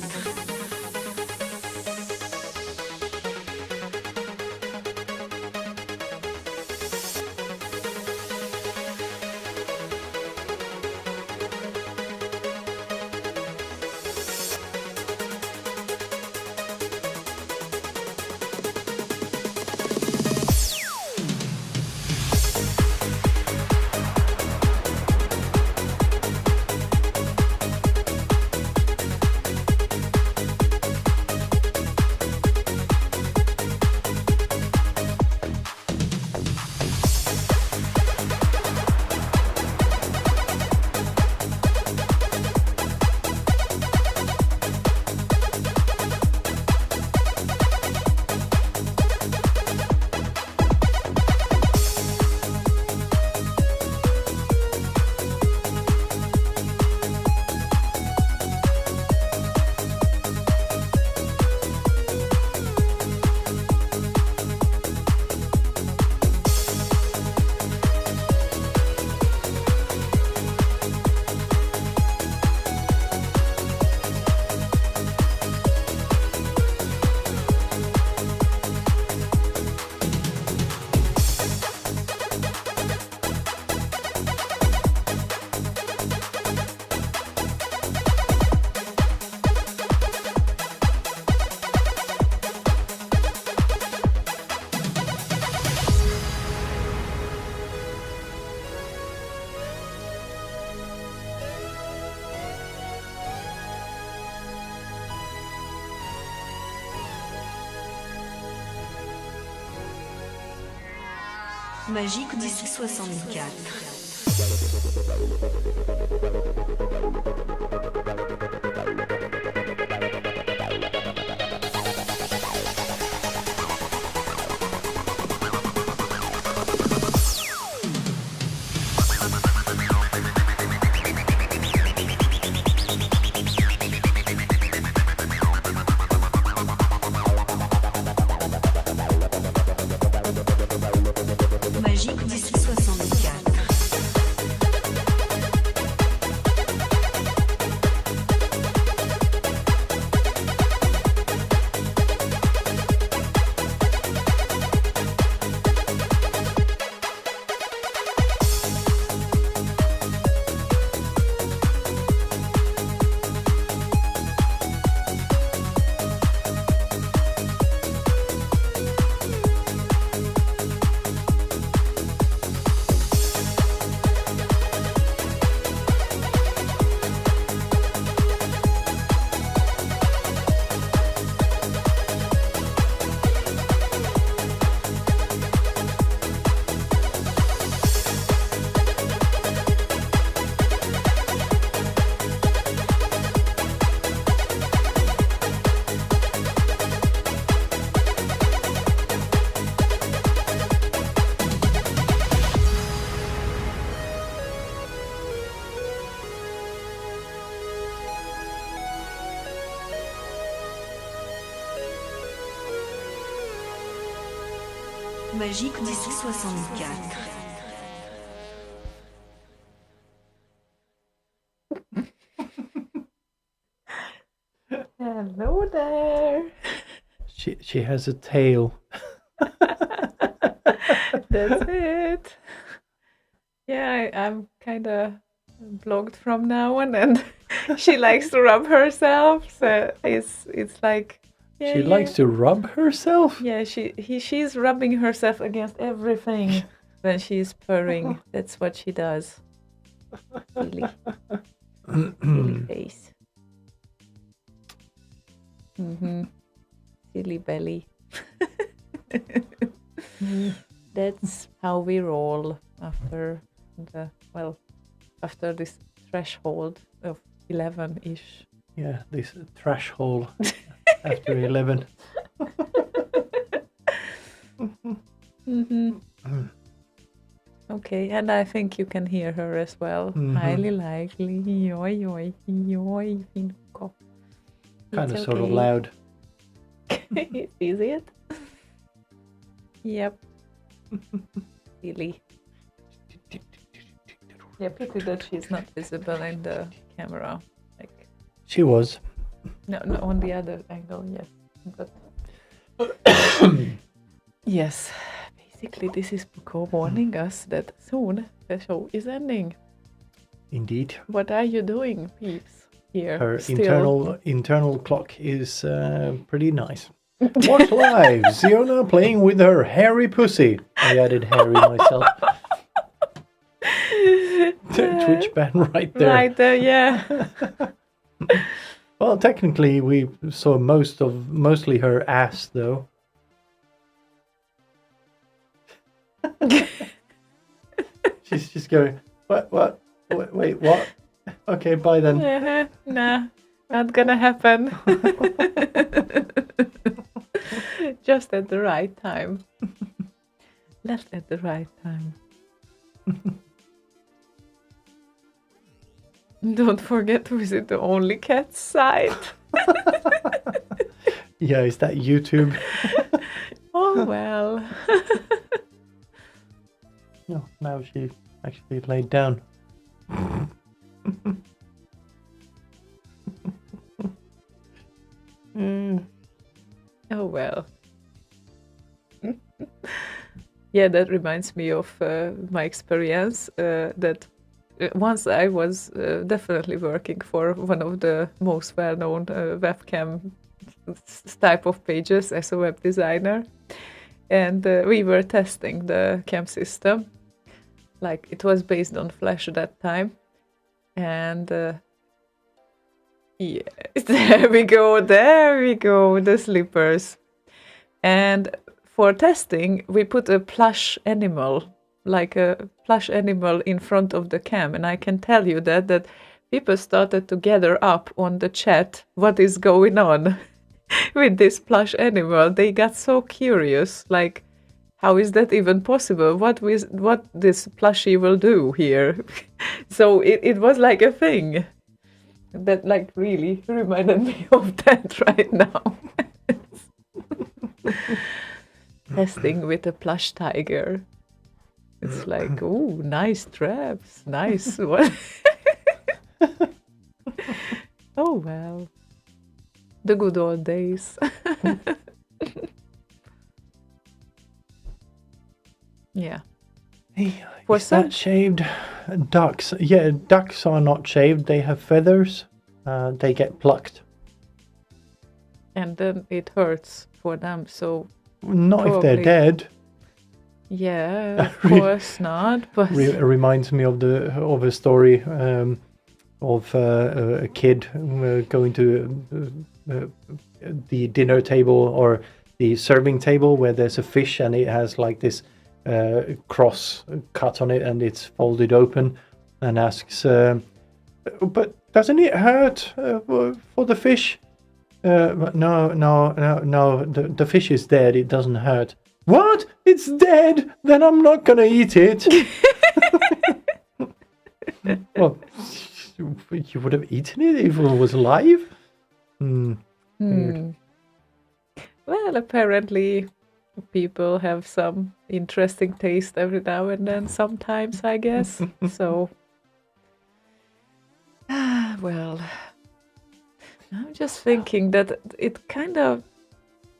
Magique Disque 64. Magique Disque 64. Magique Disque 64. Hello there. She has a tail. That's it. Yeah, I'm kind of blocked from now on, and she likes to rub herself. So it's like She likes to rub herself? Yeah, she's rubbing herself against everything when she's purring. That's what she does. Silly. Silly face. Silly belly. That's how we roll after this threshold of 11-ish. Yeah, this trash hole after 11. Okay, and I think you can hear her as well. Highly likely. Yoy, yoy, yoy. Kind of sort of loud. Is it? Yep. Silly. Yeah, pity that she's not visible in the camera. Like She was. no, on the other angle, yes. But yes, basically this is Buko warning us that soon the show is ending. Indeed. What are you doing, peeps? Here, Her still. internal clock is pretty nice. Watch live. Ziona playing with her hairy pussy. I added hairy myself. Twitch ban right there. Right there, yeah. Well, technically, we saw mostly her ass, though. She's just going, what? Wait, what? Okay, bye then. Nah, not gonna happen. Just at the right time. Left at the right time. Don't forget to visit the Only Cats site. Yeah, is that YouTube? Oh well. No, now she actually laid down. Oh well. Yeah, that reminds me of my experience that once I was definitely working for one of the most well-known webcam type of pages as a web designer, and we were testing the cam system. Like, it was based on Flash at that time, and yeah, there we go, the slippers. And for testing, we put a plush animal, like a plush animal in front of the cam. And I can tell you that people started to gather up on the chat what is going on with this plush animal. They got so curious, like, how is that even possible? What this plushie will do here? So it was like a thing that like really reminded me of that right now. Testing with a plush tiger. It's like, ooh, nice straps, nice one. Oh well, the good old days. Yeah. For Is that shaved? Ducks. Yeah, ducks are not shaved. They have feathers. They get plucked. And then it hurts for them, so... Not probably... if they're dead. Yeah, of course not, but... Reminds me of a story of a kid going to the dinner table or the serving table where there's a fish and it has like this cross cut on it and it's folded open, and asks, but doesn't it hurt for the fish? But no, the fish is dead, it doesn't hurt. What? It's dead? Then I'm not gonna eat it. Well, you would have eaten it if it was alive? Weird. Well, apparently people have some interesting taste every now and then, sometimes, I guess. So, well, I'm just thinking that it kind of,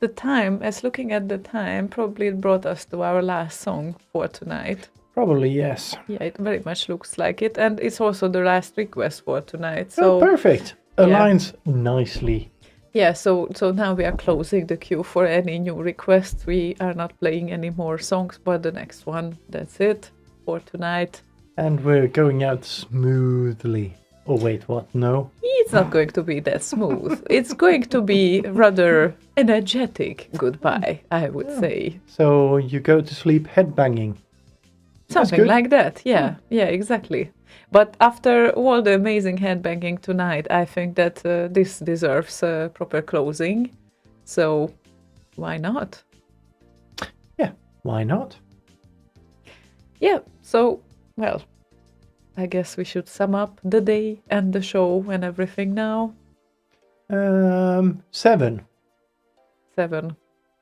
looking at the time, probably brought us to our last song for tonight. Probably yes. Yeah, it very much looks like it, and it's also the last request for tonight. So So perfect. Aligns nicely. yeah, so now we are closing the queue for any new requests. We are not playing any more songs, but the next one, that's it for tonight. And we're going out smoothly. Oh wait, what? No? It's not going to be that smooth. It's going to be rather energetic goodbye, I would say. So you go to sleep headbanging. Something good. like that, yeah. Yeah, exactly. But after all the amazing headbanging tonight, I think that this deserves a proper closing. So why not? Yeah, why not? Yeah, so, well, I guess we should sum up the day and the show and everything now. 7. 7.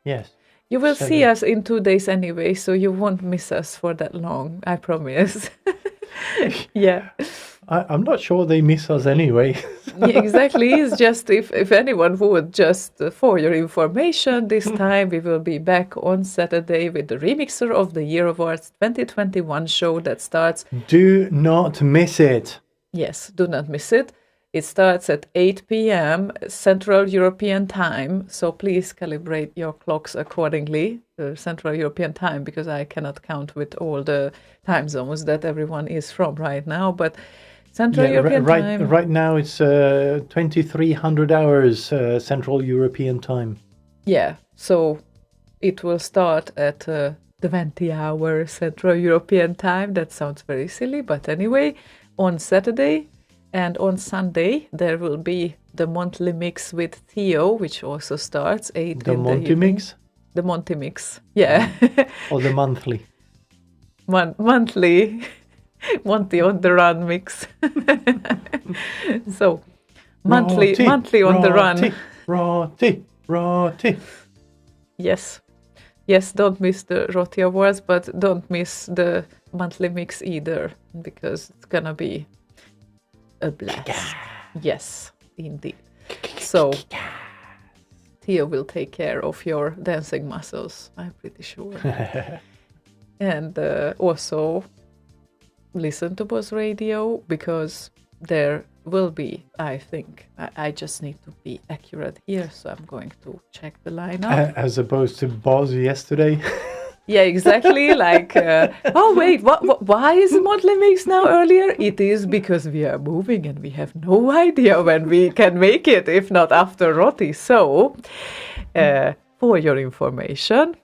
Yes. You will 7. see us in 2 days anyway, so you won't miss us for that long, I promise. Yeah. I'm not sure they miss us anyway. Yeah, exactly. It's just if anyone would just, for your information, this time we will be back on Saturday with the Remixer of the Year Awards 2021 show that starts. Do not miss it. Yes, do not miss it. It starts at 8 p.m. Central European Time, so please calibrate your clocks accordingly, Central European Time, because I cannot count with all the time zones that everyone is from right now, but Central European Time. Right now it's 2300 hours Central European Time. Yeah, so it will start at 20 hours Central European Time. That sounds very silly, but anyway, on Saturday. And on Sunday, there will be the monthly mix with Theo, which also starts 8 The in Monty the evening. Mix? The Monty Mix, yeah. Or the monthly? Monthly. Monty on the Run mix. So, monthly on the run. ROTY. Yes. Yes, don't miss the ROTY Awards, but don't miss the monthly mix either, because it's gonna be a blast. Yes, indeed. So, Theo will take care of your dancing muscles, I'm pretty sure. And also listen to Boss Radio, because there will be, I think, I just need to be accurate here, so I'm going to check the lineup. As opposed to Boz yesterday. Yeah, exactly. Like, oh wait, why is the monthly mix now earlier? It is because we are moving and we have no idea when we can make it, if not after ROTY. So, for your information,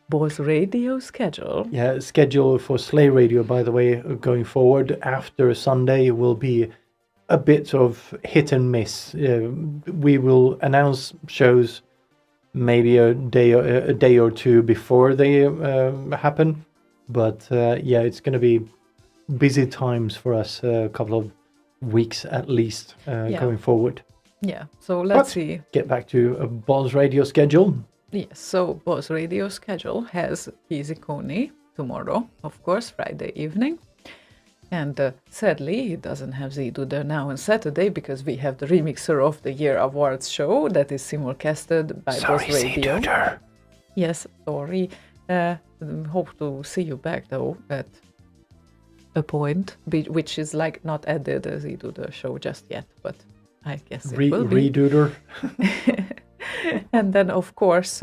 Boss Radio schedule. Yeah, schedule for Slay Radio, by the way, going forward after Sunday will be a bit of hit and miss. We will announce shows maybe a day or two before they happen, but yeah, it's going to be busy times for us, a couple of weeks at least going forward. Yeah, so let's see. Get back to a Boss Radio schedule. Yes, so Boss Radio schedule has Easy Coney tomorrow, of course, Friday evening. And sadly, it doesn't have Z-Duder now on Saturday, because we have the Remixer of the Year Awards show that is simulcasted by Boss Radio. Z-Duder. Yes, sorry. Hope to see you back, though, at a point, which is like not added as Z-Duder show just yet, but I guess it will be. Reduder. And then, of course...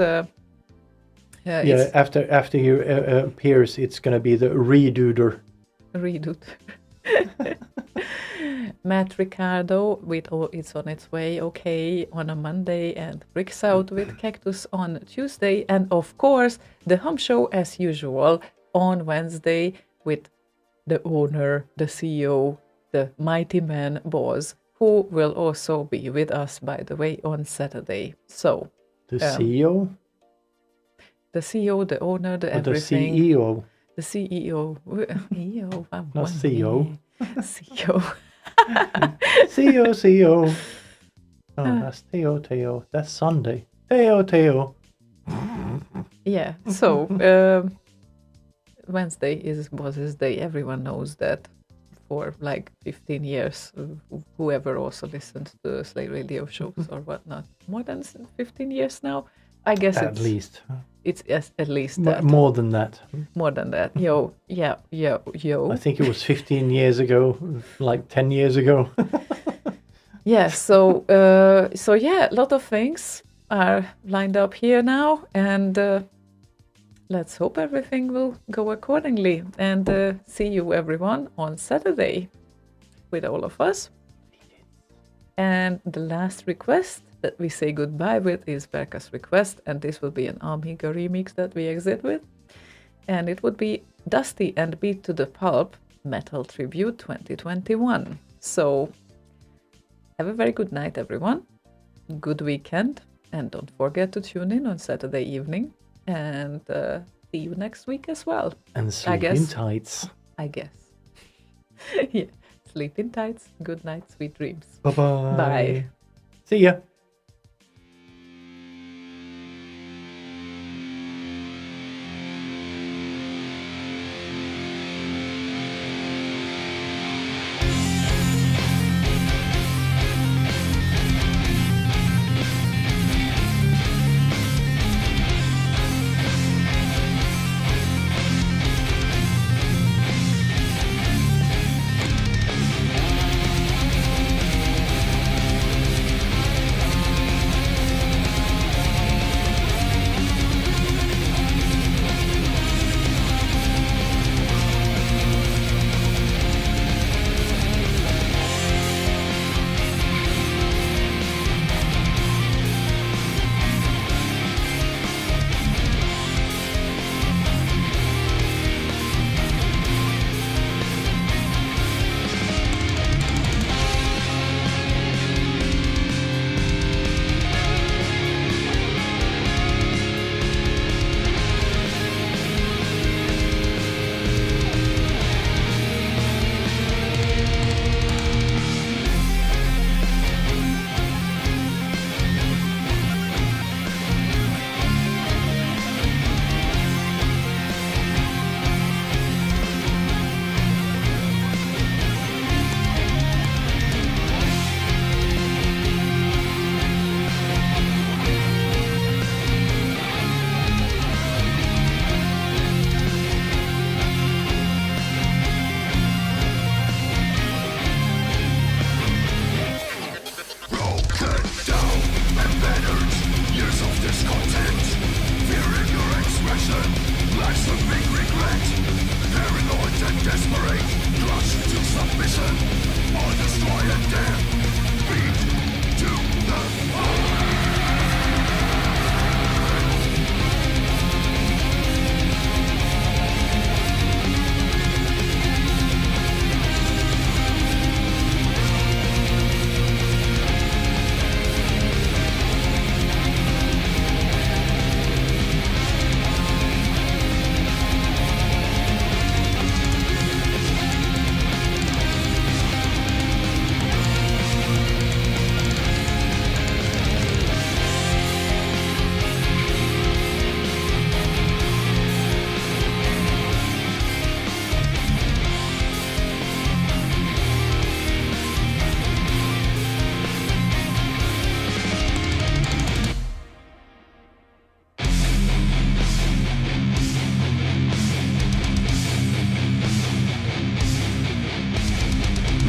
after he appears, it's going to be the Reduder. Redo. Matt Ricardo with It's on Its Way, okay, on a Monday, and Bricks Out with Cactus on Tuesday, and of course the home show as usual on Wednesday with the owner, the CEO, the mighty man Boz, who will also be with us, by the way, on Saturday. So the CEO, the CEO, the owner, the everything. The CEO. The CEO. Not CEO. CEO. CEO. Oh, that's Theo. That's Sunday. Theo. Yeah, so Wednesday is Boss's Day. Everyone knows that for like 15 years. Whoever also listened to the Slay Radio shows or whatnot. More than 15 years now. I guess At it's least. it's at least that. More than that. More than that. Yo. I think it was 15 years ago, like 10 years ago. Yeah, so yeah, a lot of things are lined up here now, and let's hope everything will go accordingly. And see you everyone on Saturday with all of us. And the last request that we say goodbye with is Berka's request, and this will be an Amiga remix that we exit with. And it would be Dusty and Beat to the Pulp Metal Tribute 2021. So have a very good night, everyone. Good weekend. And don't forget to tune in on Saturday evening. And see you next week as well. And sleep in tights. I guess. Yeah. Sleep in tights. Good night. Sweet dreams. Bye-bye. Bye. See ya.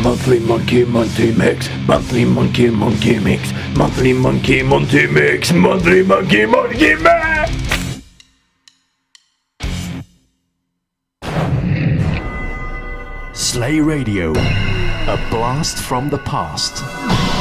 Monthly Monkey Mix, Monthly Monkey Mix, Monthly Monkey Mix, Monthly Monkey Mix! Slay Radio, a blast from the past.